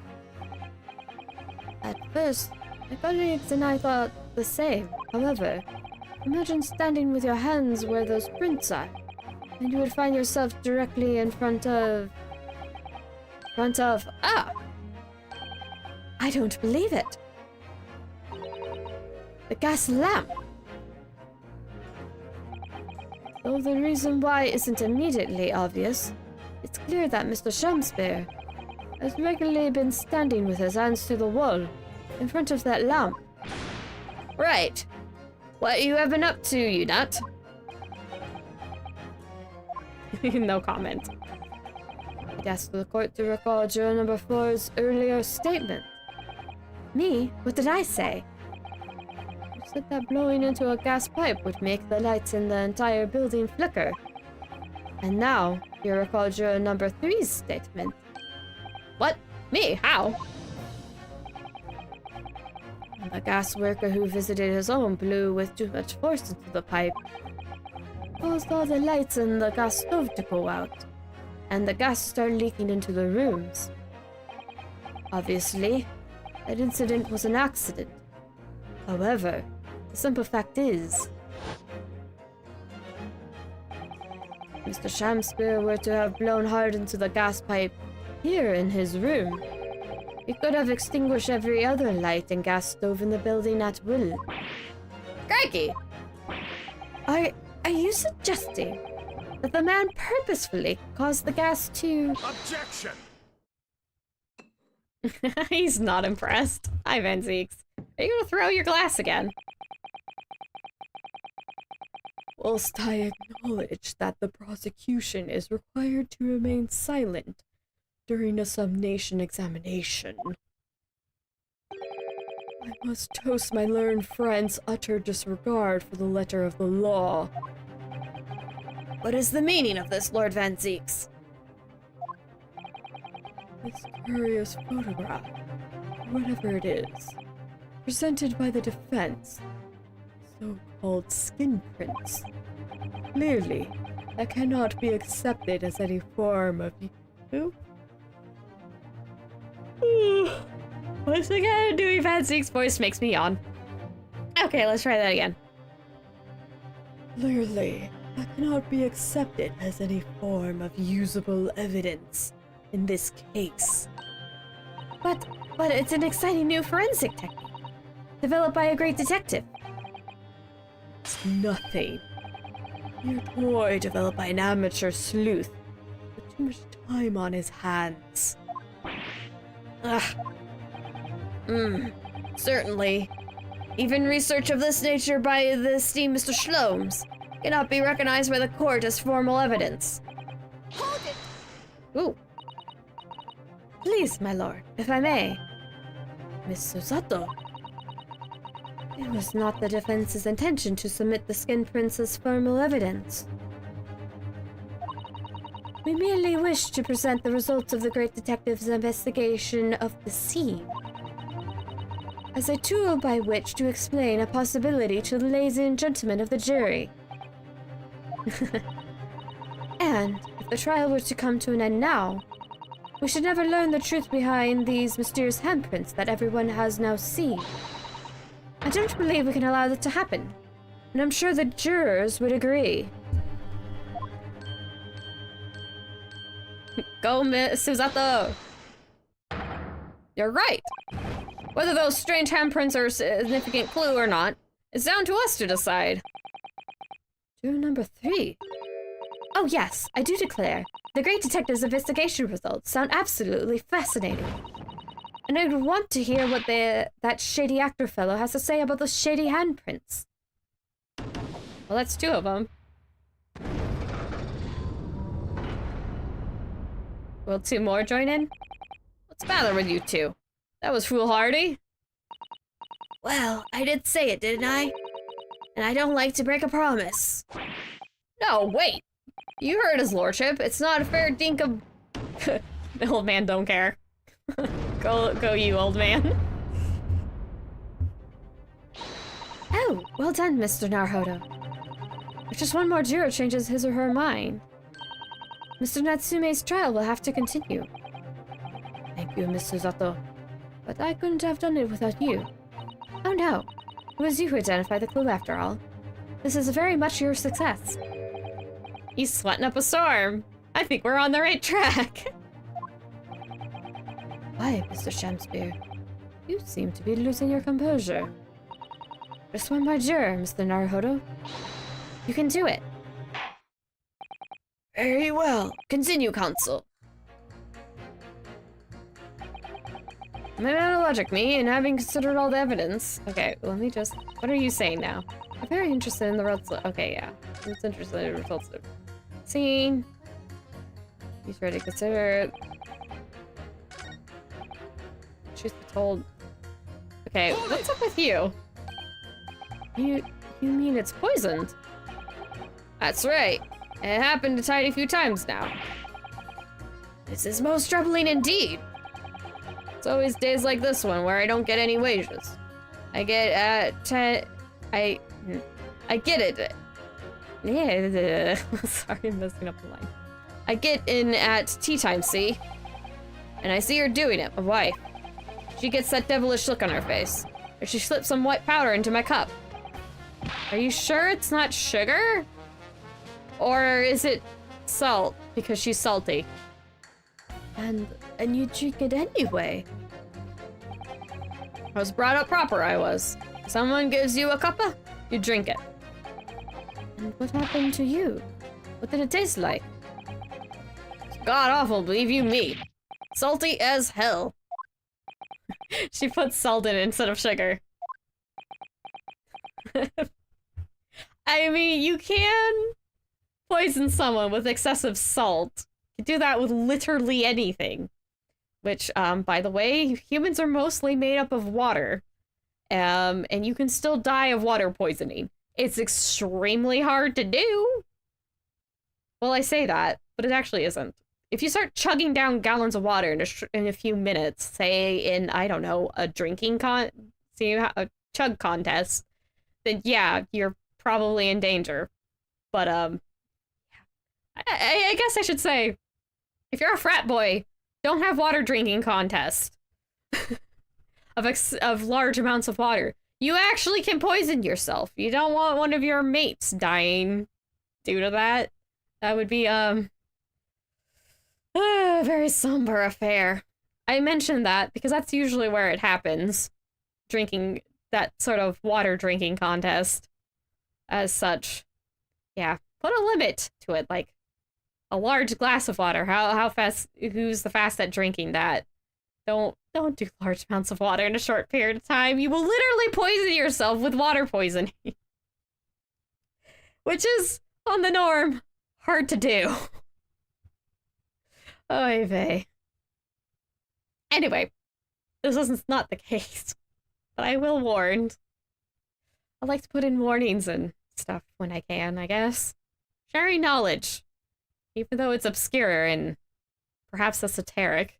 At first, my colleagues and I thought the same. However, imagine standing with your hands where those prints are, and you would find yourself directly in front of... Ah! I don't believe it. The gas lamp. Though the reason why isn't immediately obvious, it's clear that Mr. Shamspear has regularly been standing with his hands to the wall, in front of that lamp. Right. What you have been up to, you nut? No comment. I'd ask the court to recall juror number 4's earlier statement. Me? What did I say? You said that blowing into a gas pipe would make the lights in the entire building flicker. And now, you recall juror number 3's statement. What? Me? How? The gas worker who visited his home blew with too much force into the pipe, caused all the lights in the gas stove to go out, and the gas started leaking into the rooms. Obviously, that incident was an accident. However, the simple fact is, if Mr. Shamspear were to have blown hard into the gas pipe here in his room, he could have extinguished every other light and gas stove in the building at will. Crikey! Are you suggesting that the man purposefully caused the gas to... Objection! He's not impressed. Hi, Van Zeeks. Are you gonna throw your glass again? Whilst I acknowledge that the prosecution is required to remain silent during a summation examination, I must toast my learned friend's utter disregard for the letter of the law. What is the meaning of this, Lord Van Zeeks? This curious photograph, whatever it is, presented by the defense, so-called skin prints. Clearly, that cannot be accepted as any form of... Who? Once again, Dewey Van Zeek's voice makes me yawn. Okay, let's try that again. Clearly, that cannot be accepted as any form of usable evidence in this case. But it's an exciting new forensic technique, developed by a great detective. It's nothing. Your toy developed by an amateur sleuth with too much time on his hands. Ugh. Certainly. Even research of this nature by the esteemed Mr. Shlomes cannot be recognized by the court as formal evidence. Hold it! Ooh. Please, my lord, if I may. Miss Susato. It was not the defense's intention to submit the skin prints as formal evidence. We merely wish to present the results of the great detective's investigation of the scene as a tool by which to explain a possibility to the ladies and gentlemen of the jury. And if the trial were to come to an end now, we should never learn the truth behind these mysterious handprints that everyone has now seen. I don't believe we can allow that to happen, and I'm sure the jurors would agree. Go, Miss Susato! You're right! Whether those strange handprints are a significant clue or not, it's down to us to decide. Juror number 3. Oh yes, I do declare. The great detective's investigation results sound absolutely fascinating. And I'd want to hear what that shady actor fellow has to say about those shady handprints. Well, that's 2 of them. Will 2 more join in? What's the matter with you 2? That was foolhardy. Well, I did say it, didn't I? And I don't like to break a promise. No, wait. You heard his lordship. It's not a fair dink of... The old man don't care. Go you, old man. Oh, well done, Mr. Naruhodo. If just one more juror changes his or her mind, Mr. Natsume's trial will have to continue. Thank you, Mr. Zato. But I couldn't have done it without you. Oh no. It was you who identified the clue after all. This is very much your success. He's sweating up a storm. I think we're on the right track. Why, Mr. Shamspear? You seem to be losing your composure. Just one more juror, Mr. Naruhodo. You can do it. Very well. Continue, Consul. May not logic me, and having considered all the evidence. Okay, let me just... What are you saying now? I'm very interested in the results. Okay, yeah. I'm just interested in the results of scene. He's ready to consider. Truth be told. Okay, what's up with you? You mean it's poisoned? That's right. It happened a tiny few times now. This is most troubling indeed. It's always days like this one where I don't get any wages. I get I get it. Yeah, sorry, I'm messing up the line. I get in at tea time, see? And I see her doing it, my wife. She gets that devilish look on her face. Or she slips some white powder into my cup. Are you sure it's not sugar? Or is it salt because she's salty? And you drink it anyway. I was brought up proper, I was. Someone gives you a cuppa, you drink it. And what happened to you? What did it taste like? God awful, believe you me. Salty as hell. She puts salt in it instead of sugar. I mean, you can poison someone with excessive salt. You can do that with literally anything. Which, by the way, humans are mostly made up of water. And you can still die of water poisoning. It's extremely hard to do. Well, I say that, but it actually isn't. If you start chugging down gallons of water in a few minutes, say in, I don't know, a a chug contest, then yeah, you're probably in danger. But, I guess I should say, if you're a frat boy, don't have water drinking contest of large amounts of water. You actually can poison yourself. You don't want one of your mates dying due to that. That would be, a very somber affair. I mentioned that because that's usually where it happens. Drinking that sort of water drinking contest. As such. Yeah. Put a limit to it, like a large glass of water. How fast, who's the fast at drinking that? Don't do large amounts of water in a short period of time. You will literally poison yourself with water poisoning. Which is, on the norm, hard to do. Oy vey. Anyway, this is not the case. But I will warn. I like to put in warnings and stuff when I can, I guess. Sharing knowledge. Even though it's obscure and perhaps esoteric.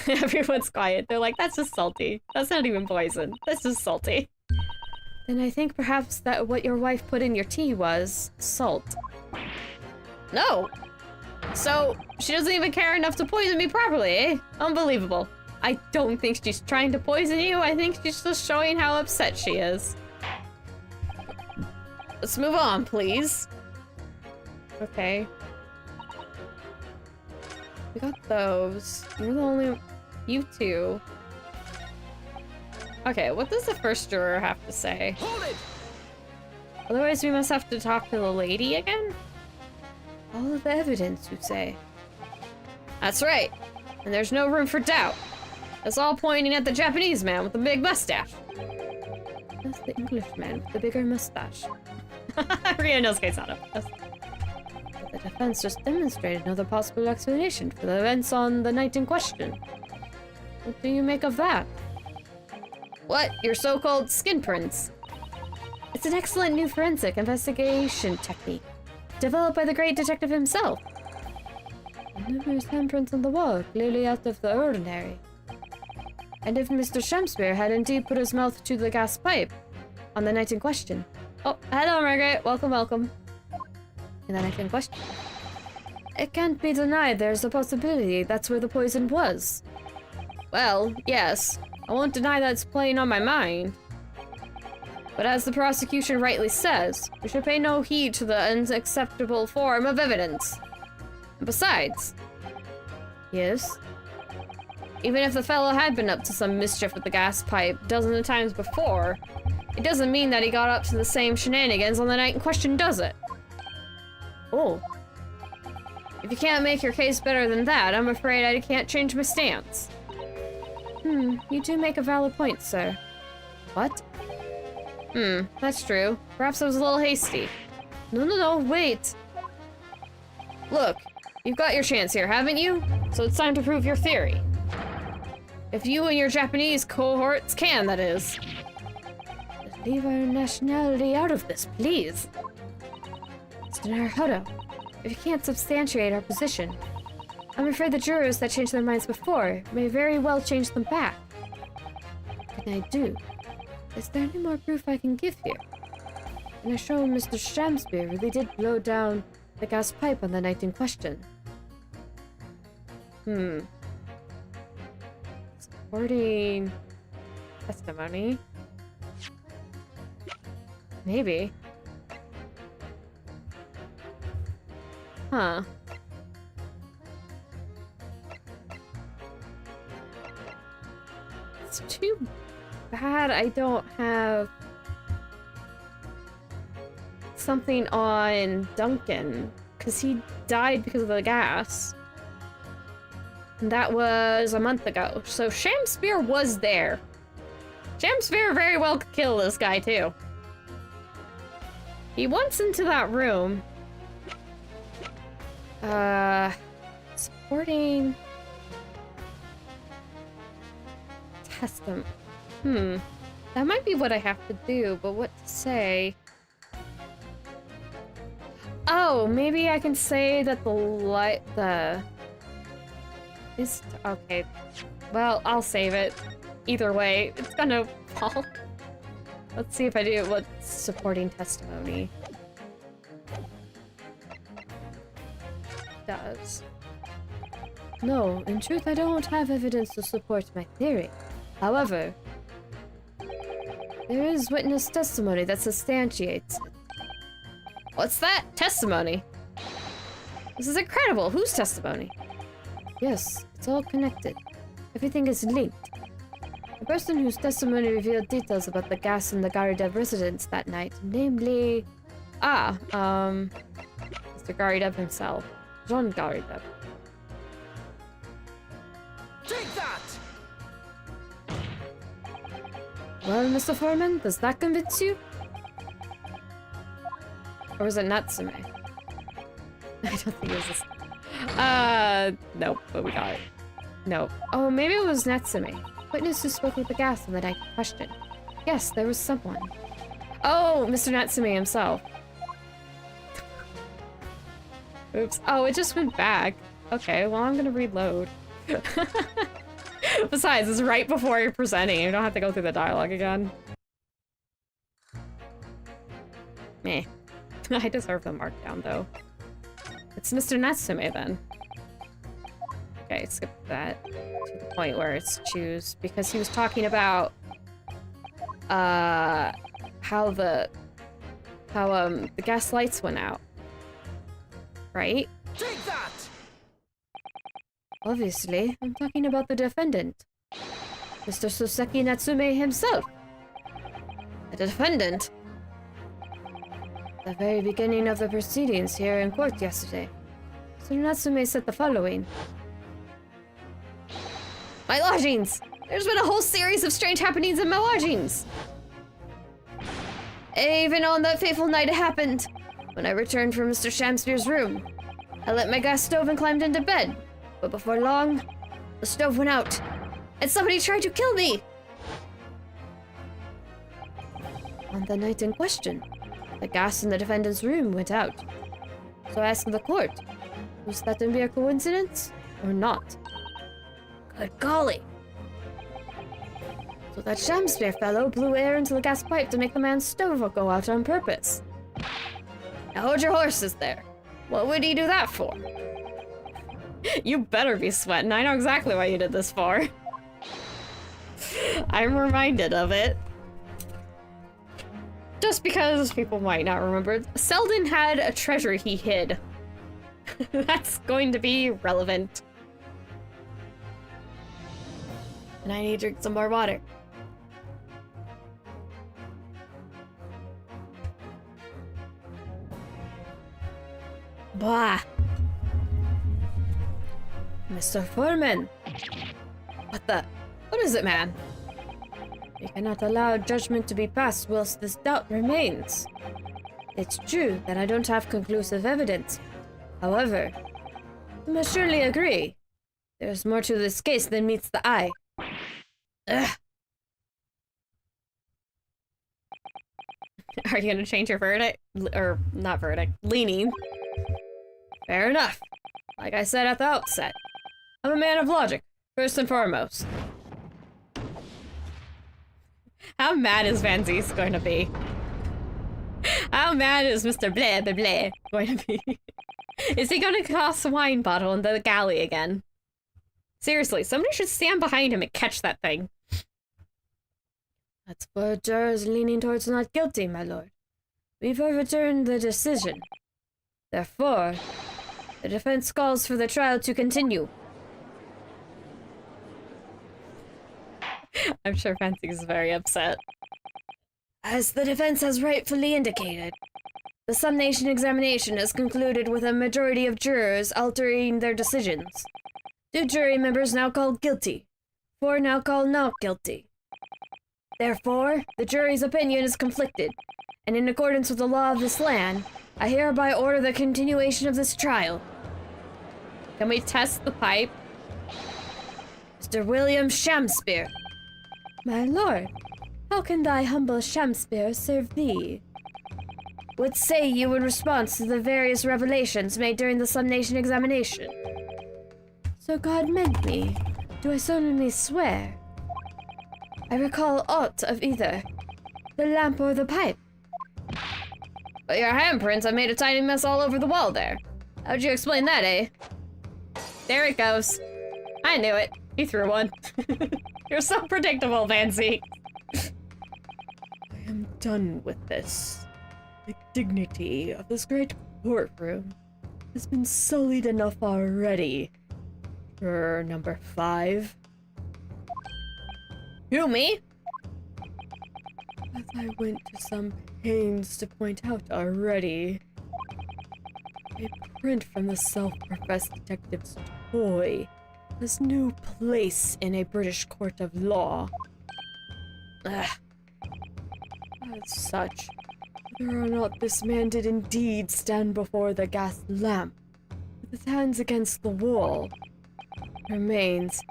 Everyone's quiet. They're like, that's just salty. That's not even poison. That's just salty. Then I think perhaps that what your wife put in your tea was salt. No! So, she doesn't even care enough to poison me properly, eh? Unbelievable. I don't think she's trying to poison you. I think she's just showing how upset she is. Let's move on, please. Okay. We got those. You're the only... You two. Okay, what does the first juror have to say? Hold it! Otherwise, we must have to talk to the lady again? All of the evidence, you say? That's right. and there's no room for doubt. It's all pointing at the Japanese man with the big mustache. That's the Englishman with the bigger mustache. Ryunosuke's not a mustache. But the defense just demonstrated another possible explanation for the events on the night in question. What do you make of that? What? Your so-called skin prints? It's an excellent new forensic investigation technique, developed by the great detective himself. Numerous handprints on the wall, clearly out of the ordinary. And if Mr. Shamspeare had indeed put his mouth to the gas pipe on the night in question. Oh, hello, Margaret. Welcome, welcome. In the night in question. It can't be denied there's a possibility that's where the poison was. Well, yes. I won't deny that it's playing on my mind. But as the prosecution rightly says, we should pay no heed to the unacceptable form of evidence. And besides... Yes? Even if the fellow had been up to some mischief with the gas pipe dozens of times before, it doesn't mean that he got up to the same shenanigans on the night in question, does it? Oh. If you can't make your case better than that, I'm afraid I can't change my stance. You do make a valid point, sir. What? That's true. Perhaps I was a little hasty. No, wait. Look, you've got your chance here, haven't you? So it's time to prove your theory. If you and your Japanese cohorts can, that is. Just leave our nationality out of this, please. Mr. Naruhodo, if you can't substantiate our position, I'm afraid the jurors that changed their minds before may very well change them back. What can I do? Is there any more proof I can give here? Can I show Mr. Shamspeare really did blow down the gas pipe on the night in question? Supporting testimony? Maybe. Huh. It's too bad I don't have something on Duncan, because he died because of the gas. And that was a month ago. So Shamspeare was there. Shamspeare very well could kill this guy too. He wants into that room. Supporting testimony. That might be what I have to do, but what to say? Oh, maybe I can say that okay. Well, I'll save it. Either way, it's gonna fall. Let's see if I do what's supporting testimony does. No, in truth, I don't have evidence to support my theory. However, there is witness testimony that substantiates it. What's that? Testimony? This is incredible. Whose testimony? Yes, it's all connected. Everything is linked. The person whose testimony revealed details about the gas in the Garidev residence that night, namely... Mr. Garidev himself. Jean Garidev. Take that! Well, Mr. Foreman, does that convince you? Or was it Natsume? I don't think it was this. Nope, but we got it. Nope. Oh, maybe it was Natsume. Witness who spoke with the gas on the night in question. Yes, there was someone. Oh, Mr. Natsume himself. Oops. Oh, it just went back. Okay, well, I'm gonna reload. Besides, it's right before you're presenting. You don't have to go through the dialogue again. Meh. I deserve the markdown, though. It's Mr. Natsume, then. Okay, skip that to the point where it's choose, because he was talking about how the gas lights went out. Right? Take that! Obviously, I'm talking about the defendant. Mr. Soseki Natsume himself. The defendant? At the very beginning of the proceedings here in court yesterday, Mr. Natsume said the following. My lodgings! There's been a whole series of strange happenings in my lodgings! Even on that fateful night it happened, when I returned from Mr. Shamspeare's room. I lit my gas stove and climbed into bed, but before long, the stove went out, and somebody tried to kill me! On the night in question, the gas in the defendant's room went out. So I asked the court, was that a mere coincidence or not? Good golly! So that Shamspeare fellow blew air into the gas pipe to make the man's stove go out on purpose. Now hold your horses there. What would he do that for? You better be sweating. I know exactly what you did this for. I'm reminded of it. Just because people might not remember. Selden had a treasure he hid. That's going to be relevant. And I need to drink some more water. Bah! Mr. Foreman! What is it, man? We cannot allow judgment to be passed whilst this doubt remains. It's true that I don't have conclusive evidence. However, you must surely agree. There's more to this case than meets the eye. Ugh. Are you gonna change your verdict? Or, not verdict, leaning? Fair enough. Like I said at the outset, I'm a man of logic, first and foremost. How mad is Van Zees going to be? How mad is Mr. Blah Blah Blah going to be? Is he going to toss a wine bottle into the galley again? Seriously, somebody should stand behind him and catch that thing. That's for jurors leaning towards not guilty, my lord. We've overturned the decision. Therefore, the defense calls for the trial to continue. I'm sure Fancy is very upset. As the defense has rightfully indicated, the summation examination has concluded with a majority of jurors altering their decisions. 2 jury members now called guilty, 4 now called not guilty. Therefore, the jury's opinion is conflicted, and in accordance with the law of this land, I hereby order the continuation of this trial. Can we test the pipe? Mr. William Shamspeare. My lord, how can thy humble Shamspeare serve thee? What say you in response to the various revelations made during the summation examination? So God meant me, do I solemnly swear. I recall aught of either, the lamp or the pipe. But your handprints have made a tiny mess all over the wall there. How'd you explain that, eh? There it goes. I knew it. You threw one. You're so predictable, Fancy. I am done with this. The dignity of this great courtroom has been sullied enough already. Number 5. You, me? As I went to some pains to point out already, a print from the self-professed detective's toy has no place in a British court of law. As such, whether or not this man did indeed stand before the gas lamp, with his hands against the wall, remains,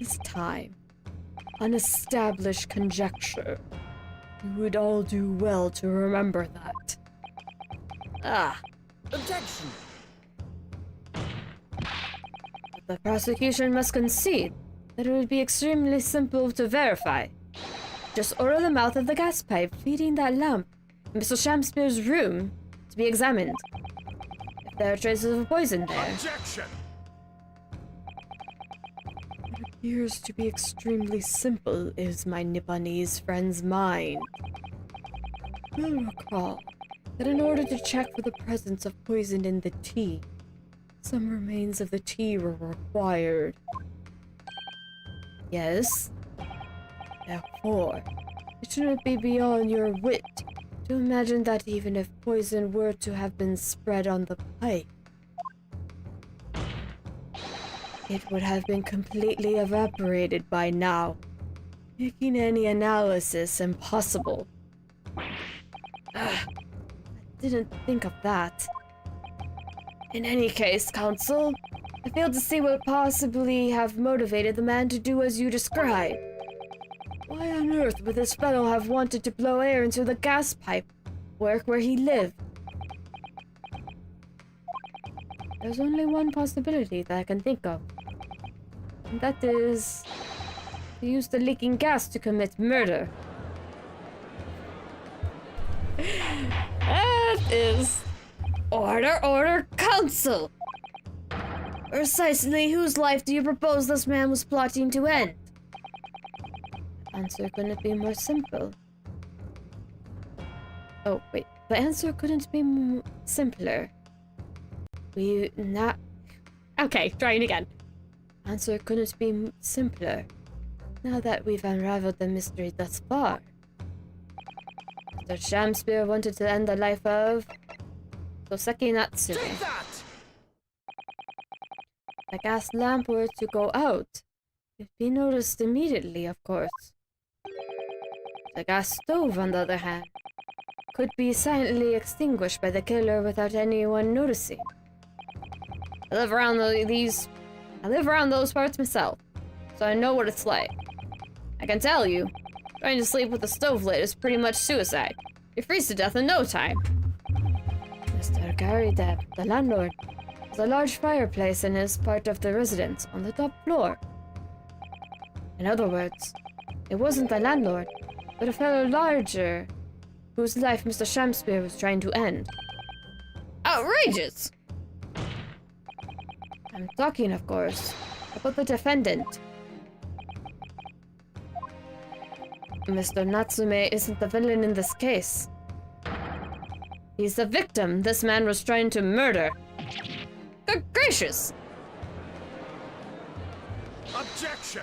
this time, unestablished conjecture. You would all do well to remember that. Objection! The prosecution must concede that it would be extremely simple to verify. Just order the mouth of the gas pipe feeding that lamp in Mr. Shamspeare's room to be examined. If there are traces of poison there... Objection! What appears to be extremely simple is my Nipponese friend's mind. You'll recall that in order to check for the presence of poison in the tea, some remains of the tea were required. Yes? Therefore, it shouldn't be beyond your wit to imagine that even if poison were to have been spread on the pipe, it would have been completely evaporated by now, making any analysis impossible. I didn't think of that. In any case, Counsel, I failed to see what possibly have motivated the man to do as you described. Why on earth would this fellow have wanted to blow air into the gas pipe, work where he lived? There's only one possibility that I can think of. And that is to use the leaking gas to commit murder. That is... Order, Counsel! Precisely whose life do you propose this man was plotting to end? The answer couldn't be more simple. Oh, wait. The answer couldn't be simpler. Okay, trying again. Answer couldn't be simpler. Now that we've unraveled the mystery thus far. Mr. Shamspear wanted to end the life of Soseki Natsume. Take that! The gas lamp were to go out. It'd be noticed immediately, of course. The gas stove, on the other hand, could be silently extinguished by the killer without anyone noticing. I live around those parts myself, so I know what it's like. I can tell you, trying to sleep with the stove lit is pretty much suicide. You freeze to death in no time. Mr. Gary Deb, the landlord, has a large fireplace in his part of the residence on the top floor. In other words, it wasn't the landlord, but a fellow larger, whose life Mr. Shamspear was trying to end. Outrageous! I'm talking, of course, about the defendant. Mr. Natsume isn't the villain in this case. He's the victim this man was trying to murder. Good gracious! Objection!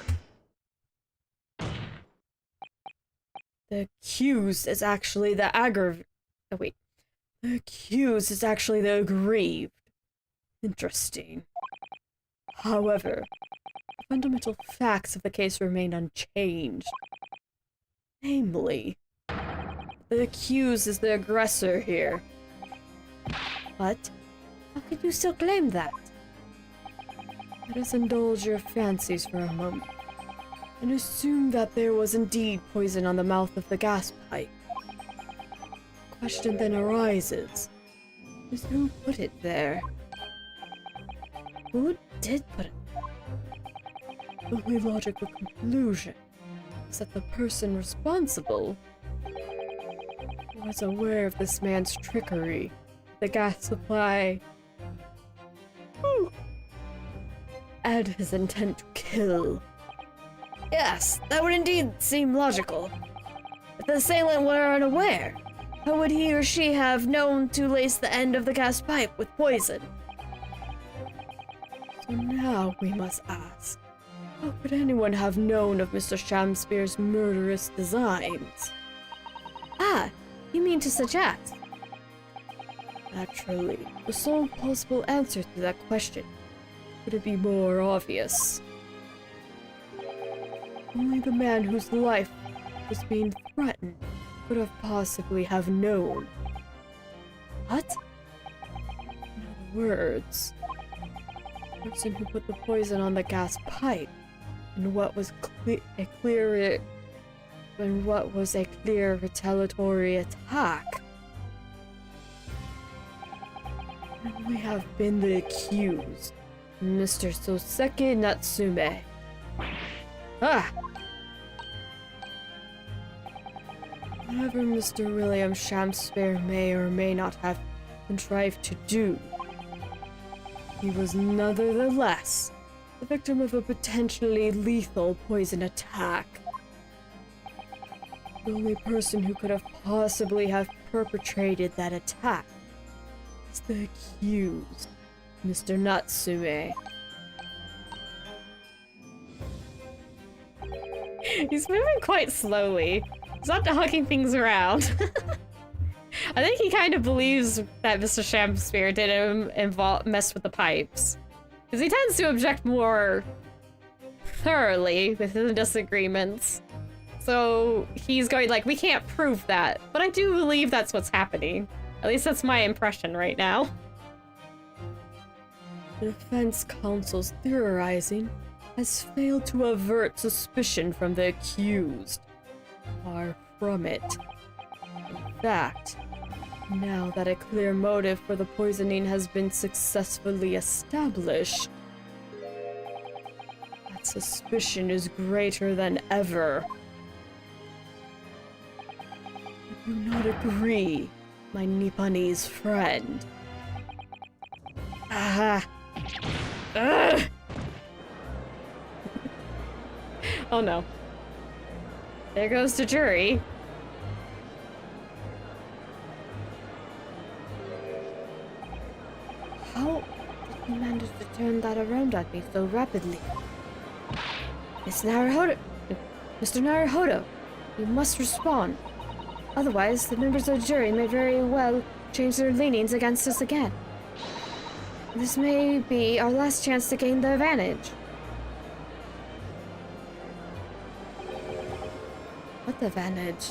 The accused is actually the The accused is actually the aggrieved. Interesting. However, the fundamental facts of the case remain unchanged. Namely, the accused is the aggressor here. But how could you still claim that? Let us indulge your fancies for a moment, and assume that there was indeed poison on the mouth of the gas pipe. The question then arises, is who put it there? Who did put it there? The only logical conclusion is that the person responsible was aware of this man's trickery, the gas supply, and his intent to kill. Yes, that would indeed seem logical. If the assailant were unaware, how would he or she have known to lace the end of the gas pipe with poison? So now we must ask, how could anyone have known of Mr. Shamspear's murderous designs? Ah, you mean to suggest? Naturally, the sole possible answer to that question could it be more obvious. Only the man whose life was being threatened could have possibly have known. What? In other words, the person who put the poison on the gas pipe, and what was a clear retaliatory attack, would only have been the accused, Mr. Soseki Natsume. Ah! Whatever Mr. William Shamspear may or may not have contrived to do, he was nevertheless the victim of a potentially lethal poison attack. The only person who could have possibly have perpetrated that attack is the accused, Mr. Natsume. He's moving quite slowly. He's not hooking things around. I think he kind of believes that Mr. Shamspear didn't mess with the pipes. Because he tends to object more thoroughly with his disagreements. So he's going like, we can't prove that. But I do believe that's what's happening. At least that's my impression right now. The defense counsel's theorizing has failed to avert suspicion from the accused. Far from it. In fact, now that a clear motive for the poisoning has been successfully established, that suspicion is greater than ever. Do you not agree, my Nipponese friend? Ah. Oh no. There goes the jury. How did you manage to turn that around at me so rapidly? Mr. Naruhodo, you must respond. Otherwise, the members of the jury may very well change their leanings against us again. This may be our last chance to gain the advantage. What advantage?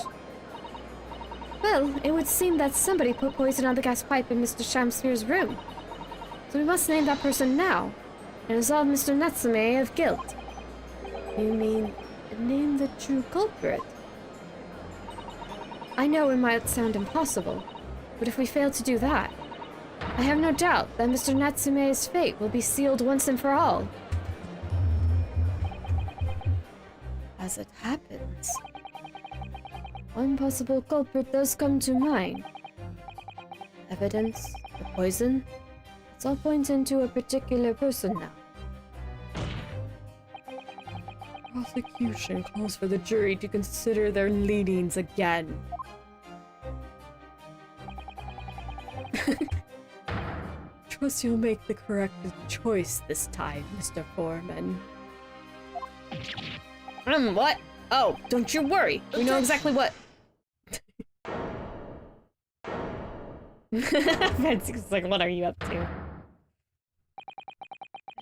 Well, it would seem that somebody put poison on the gas pipe in Mr. Shamsphere's room. So we must name that person now, and absolve Mr. Natsume of guilt. You mean, name the true culprit? I know it might sound impossible, but if we fail to do that, I have no doubt that Mr. Natsume's fate will be sealed once and for all. As it happens, one possible culprit does come to mind. Evidence, the poison, it's all pointing to a particular person now. Prosecution calls for the jury to consider their leanings again. Trust you'll make the correct choice this time, Mr. Foreman. What? Oh, don't you worry. We know exactly what... Fancy's like, what are you up to?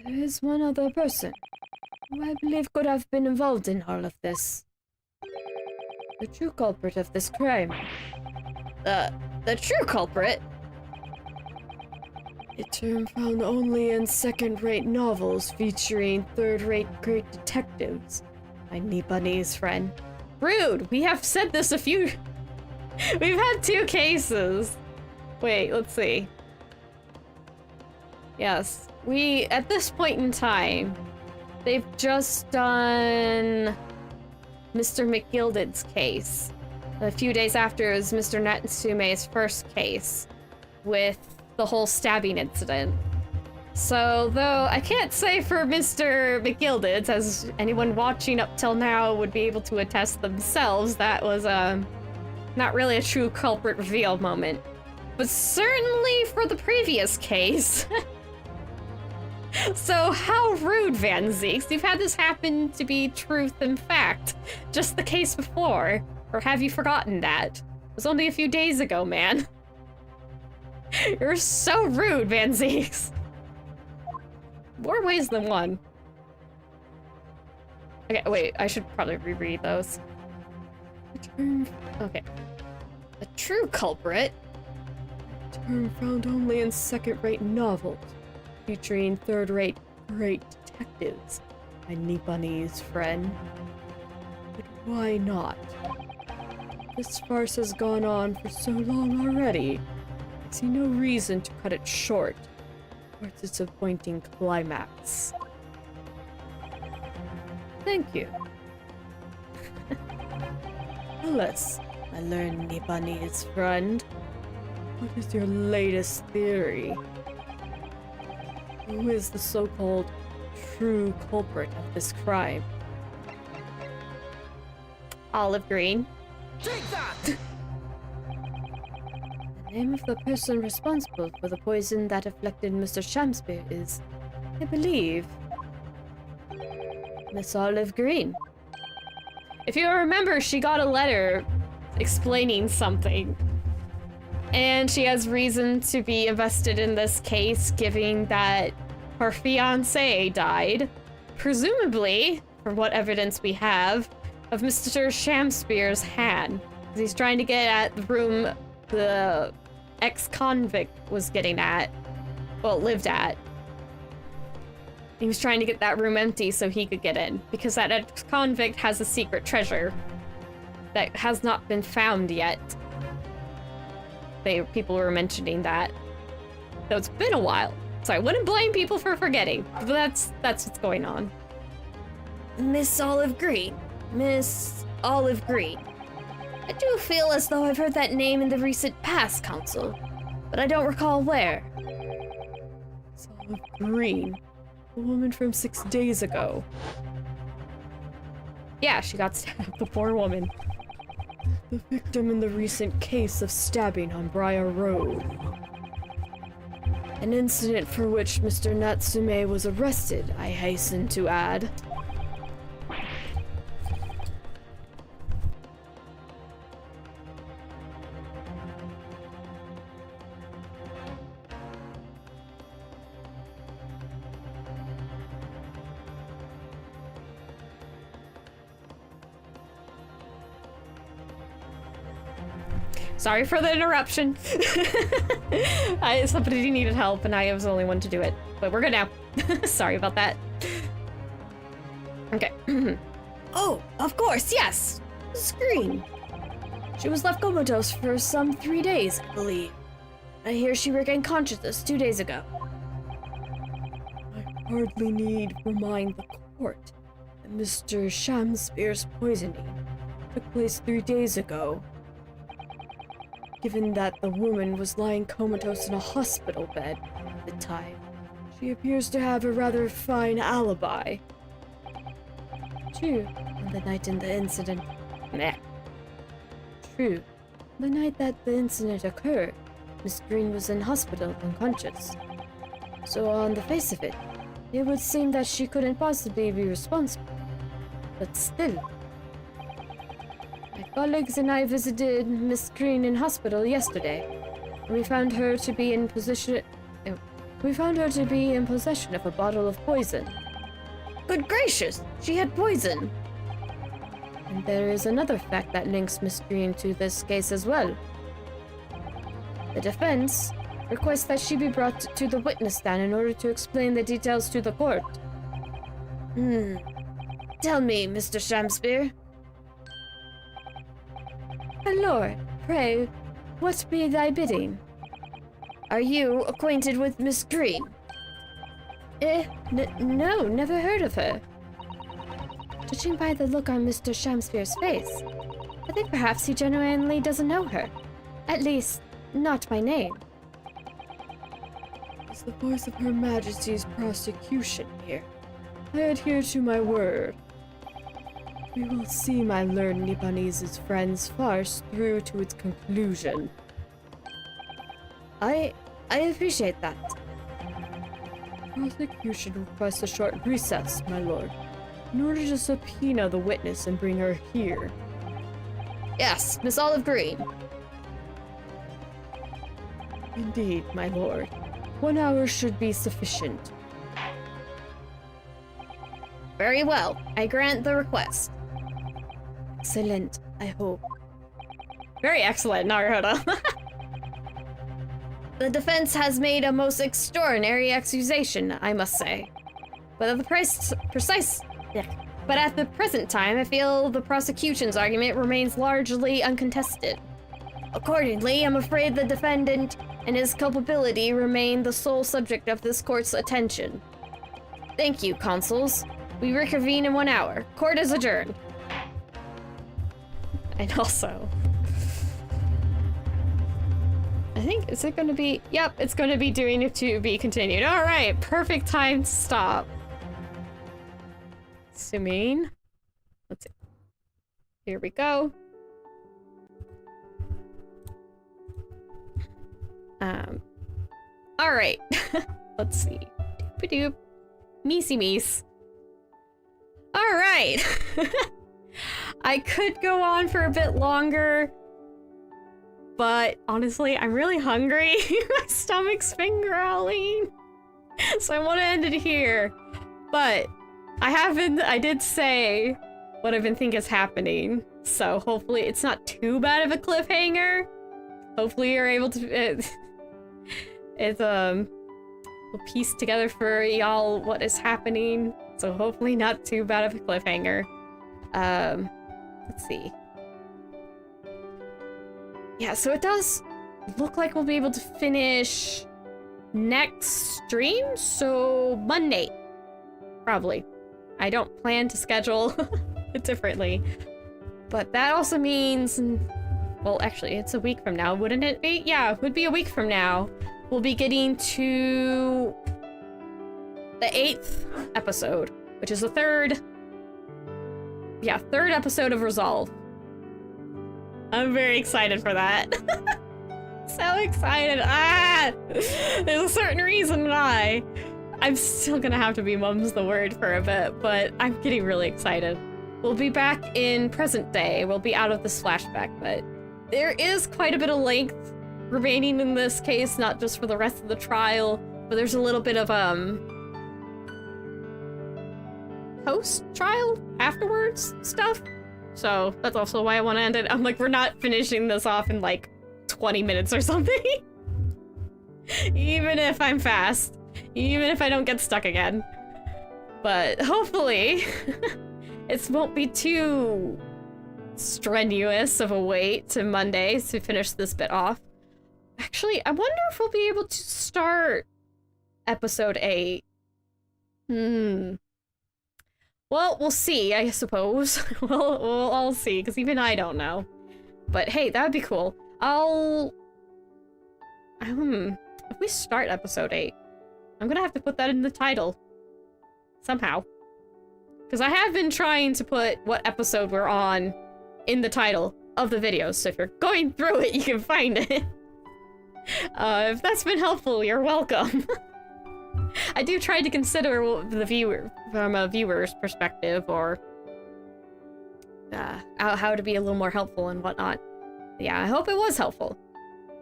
There is one other person who I believe could have been involved in all of this. The true culprit of this crime. The true culprit? A term found only in second-rate novels featuring third-rate great detectives. My Nipponese friend. Rude! We have said this a few... We've had 2 cases. Wait, let's see. Yes. At this point in time, they've just done Mr. McGilded's case. A few days after is Mr. Natsume's first case with the whole stabbing incident. So, though I can't say for Mr. McGilded's, as anyone watching up till now would be able to attest themselves, that was not really a true culprit reveal moment. But certainly for the previous case. So how rude, Van Zeeks. You've had this happen to be truth and fact. Just the case before. Or have you forgotten that? It was only a few days ago, man. You're so rude, Van Zeeks. More ways than one. Okay, wait, I should probably reread those. Okay. A true culprit? A term found only in second-rate novels, featuring third-rate great detectives. My Nipponese friend. But why not? This farce has gone on for so long already. I see no reason to cut it short, or its disappointing climax. Thank you. Alice, my learned Nipponese friend. What is your latest theory? Who is the so-called true culprit of this crime? Olive Green. Take that! The name of the person responsible for the poison that afflicted Mr. Shamsphere is, I believe, Miss Olive Green. If you remember, she got a letter explaining something. And she has reason to be invested in this case, given that her fiancé died. Presumably, from what evidence we have, of Mr. Shamspear's hand. He's trying to get at the room the ex-convict was getting at. Well, lived at. He was trying to get that room empty so he could get in, because that ex-convict has a secret treasure that has not been found yet. People were mentioning that. So it's been a while, so I wouldn't blame people for forgetting, but that's what's going on. Miss Olive Green. Miss Olive Green. I do feel as though I've heard that name in the recent past, Council, but I don't recall where. Miss Olive Green. The woman from 6 days ago. Yeah, she got stabbed, the poor woman. The victim in the recent case of stabbing on Briar Road. An incident for which Mr. Natsume was arrested, I hasten to add. Sorry for the interruption. Somebody needed help and I was the only one to do it. But we're good now. Sorry about that. Okay. Oh, of course, yes! Screen. She was left comatose for some 3 days, I believe. I hear she regained consciousness 2 days ago. I hardly need remind the court that Mr. Shamspear's poisoning took place 3 days ago. Given that the woman was lying comatose in a hospital bed at the time, she appears to have a rather fine alibi. True, on the night in the incident. Meh. True. The night that the incident occurred, Miss Green was in hospital unconscious. So on the face of it, it would seem that she couldn't possibly be responsible. But still. My colleagues and I visited Miss Green in hospital yesterday, and we found her to be in possession of a bottle of poison. Good gracious, she had poison! And there is another fact that links Miss Green to this case as well. The defense requests that she be brought to the witness stand in order to explain the details to the court. Tell me, Mr. Shamspear. My lord, pray, what be thy bidding? Are you acquainted with Miss Green? No, never heard of her. Judging by the look on Mr. Shamspear's face, I think perhaps he genuinely doesn't know her. At least, not by name. It's the voice of Her Majesty's prosecution here. I adhere to my word. We will see my learned Nipponese's friend's farce through to its conclusion. I appreciate that. Prosecution requests a short recess, my lord, in order to subpoena the witness and bring her here. Yes, Miss Olive Green. Indeed, my lord. 1 hour should be sufficient. Very well. I grant the request. Excellent, I hope. Very excellent, Naruhodo. The defense has made a most extraordinary accusation, I must say. But at the present time, I feel the prosecution's argument remains largely uncontested. Accordingly, I'm afraid the defendant and his culpability remain the sole subject of this court's attention. Thank you, consuls. We reconvene in 1 hour. Court is adjourned. And also, I think, is it going to be? Yep, it's going to be doing it to be continued. All right, perfect time to stop. Assuming, let's see. Here we go. All right, let's see. Doop-a-doop. Meesy meese. All right. I could go on for a bit longer, but honestly, I'm really hungry. My stomach's been growling. So I want to end it here, but I did say what I've been thinking is happening, so hopefully it's not too bad of a cliffhanger. Hopefully you're able to, we'll piece together for y'all what is happening, so hopefully not too bad of a cliffhanger. Let's see. Yeah, so it does look like we'll be able to finish next stream, so Monday, probably. I don't plan to schedule it differently, but that also means, well, actually, it's a week from now, wouldn't it be? Yeah, it would be a week from now. We'll be getting to the 8th episode, which is the third episode of Resolve. I'm very excited for that. So excited. There's a certain reason why. I'm still gonna have to be mum's the word for a bit, but I'm getting really excited. We'll be back in present day. We'll be out of this flashback, but there is quite a bit of length remaining in this case, not just for the rest of the trial, but there's a little bit of post-trial afterwards stuff. So that's also why I want to end it. I'm like, we're not finishing this off in like 20 minutes or something. Even if I'm fast. Even if I don't get stuck again. But hopefully it won't be too strenuous of a wait to Monday to finish this bit off. Actually, I wonder if we'll be able to start episode 8. Well, we'll see, I suppose. we'll all see, because even I don't know. But hey, that would be cool. If we start episode 8, I'm gonna have to put that in the title. Somehow. Because I have been trying to put what episode we're on in the title of the videos, so if you're going through it, you can find it. If that's been helpful, you're welcome. I do try to consider the viewer from a viewer's perspective, or how to be a little more helpful and whatnot. Yeah, I hope it was helpful.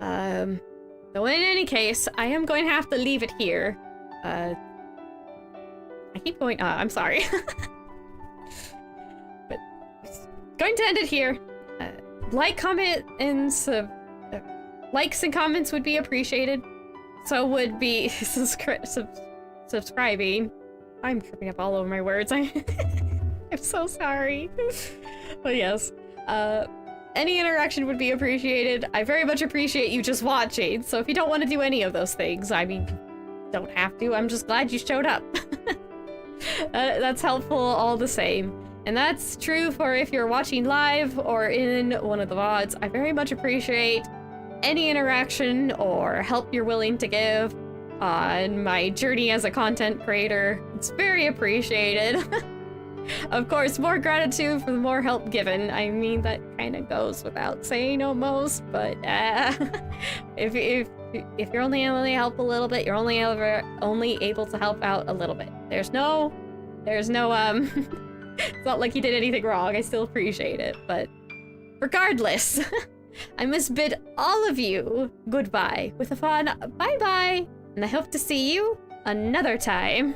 So in any case, I am going to have to leave it here. I keep going, I'm sorry. But going to end it here. Comment, and likes and comments would be appreciated. So would be subscribing. I'm tripping up all over my words. I'm so sorry. But yes, any interaction would be appreciated. I very much appreciate you just watching. So if you don't want to do any of those things, I mean, don't have to. I'm just glad you showed up. That's helpful all the same. And that's true for if you're watching live or in one of the VODs. I very much appreciate any interaction or help you're willing to give on my journey as a content creator. It's very appreciated. Of course, more gratitude for the more help given. I mean, that kind of goes without saying almost, but if you're only able to help a little bit, you're only able to help out a little bit. There's no it's not like you did anything wrong. I still appreciate it, but regardless, I must bid all of you goodbye with a fun bye-bye, and I hope to see you another time.